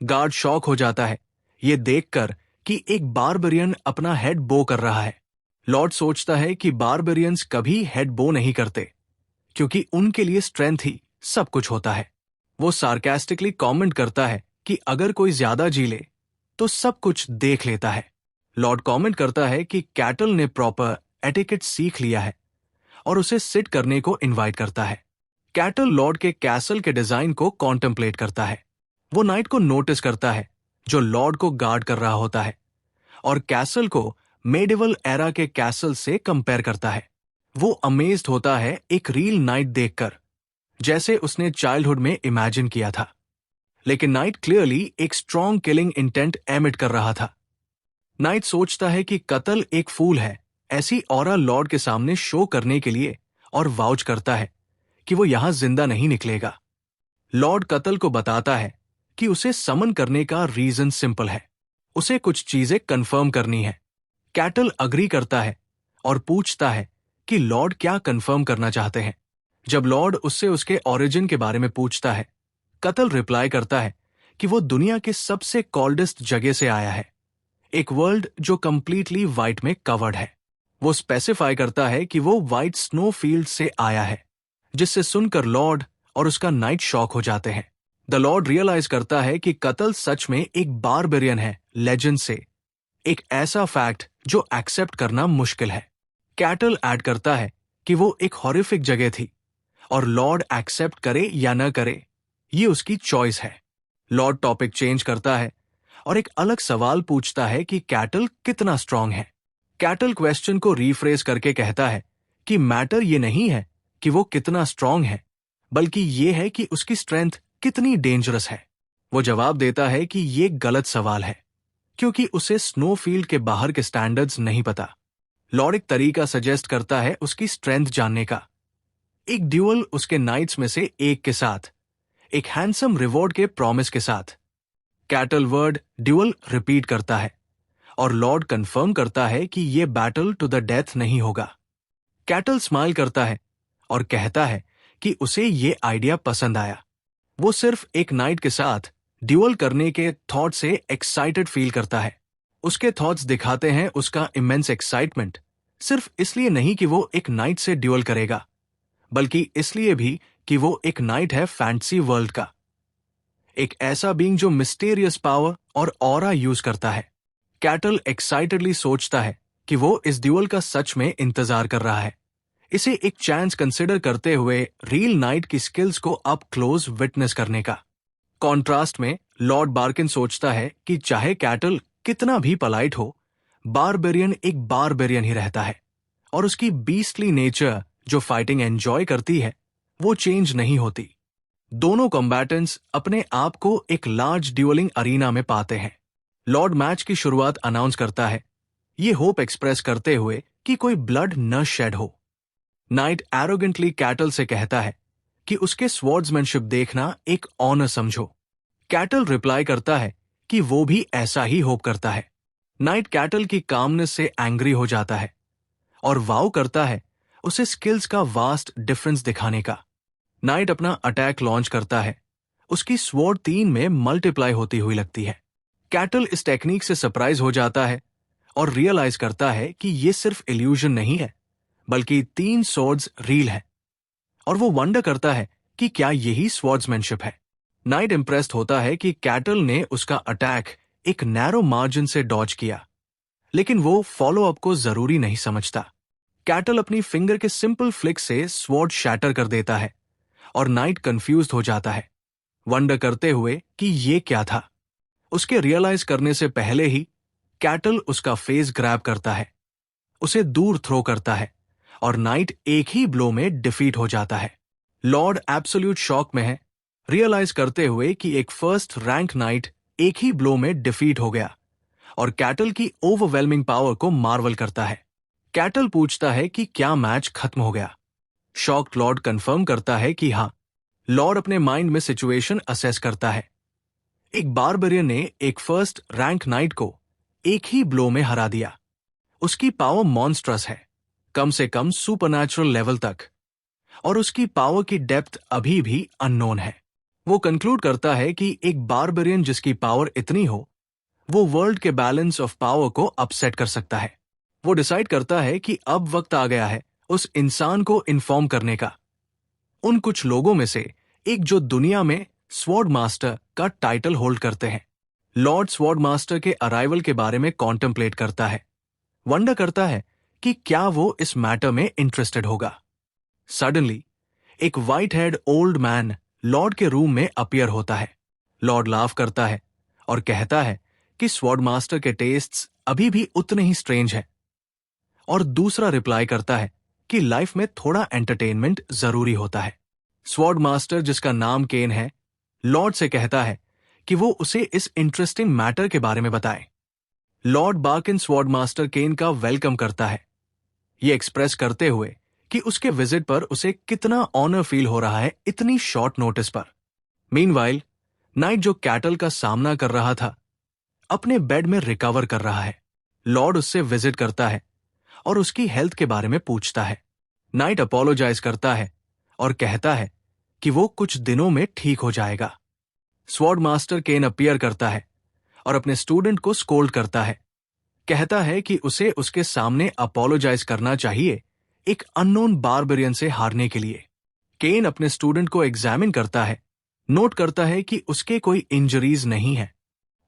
Guard shock हो जाता है ये देखकर कि एक बारबेरियन अपना हेड बो कर रहा है। लॉर्ड सोचता है कि बारबेरियंस कभी हेड बो नहीं करते, क्योंकि उनके लिए स्ट्रेंथ ही सब कुछ होता है। वो सार्केस्टिकली कमेंट करता है कि अगर कोई ज्यादा जी ले तो सब कुछ देख लेता है। लॉर्ड कमेंट करता है कि कैटल ने प्रॉपर एटिकेट सीख लिया है और उसे सिट करने को इनवाइट करता है। कैटल लॉर्ड के कैसल के डिजाइन को कॉन्टेम्पलेट करता है। वो नाइट को नोटिस करता है जो लॉर्ड को गार्ड कर रहा होता है और कैसल को मेडिवल एरा के कैसल से कंपेयर करता है। वो अमेज्ड होता है एक रियल नाइट देखकर, जैसे उसने चाइल्डहुड में इमेजिन किया था। लेकिन नाइट क्लियरली एक स्ट्रॉन्ग किलिंग इंटेंट एमिट कर रहा था। नाइट सोचता है कि कत्ल एक फूल है, ऐसी ऑरा लॉर्ड के सामने शो करने के लिए, और वाउच करता है कि वो यहां जिंदा नहीं निकलेगा। लॉर्ड कत्ल को बताता है कि उसे समन करने का रीजन सिंपल है, उसे कुछ चीजें कंफर्म करनी है। कैटल अग्री करता है और पूछता है कि लॉर्ड क्या कंफर्म करना चाहते हैं। जब लॉर्ड उससे उसके ओरिजिन के बारे में पूछता है, कत्ल रिप्लाई करता है कि वो दुनिया के सबसे कोल्डेस्ट जगह से आया है, एक वर्ल्ड जो कंप्लीटली व्हाइट में कवर्ड है। वो स्पेसिफाई करता है कि वो व्हाइट स्नो फील्ड से आया है, जिससे सुनकर लॉर्ड और उसका नाइट शॉक हो जाते हैं। द लॉर्ड रियलाइज करता है कि कत्ल सच में एक बारबेरियन है, लेजेंड से, एक ऐसा फैक्ट जो एक्सेप्ट करना मुश्किल है। कैटल ऐड करता है कि वो एक हॉरिफिक जगह थी और लॉर्ड एक्सेप्ट करे या न करे, ये उसकी चॉइस है। लॉर्ड टॉपिक चेंज करता है और एक अलग सवाल पूछता है कि कैटल कितना स्ट्रांग है। कैटल क्वेश्चन को रीफ्रेज करके कहता है कि मैटर ये नहीं है कि वो कितना स्ट्रांग है, बल्कि ये है कि उसकी स्ट्रेंथ कितनी डेंजरस है। वो जवाब देता है कि ये गलत सवाल है, क्योंकि उसे स्नोफील्ड के बाहर के स्टैंडर्ड्स नहीं पता। लॉर्ड एक तरीका सजेस्ट करता है उसकी स्ट्रेंथ जानने का, एक ड्यूअल उसके नाइट्स में से एक के साथ, एक हैंडसम रिवॉर्ड के प्रॉमिस के साथ। कैटल वर्ड ड्यूअल रिपीट करता है और लॉर्ड कंफर्म करता है कि यह बैटल टू द डेथ नहीं होगा। कैटल स्माइल करता है और कहता है कि उसे ये आइडिया पसंद आया। वो सिर्फ एक नाइट के साथ ड्यूअल करने के थॉट से एक्साइटेड फील करता है। उसके थॉट्स दिखाते हैं उसका इमेंस एक्साइटमेंट, सिर्फ इसलिए नहीं कि वो एक नाइट से ड्यूअल करेगा, बल्कि इसलिए भी कि वो एक नाइट है फैंटेसी वर्ल्ड का, एक ऐसा बीइंग जो मिस्टीरियस पावर और ऑरा यूज करता है। कैटल एक्साइटेडली सोचता है कि वो इस ड्यूअल का सच में इंतजार कर रहा है, इसे एक चांस कंसिडर करते हुए रियल नाइट की स्किल्स को अप क्लोज विटनेस करने का। कॉन्ट्रास्ट में लॉर्ड बार्किन सोचता है कि चाहे कैटल कितना भी पोलाइट हो, बारबेरियन एक बारबेरियन ही रहता है और उसकी बीस्टली नेचर जो फाइटिंग एंजॉय करती है वो चेंज नहीं होती। दोनों कॉम्बैटेंट्स अपने आप को एक लार्ज ड्यूअलिंग अरीना में पाते हैं। लॉर्ड मैच की शुरुआत अनाउंस करता है, ये होप एक्सप्रेस करते हुए कि कोई ब्लड न शेड हो। नाइट एरोगेंटली कैटल से कहता है कि उसके स्वॉर्ड्समैनशिप देखना एक ऑनर समझो। कैटल रिप्लाई करता है कि वो भी ऐसा ही होप करता है। नाइट कैटल की कामनेस से एंग्री हो जाता है और वाव करता है उसे स्किल्स का वास्ट डिफरेंस दिखाने का। नाइट अपना अटैक लॉन्च करता है, उसकी स्वॉर्ड 3 में मल्टीप्लाई होती हुई लगती है। कैटल इस टेक्निक से सरप्राइज हो जाता है और रियलाइज करता है कि ये सिर्फ इल्यूजन नहीं है, बल्कि 3 स्वॉर्ड्स रियल है, और वो वंडर करता है कि क्या यही स्वॉर्ड्समैनशिप है। नाइट इंप्रेस्ड होता है कि कैटल ने उसका अटैक एक नैरो मार्जिन से डॉज किया, लेकिन वो फॉलो अप को जरूरी नहीं समझता। कैटल अपनी फिंगर के सिंपल फ्लिक से स्वॉर्ड शैटर कर देता है और नाइट कंफ्यूज्ड हो जाता है, वंडर करते हुए कि ये क्या था। उसके रियलाइज करने से पहले ही कैटल उसका फेस ग्रैब करता है, उसे दूर थ्रो करता है और नाइट एक ही ब्लो में डिफीट हो जाता है। लॉर्ड एब्सोल्यूट शॉक में है, रियलाइज करते हुए कि एक फर्स्ट रैंक नाइट एक ही ब्लो में डिफीट हो गया, और कैटल की ओवरवेलमिंग पावर को मार्वल करता है। कैटल पूछता है कि क्या मैच खत्म हो गया। शॉक्ड लॉर्ड कंफर्म करता है कि हाँ। लॉर्ड अपने माइंड में सिचुएशन असेस करता है। एक बारबेरियन ने एक फर्स्ट रैंक नाइट को एक ही ब्लो में हरा दिया। उसकी पावर मॉन्स्ट्रस है, कम से कम सुपरनैचुरल लेवल तक, और उसकी पावर की डेप्थ अभी भी अननोन है। वो कंक्लूड करता है कि एक बारबेरियन जिसकी पावर इतनी हो, वो वर्ल्ड के बैलेंस ऑफ पावर को अपसेट कर सकता है। वो डिसाइड करता है कि अब वक्त आ गया है उस इंसान को इन्फॉर्म करने का, उन कुछ लोगों में से एक जो दुनिया में स्वॉर्ड मास्टर का टाइटल होल्ड करते हैं। लॉर्ड स्वॉर्ड मास्टर के अराइवल के बारे में कॉन्टेम्पलेट करता है, वंडर करता है कि क्या वो इस मैटर में इंटरेस्टेड होगा। सडनली एक white head old man Lord के रूम में अपीयर होता है। लॉर्ड लाफ करता है और कहता है कि स्वॉर्ड मास्टर के टेस्ट्स अभी भी उतने ही स्ट्रेंज हैं, और दूसरा रिप्लाई करता है कि लाइफ में थोड़ा एंटरटेनमेंट जरूरी होता है। स्वॉर्ड मास्टर, जिसका नाम केन है, लॉर्ड से कहता है कि वो उसे इस इंटरेस्टिंग मैटर के बारे में बताए। लॉर्ड बार्किन स्वॉर्ड मास्टर केन का वेलकम करता है, ये एक्सप्रेस करते हुए कि उसके विजिट पर उसे कितना ऑनर फील हो रहा है इतनी शॉर्ट नोटिस पर। मीनवाइल नाइट, जो कैटल का सामना कर रहा था, अपने बेड में रिकवर कर रहा है। लॉर्ड उससे विजिट करता है और उसकी हेल्थ के बारे में पूछता है। नाइट अपोलोजाइज करता है और कहता है कि वो कुछ दिनों में ठीक हो जाएगा। स्वॉर्ड मास्टर केन अपीयर करता है और अपने स्टूडेंट को स्कोल्ड करता है, कहता है कि उसे उसके सामने अपोलोजाइज करना चाहिए एक अननोन बारबेरियन से हारने के लिए। केन अपने स्टूडेंट को एग्जामिन करता है, नोट करता है कि उसके कोई इंजरीज नहीं है।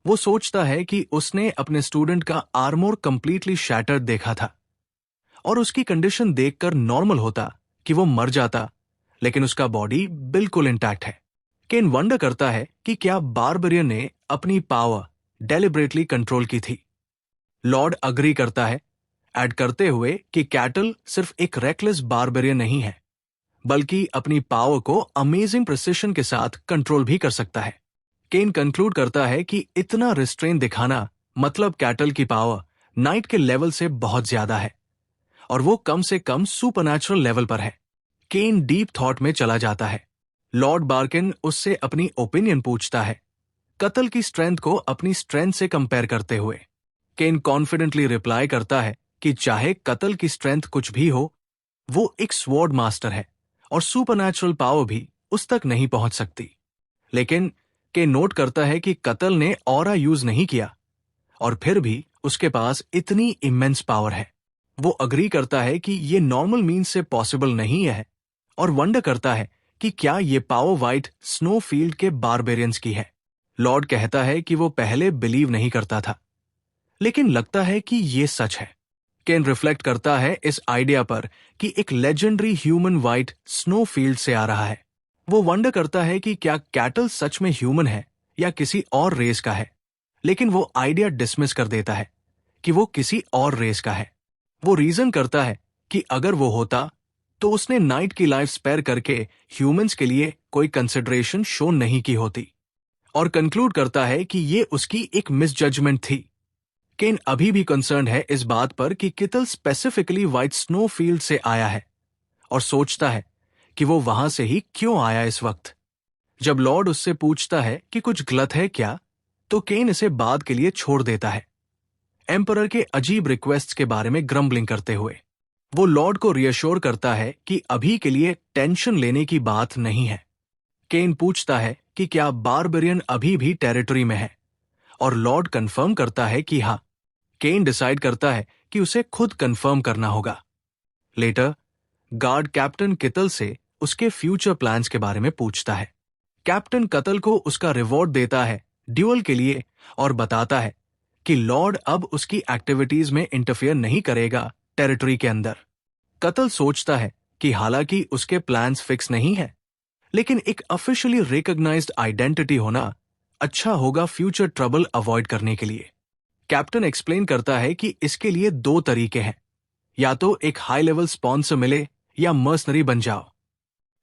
वो सोचता है कि उसने अपने स्टूडेंट का आर्मोर कंप्लीटली शैटर्ड देखा था और उसकी कंडीशन देखकर नॉर्मल होता कि वो मर जाता, लेकिन उसका बॉडी बिल्कुल इंटैक्ट है। केन वंडर करता है कि क्या बारबेरियन ने अपनी पावर डेलिब्रेटली कंट्रोल की थी। लॉर्ड अग्री करता है, ऐड करते हुए कि कैटल सिर्फ एक रेकलेस बारबेरियन नहीं है, बल्कि अपनी पावर को अमेजिंग प्रिसिशन के साथ कंट्रोल भी कर सकता है। केन कंक्लूड करता है कि इतना रिस्ट्रेन दिखाना मतलब कैटल की पावर नाइट के लेवल से बहुत ज्यादा है, और वो कम से कम सुपरनैचुरल लेवल पर है। केन डीप थॉट में चला जाता है। लॉर्ड बार्किन उससे अपनी ओपिनियन पूछता है, कत्ल की स्ट्रेंथ को अपनी स्ट्रेंथ से कंपेयर करते हुए। केन कॉन्फिडेंटली रिप्लाई करता है कि चाहे कत्ल की स्ट्रेंथ कुछ भी हो, वो एक स्वॉर्ड मास्टर है और सुपरनैचुरल पावर भी उस तक नहीं पहुंच सकती। लेकिन केन नोट करता है कि कत्ल ने ऑरा यूज नहीं किया, और फिर भी उसके पास इतनी इमेंस पावर है। वो अग्री करता है कि ये नॉर्मल मीन्स से पॉसिबल नहीं है, और वंडर करता है कि क्या ये पावर व्हाइट स्नोफील्ड के बारबेरियंस की है। लॉर्ड कहता है कि वो पहले बिलीव नहीं करता था, लेकिन लगता है कि ये सच है। केन रिफ्लेक्ट करता है इस आइडिया पर कि एक लेजेंडरी ह्यूमन व्हाइट स्नोफील्ड से आ रहा है। वो वंडर करता है कि क्या कैटल सच में ह्यूमन है या किसी और रेस का है, लेकिन वो आइडिया डिसमिस कर देता है कि वो किसी और रेस का है। वो रीजन करता है कि अगर वो होता तो उसने नाइट की लाइफ स्पेयर करके ह्यूमंस के लिए कोई कंसिडरेशन शो नहीं की होती, और कंक्लूड करता है कि ये उसकी एक मिसजजमेंट थी। केन अभी भी कंसर्न है इस बात पर कि कितल स्पेसिफिकली व्हाइट स्नो फील्ड से आया है, और सोचता है कि वो वहां से ही क्यों आया इस वक्त। जब लॉर्ड उससे पूछता है कि कुछ गलत है क्या, तो केन इसे बाद के लिए छोड़ देता है, एम्परर के अजीब रिक्वेस्ट्स के बारे में ग्रम्बलिंग करते हुए। वो लॉर्ड को रियश्योर करता है कि अभी के लिए टेंशन लेने की बात नहीं है। केन पूछता है कि क्या बारबेरियन अभी भी टेरिटरी में है, और लॉर्ड कंफर्म करता है कि हाँ। केन डिसाइड करता है कि उसे खुद कंफर्म करना होगा। लेटर गार्ड कैप्टन कितल से उसके फ्यूचर प्लान्स के बारे में पूछता है। कैप्टन कतल को उसका रिवॉर्ड देता है ड्यूअल के लिए, और बताता है कि लॉर्ड अब उसकी एक्टिविटीज में इंटरफेयर नहीं करेगा टेरिटरी के अंदर। कतल सोचता है कि हालांकि उसके प्लान्स फिक्स नहीं है, लेकिन एक ऑफिशियली रिकॉग्नाइज्ड आइडेंटिटी होना अच्छा होगा फ्यूचर ट्रबल अवॉइड करने के लिए। कैप्टन एक्सप्लेन करता है कि इसके लिए दो तरीके हैं, या तो एक हाई लेवल स्पॉन्सर मिले या मर्सनरी बन जाओ।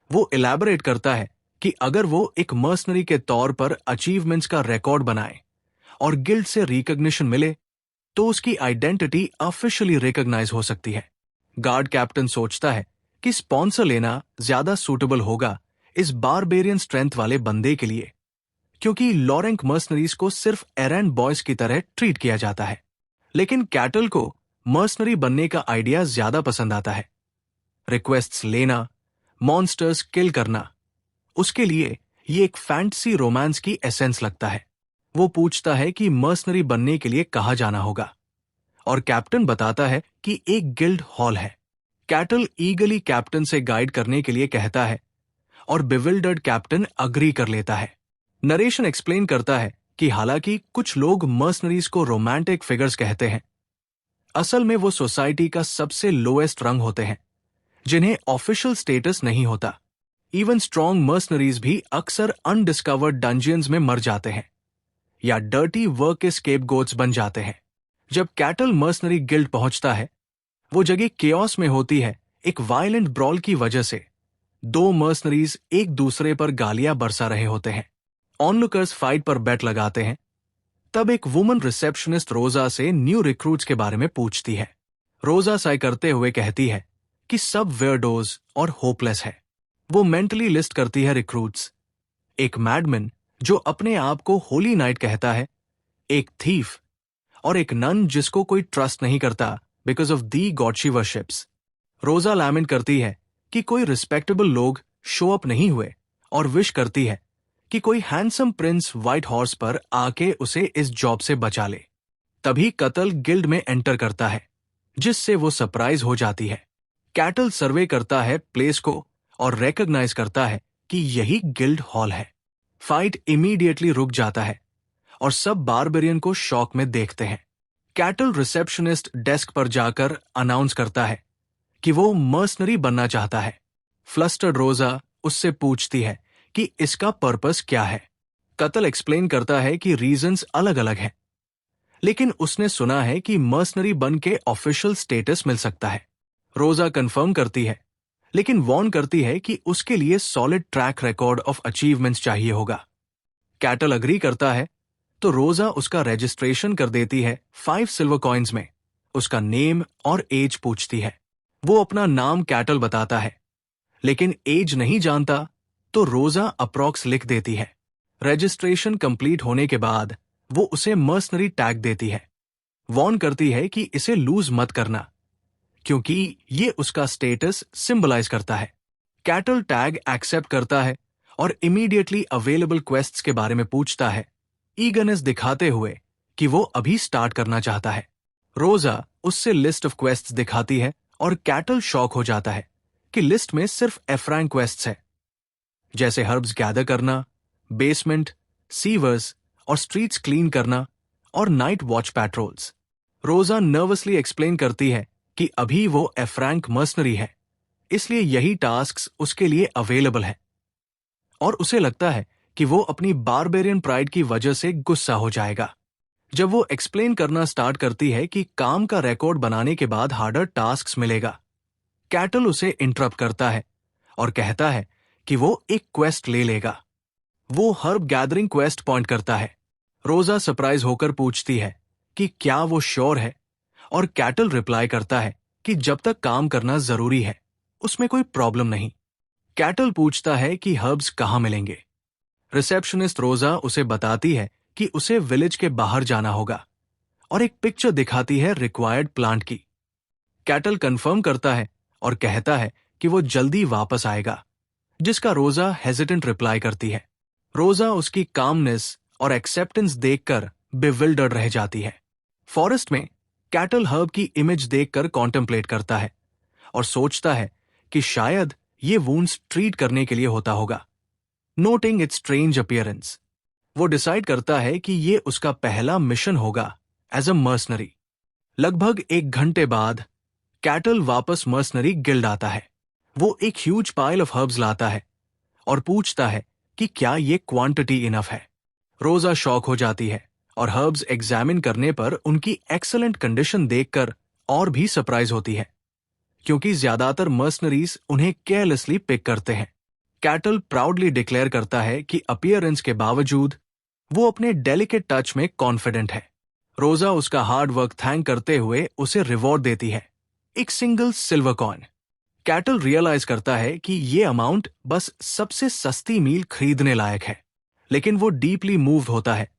वो इलैबोरेट करता है कि अगर वो एक मर्सनरी के तौर पर अचीवमेंट्स का रिकॉर्ड बनाए और गिल्ड से रिकॉग्निशन मिले तो उसकी आइडेंटिटी ऑफिशियली रिकॉग्नाइज हो सकती है। गार्ड कैप्टन सोचता है कि स्पॉन्सर लेना ज्यादा सूटेबल होगा इस बारबेरियन स्ट्रेंथ वाले बंदे के लिए, क्योंकि लॉरेंक मर्सनरीज को सिर्फ एरेंड बॉयज की तरह ट्रीट किया जाता है। लेकिन कैटल को मर्सनरी बनने का आइडिया ज्यादा पसंद आता है। रिक्वेस्ट्स लेना, मॉन्स्टर्स किल करना, उसके लिए ये एक फैंटेसी रोमांस की एसेंस लगता है। वो पूछता है कि मर्सनरी बनने के लिए कहाँ जाना होगा, और कैप्टन बताता है कि एक गिल्ड हॉल है। कैटल ईगली कैप्टन से गाइड करने के लिए कहता है और बिविल्डर्ड कैप्टन अग्री कर लेता है। नरेशन एक्सप्लेन करता है कि हालांकि कुछ लोग मर्सनरीज को रोमांटिक फिगर्स कहते हैं, असल में वो सोसाइटी का सबसे लोएस्ट रंग होते हैं जिन्हें ऑफिशियल स्टेटस नहीं होता। इवन स्ट्रॉन्ग मर्सनरीज भी अक्सर अनडिस्कवर्ड डंजियंस में मर जाते हैं या डर्टी वर्क के स्केपगोट्स बन जाते हैं। जब कैटल मर्सनरी गिल्ड पहुंचता है, वो जगह केओस में होती है एक वायलेंट ब्रॉल की वजह से। दो मर्सनरीज एक दूसरे पर गालियां बरसा रहे होते हैं। ऑनलुकर्स फाइट पर बेट लगाते हैं। तब एक वुमन रिसेप्शनिस्ट रोजा से न्यू रिक्रूट्स के बारे में पूछती है। रोजा साय करते हुए कहती है कि सब वेयरडोज और होपलेस है। वो मेंटली लिस्ट करती है रिक्रूट्स। एक मैडमैन जो अपने आप को होली नाइट कहता है, एक थीफ, और एक नन जिसको कोई ट्रस्ट नहीं करता because of the God she worships. रोजा लैमेंट करती है कि कोई रिस्पेक्टेबल लोग शो अप नहीं हुए और विश करती है कि कोई हैंडसम प्रिंस व्हाइट हॉर्स पर आके उसे इस जॉब से बचा ले। तभी कतल गिल्ड में एंटर करता है, जिससे वो सरप्राइज हो जाती है। कैटल सर्वे करता है प्लेस को और रिकॉग्नाइज करता है कि यही गिल्ड हॉल है। फाइट इमीडिएटली रुक जाता है और सब बारबेरियन को शॉक में देखते हैं। कैटल रिसेप्शनिस्ट डेस्क पर जाकर अनाउंस करता है कि वो मर्सनरी बनना चाहता है। फ्लस्टर्ड रोजा उससे पूछती है कि इसका पर्पस क्या है। कतल एक्सप्लेन करता है कि रीजंस अलग अलग हैं, लेकिन उसने सुना है कि मर्सनरी बन के ऑफिशियल स्टेटस मिल सकता है। रोजा कंफर्म करती है, लेकिन वार्न करती है कि उसके लिए solid track record of achievements चाहिए होगा। कैटल अग्री करता है तो रोजा उसका रजिस्ट्रेशन कर देती है 5 सिल्वर कॉइन्स में। उसका नेम और एज पूछती है। वो अपना नाम कैटल बताता है, लेकिन एज नहीं जानता तो रोजा अप्रॉक्स लिख देती है। रजिस्ट्रेशन कंप्लीट होने के बाद वो उसे मर्सनरी टैग देती है। वार्न करती है कि इसे लूज मत करना, क्योंकि ये उसका स्टेटस सिंबलाइज करता है। कैटल टैग एक्सेप्ट करता है और इमीडिएटली अवेलेबल क्वेस्ट्स के बारे में पूछता है, ईगरनेस दिखाते हुए कि वो अभी स्टार्ट करना चाहता है। रोजा उससे लिस्ट ऑफ क्वेस्ट्स दिखाती है और कैटल शॉक हो जाता है कि लिस्ट में सिर्फ एफ्रैंक क्वेस्ट्स है, जैसे हर्ब्स गैदर करना, बेसमेंट, सीवर्स और स्ट्रीट्स क्लीन करना और नाइट वॉच पैट्रोल्स। रोजा नर्वसली एक्सप्लेन करती है कि अभी वो एफ्रैंक मर्सनरी है, इसलिए यही टास्क्स उसके लिए अवेलेबल है, और उसे लगता है कि वो अपनी बारबेरियन प्राइड की वजह से गुस्सा हो जाएगा। जब वो एक्सप्लेन करना स्टार्ट करती है कि काम का रिकॉर्ड बनाने के बाद हार्डर टास्क्स मिलेगा, कैटल उसे इंटरप्ट करता है और कहता है कि वो एक क्वेस्ट ले लेगा। वो हर्ब गैदरिंग क्वेस्ट पॉइंट करता है। रोजा सरप्राइज होकर पूछती है कि क्या वो श्योर है, और कैटल रिप्लाई करता है कि जब तक काम करना जरूरी है उसमें कोई प्रॉब्लम नहीं। कैटल पूछता है कि हर्ब्स कहाँ मिलेंगे। रिसेप्शनिस्ट रोजा उसे बताती है कि उसे विलेज के बाहर जाना होगा और एक पिक्चर दिखाती है रिक्वायर्ड प्लांट की। कैटल कंफर्म करता है और कहता है कि वो जल्दी वापस आएगा, जिसका रोजा हेजिटेंट रिप्लाई करती है। रोजा उसकी कामनेस और एक्सेप्टेंस देखकर बिविल्डर्ड रह जाती है। फॉरेस्ट में कैटल हर्ब की इमेज देखकर कॉन्टेम्पलेट करता है और सोचता है कि शायद ये वुंड्स ट्रीट करने के लिए होता होगा। नोटिंग इट्स स्ट्रेंज अपीयरेंस, वो डिसाइड करता है कि ये उसका पहला मिशन होगा एज अ मर्सनरी। लगभग 1 घंटे बाद कैटल वापस मर्सनरी गिल्ड आता है। वो एक ह्यूज पाइल ऑफ हर्ब्स लाता है और पूछता है कि क्या ये क्वांटिटी इनफ है। रोजा शॉक हो जाती है और हर्ब्स एग्जामिन करने पर उनकी एक्सलेंट कंडीशन देखकर और भी सरप्राइज होती है, क्योंकि ज्यादातर मर्सनरीज उन्हें केयरलेसली पिक करते हैं। कैटल प्राउडली डिक्लेयर करता है कि अपीयरेंस के बावजूद वो अपने डेलिकेट टच में कॉन्फिडेंट है। रोजा उसका हार्ड वर्क थैंक करते हुए उसे रिवॉर्ड देती है, एक single silver coin. Kettle realise करता है कि ये अमाउंट बस सबसे सस्ती मील खरीदने लायक है, लेकिन वो डीपली मूव्ड होता है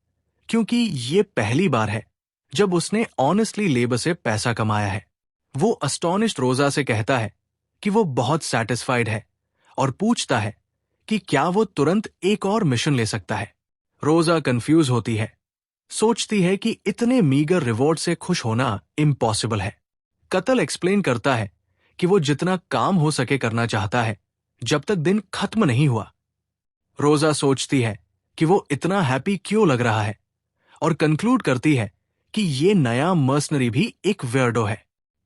क्योंकि ये पहली बार है जब उसने ऑनेस्टली लेबर से पैसा कमाया है। वो अस्टॉनिश्ड रोजा से कहता है कि वो बहुत सैटिस्फाइड है और पूछता है कि क्या वो तुरंत एक और मिशन ले सकता है। रोजा कंफ्यूज होती है, सोचती है कि इतने मीगर रिवॉर्ड से खुश होना इम्पॉसिबल है। कतल एक्सप्लेन करता है कि वो जितना काम हो सके करना चाहता है जब तक दिन खत्म नहीं हुआ। रोजा सोचती है कि वो इतना हैप्पी क्यों लग रहा है और कंक्लूड करती है कि ये नया मर्सनरी भी एक वियर्डो है।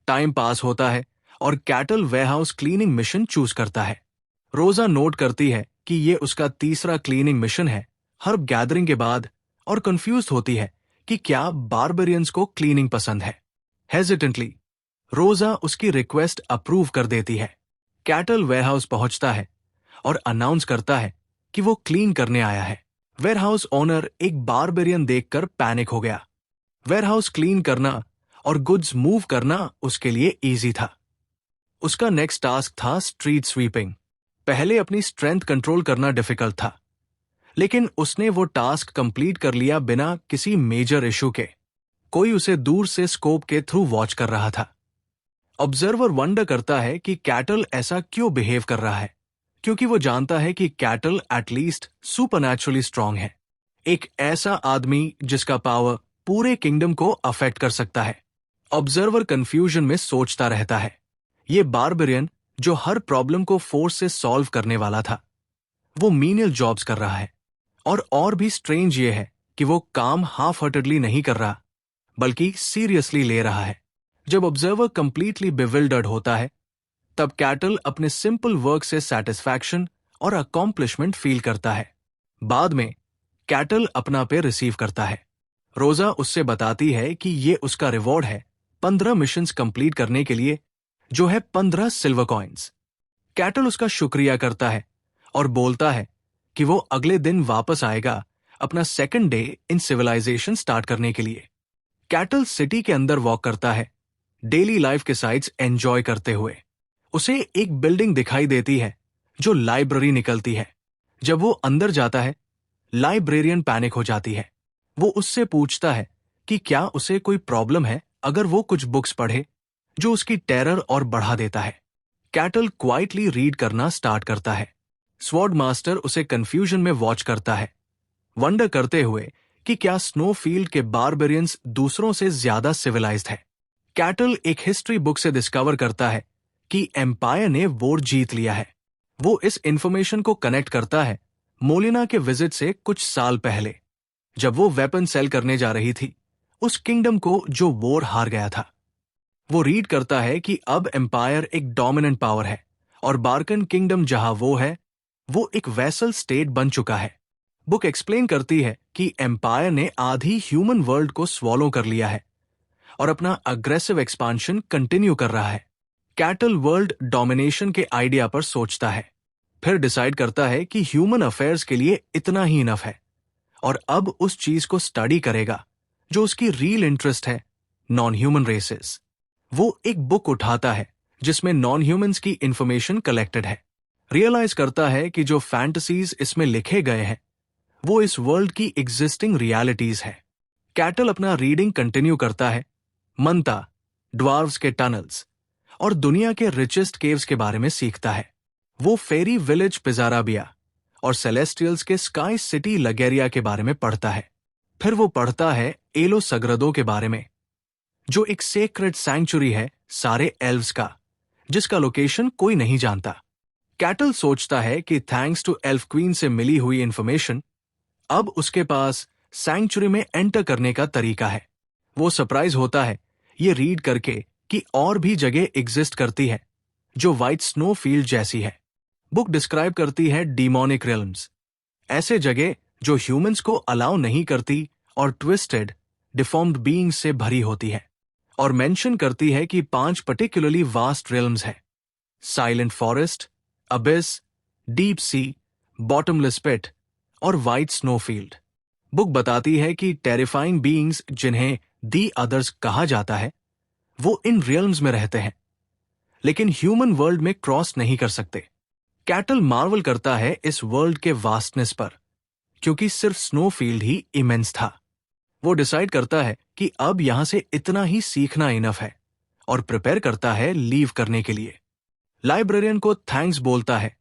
टाइम पास होता है और cattle warehouse cleaning mission choose करता है। रोजा नोट करती है कि ये उसका तीसरा क्लीनिंग मिशन है हर्ब गैदरिंग के बाद, और कंफ्यूज होती है कि क्या बारबेरियंस को क्लीनिंग पसंद है। हेजिटेंटली रोजा उसकी रिक्वेस्ट अप्रूव कर देती है। कैटल वेयरहाउस पहुंचता है और अनाउंस करता है कि वो क्लीन करने आया है। वेयरहाउस ओनर एक बारबेरियन देखकर पैनिक हो गया। वेयरहाउस क्लीन करना और गुड्स मूव करना उसके लिए इजी था। उसका नेक्स्ट टास्क था स्ट्रीट स्वीपिंग। पहले अपनी स्ट्रेंथ कंट्रोल करना डिफिकल्ट था, लेकिन उसने वो टास्क कंप्लीट कर लिया बिना किसी मेजर इशू के। कोई उसे दूर से स्कोप के थ्रू वॉच कर रहा था। ऑब्जर्वर वंडर करता है कि कैटल ऐसा क्यों बिहेव कर रहा है, क्योंकि वो जानता है कि कैटल एटलीस्ट सुपरनैचुरली स्ट्रांग है, एक ऐसा आदमी जिसका पावर पूरे किंगडम को अफेक्ट कर सकता है। ऑब्जर्वर कंफ्यूजन में सोचता रहता है, ये बारबेरियन जो हर प्रॉब्लम को फोर्स से सॉल्व करने वाला था, वो मीनियल जॉब्स कर रहा है। और भी स्ट्रेंज ये है कि वो काम हाफ हार्टेडली नहीं कर रहा, बल्कि सीरियसली ले रहा है। जब ऑब्जर्वर कंप्लीटली बिविल्डर्ड होता है, तब कैटल अपने सिंपल वर्क से सेटिस्फैक्शन और अकॉम्प्लिशमेंट फील करता है। बाद में कैटल अपना पे रिसीव करता है। रोजा उससे बताती है कि ये उसका रिवॉर्ड है 15 मिशंस कंप्लीट करने के लिए, जो है 15 सिल्वर कॉइन्स। कैटल उसका शुक्रिया करता है और बोलता है कि वो अगले दिन वापस आएगा अपना second day in civilisation start करने के लिए। कैटल सिटी के अंदर वॉक करता है, डेली लाइफ के साइट्स एंजॉय करते हुए। उसे एक बिल्डिंग दिखाई देती है जो लाइब्रेरी निकलती है। जब वो अंदर जाता है, लाइब्रेरियन पैनिक हो जाती है। वो उससे पूछता है कि क्या उसे कोई प्रॉब्लम है अगर वो कुछ बुक्स पढ़े, जो उसकी टेरर और बढ़ा देता है। कैटल क्वाइटली रीड करना स्टार्ट करता है। स्वॉर्ड मास्टर उसे कंफ्यूजन में वॉच करता है, वंडर करते हुए कि क्या स्नोफील्ड के बारबेरियंस दूसरों से ज्यादा सिविलाइज्ड है। कैटल एक हिस्ट्री बुक से डिस्कवर करता है कि एम्पायर ने वॉर जीत लिया है। वो इस इंफॉर्मेशन को कनेक्ट करता है मोलिना के विजिट से कुछ साल पहले, जब वो वेपन सेल करने जा रही थी उस किंगडम को जो वॉर हार गया था। वो रीड करता है कि अब एम्पायर एक डोमिनेंट पावर है और बार्कन किंगडम जहां वो है, वो एक वैसल स्टेट बन चुका है। बुक एक्सप्लेन करती है कि एम्पायर ने आधी ह्यूमन वर्ल्ड को स्वॉलो कर लिया है और अपना अग्रेसिव एक्सपांशन कंटिन्यू कर रहा है। कैटल वर्ल्ड डोमिनेशन के आइडिया पर सोचता है, फिर डिसाइड करता है कि ह्यूमन अफेयर्स के लिए इतना ही इनफ है और अब उस चीज को स्टडी करेगा जो उसकी रियल इंटरेस्ट है, नॉन ह्यूमन रेसेस। वो एक बुक उठाता है जिसमें नॉन ह्यूमंस की इंफॉर्मेशन कलेक्टेड है। रियलाइज करता है कि जो फैंटेसीज इसमें लिखे गए हैं वो इस वर्ल्ड की एग्जिस्टिंग रियलिटीज है। कैटल अपना रीडिंग कंटिन्यू करता है, मंता, ड्वार्व्स के टनल्स और दुनिया के रिचेस्ट केव्स के बारे में सीखता है। वो फेरी विलेज पिजाराबिया और सेलेस्टियल्स के स्काई सिटी लगेरिया के बारे में पढ़ता है। फिर वो पढ़ता है एलो सग्रदो के बारे में, जो एक सेक्रेट सैंक्चुरी है सारे एल्व्स का, जिसका लोकेशन कोई नहीं जानता। कैटल सोचता है कि थैंक्स टू एल्फ क्वीन से मिली हुई इंफॉर्मेशन अब उसके पास सैंक्चुरी में एंटर करने का तरीका है। वो सरप्राइज होता है ये रीड करके कि और भी जगह एग्जिस्ट करती है जो व्हाइट स्नो फील्ड जैसी है। बुक डिस्क्राइब करती है डीमोनिक रियल्म्स, ऐसे जगह जो ह्यूमंस को अलाउ नहीं करती और ट्विस्टेड, डिफॉर्म्ड बीइंग्स से भरी होती है, और मेंशन करती है कि 5 पर्टिकुलरली वास्ट रियल्म्स हैं: silent forest, abyss, deep sea, bottomless pit और व्हाइट स्नोफील्ड। बुक बताती है कि टेरिफाइंग बीइंग्स जिन्हें दी अदर्स कहा जाता है वो इन रियल्म्स में रहते हैं, लेकिन ह्यूमन वर्ल्ड में क्रॉस नहीं कर सकते। कैटल मार्वल करता है इस वर्ल्ड के वास्टनेस पर, क्योंकि सिर्फ स्नोफील्ड ही इमेंस था। वो डिसाइड करता है कि अब यहां से इतना ही सीखना इनफ है, और प्रिपेयर करता है लीव करने के लिए। लाइब्रेरियन को थैंक्स बोलता है,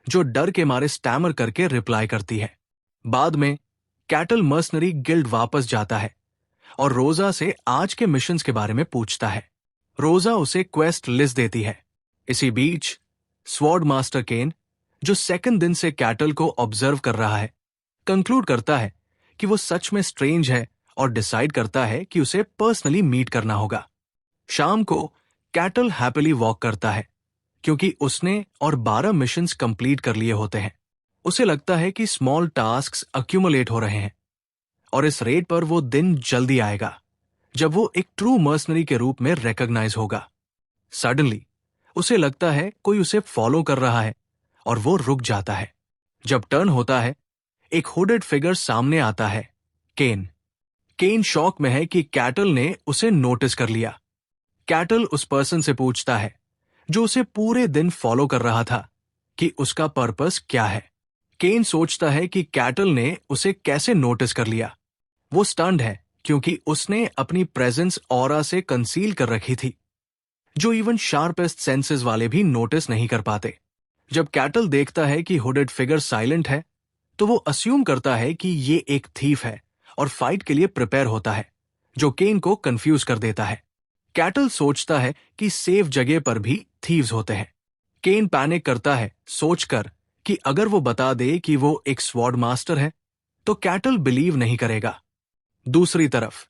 जो डर के मारे स्टैमर करके रिप्लाई करती है। बाद में कैटल मर्सनरी गिल्ड वापस जाता है और रोजा से आज के मिशंस के बारे में पूछता है। रोजा उसे क्वेस्ट लिस्ट देती है। इसी बीच स्वॉर्ड मास्टर केन, जो सेकंड दिन से कैटल को ऑब्जर्व कर रहा है, कंक्लूड करता है कि वो सच में स्ट्रेंज है और डिसाइड करता है कि उसे पर्सनली मीट करना होगा। शाम को कैटल हैप्पीली वॉक करता है, क्योंकि उसने और 12 मिशंस कंप्लीट कर लिए होते हैं। उसे लगता है कि स्मॉल टास्क्स अक्यूमुलेट हो रहे हैं, और इस रेट पर वो दिन जल्दी आएगा जब वो एक ट्रू मर्सनरी के रूप में रिकॉग्नाइज होगा। सडनली उसे लगता है कोई उसे फॉलो कर रहा है, और वो रुक जाता है। जब टर्न होता है, एक हुडेड फिगर सामने आता है, केन। केन शॉक में है कि कैटल ने उसे नोटिस कर लिया। कैटल उस पर्सन से पूछता है जो उसे पूरे दिन फॉलो कर रहा था कि उसका पर्पस क्या है। केन सोचता है कि कैटल ने उसे कैसे नोटिस कर लिया। वो स्टन्ड है क्योंकि उसने अपनी प्रेजेंस ऑरा से कंसील कर रखी थी, जो इवन शार्पेस्ट सेंसेस वाले भी नोटिस नहीं कर पाते। जब कैटल देखता है कि हुडेड फिगर साइलेंट है, तो वो अस्यूम करता है कि ये एक थीफ है और फाइट के लिए प्रिपेयर होता है, जो केन को कंफ्यूज कर देता है। कैटल सोचता है कि सेफ जगह पर भी थीव्स होते हैं। केन पैनिक करता है, सोचकर कि अगर वो बता दे कि वो एक स्वॉर्ड मास्टर है, तो कैटल बिलीव नहीं करेगा। दूसरी तरफ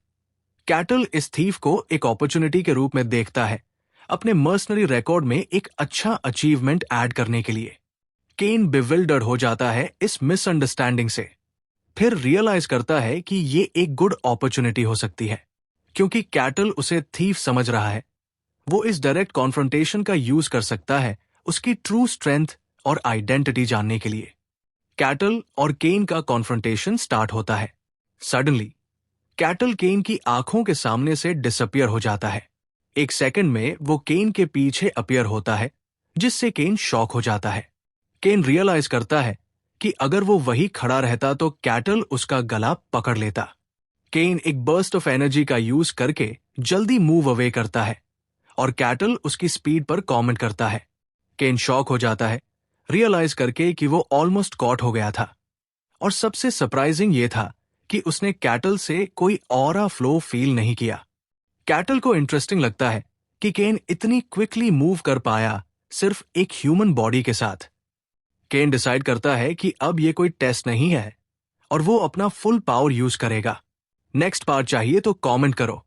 कैटल इस थीफ को एक अपॉर्चुनिटी के रूप में देखता है, अपने मर्सनरी रिकॉर्ड में एक अच्छा अचीवमेंट ऐड करने के लिए। केन बिविल्डर्ड हो जाता है इस मिसअंडरस्टैंडिंग से, फिर रियलाइज करता है कि ये एक गुड अपॉर्चुनिटी हो सकती है, क्योंकि कैटल उसे थीफ समझ रहा है। वो इस डायरेक्ट कॉन्फ्रंटेशन का यूज कर सकता है उसकी ट्रू स्ट्रेंथ और आइडेंटिटी जानने के लिए। कैटल और केन का कॉन्फ्रंटेशन स्टार्ट होता है। सडनली कैटल केन की आंखों के सामने से डिसअपियर हो जाता है। एक सेकंड में वो केन के पीछे अपीयर होता है, जिससे केन शॉक हो जाता है। केन रियलाइज करता है कि अगर वो वही खड़ा रहता तो कैटल उसका गला पकड़ लेता। केन एक बर्स्ट ऑफ एनर्जी का यूज करके जल्दी मूव अवे करता है, और कैटल उसकी स्पीड पर कमेंट करता है। केन शॉक हो जाता है, रियलाइज करके कि वो ऑलमोस्ट कॉट हो गया था। और सबसे सरप्राइजिंग ये था कि उसने कैटल से कोई ऑरा फ्लो फील नहीं किया। कैटल को इंटरेस्टिंग लगता है कि केन इतनी क्विकली मूव कर पाया सिर्फ एक ह्यूमन बॉडी के साथ। केन डिसाइड करता है कि अब ये कोई टेस्ट नहीं है, और वो अपना फुल पावर यूज करेगा। नेक्स्ट पार्ट चाहिए तो कमेंट करो।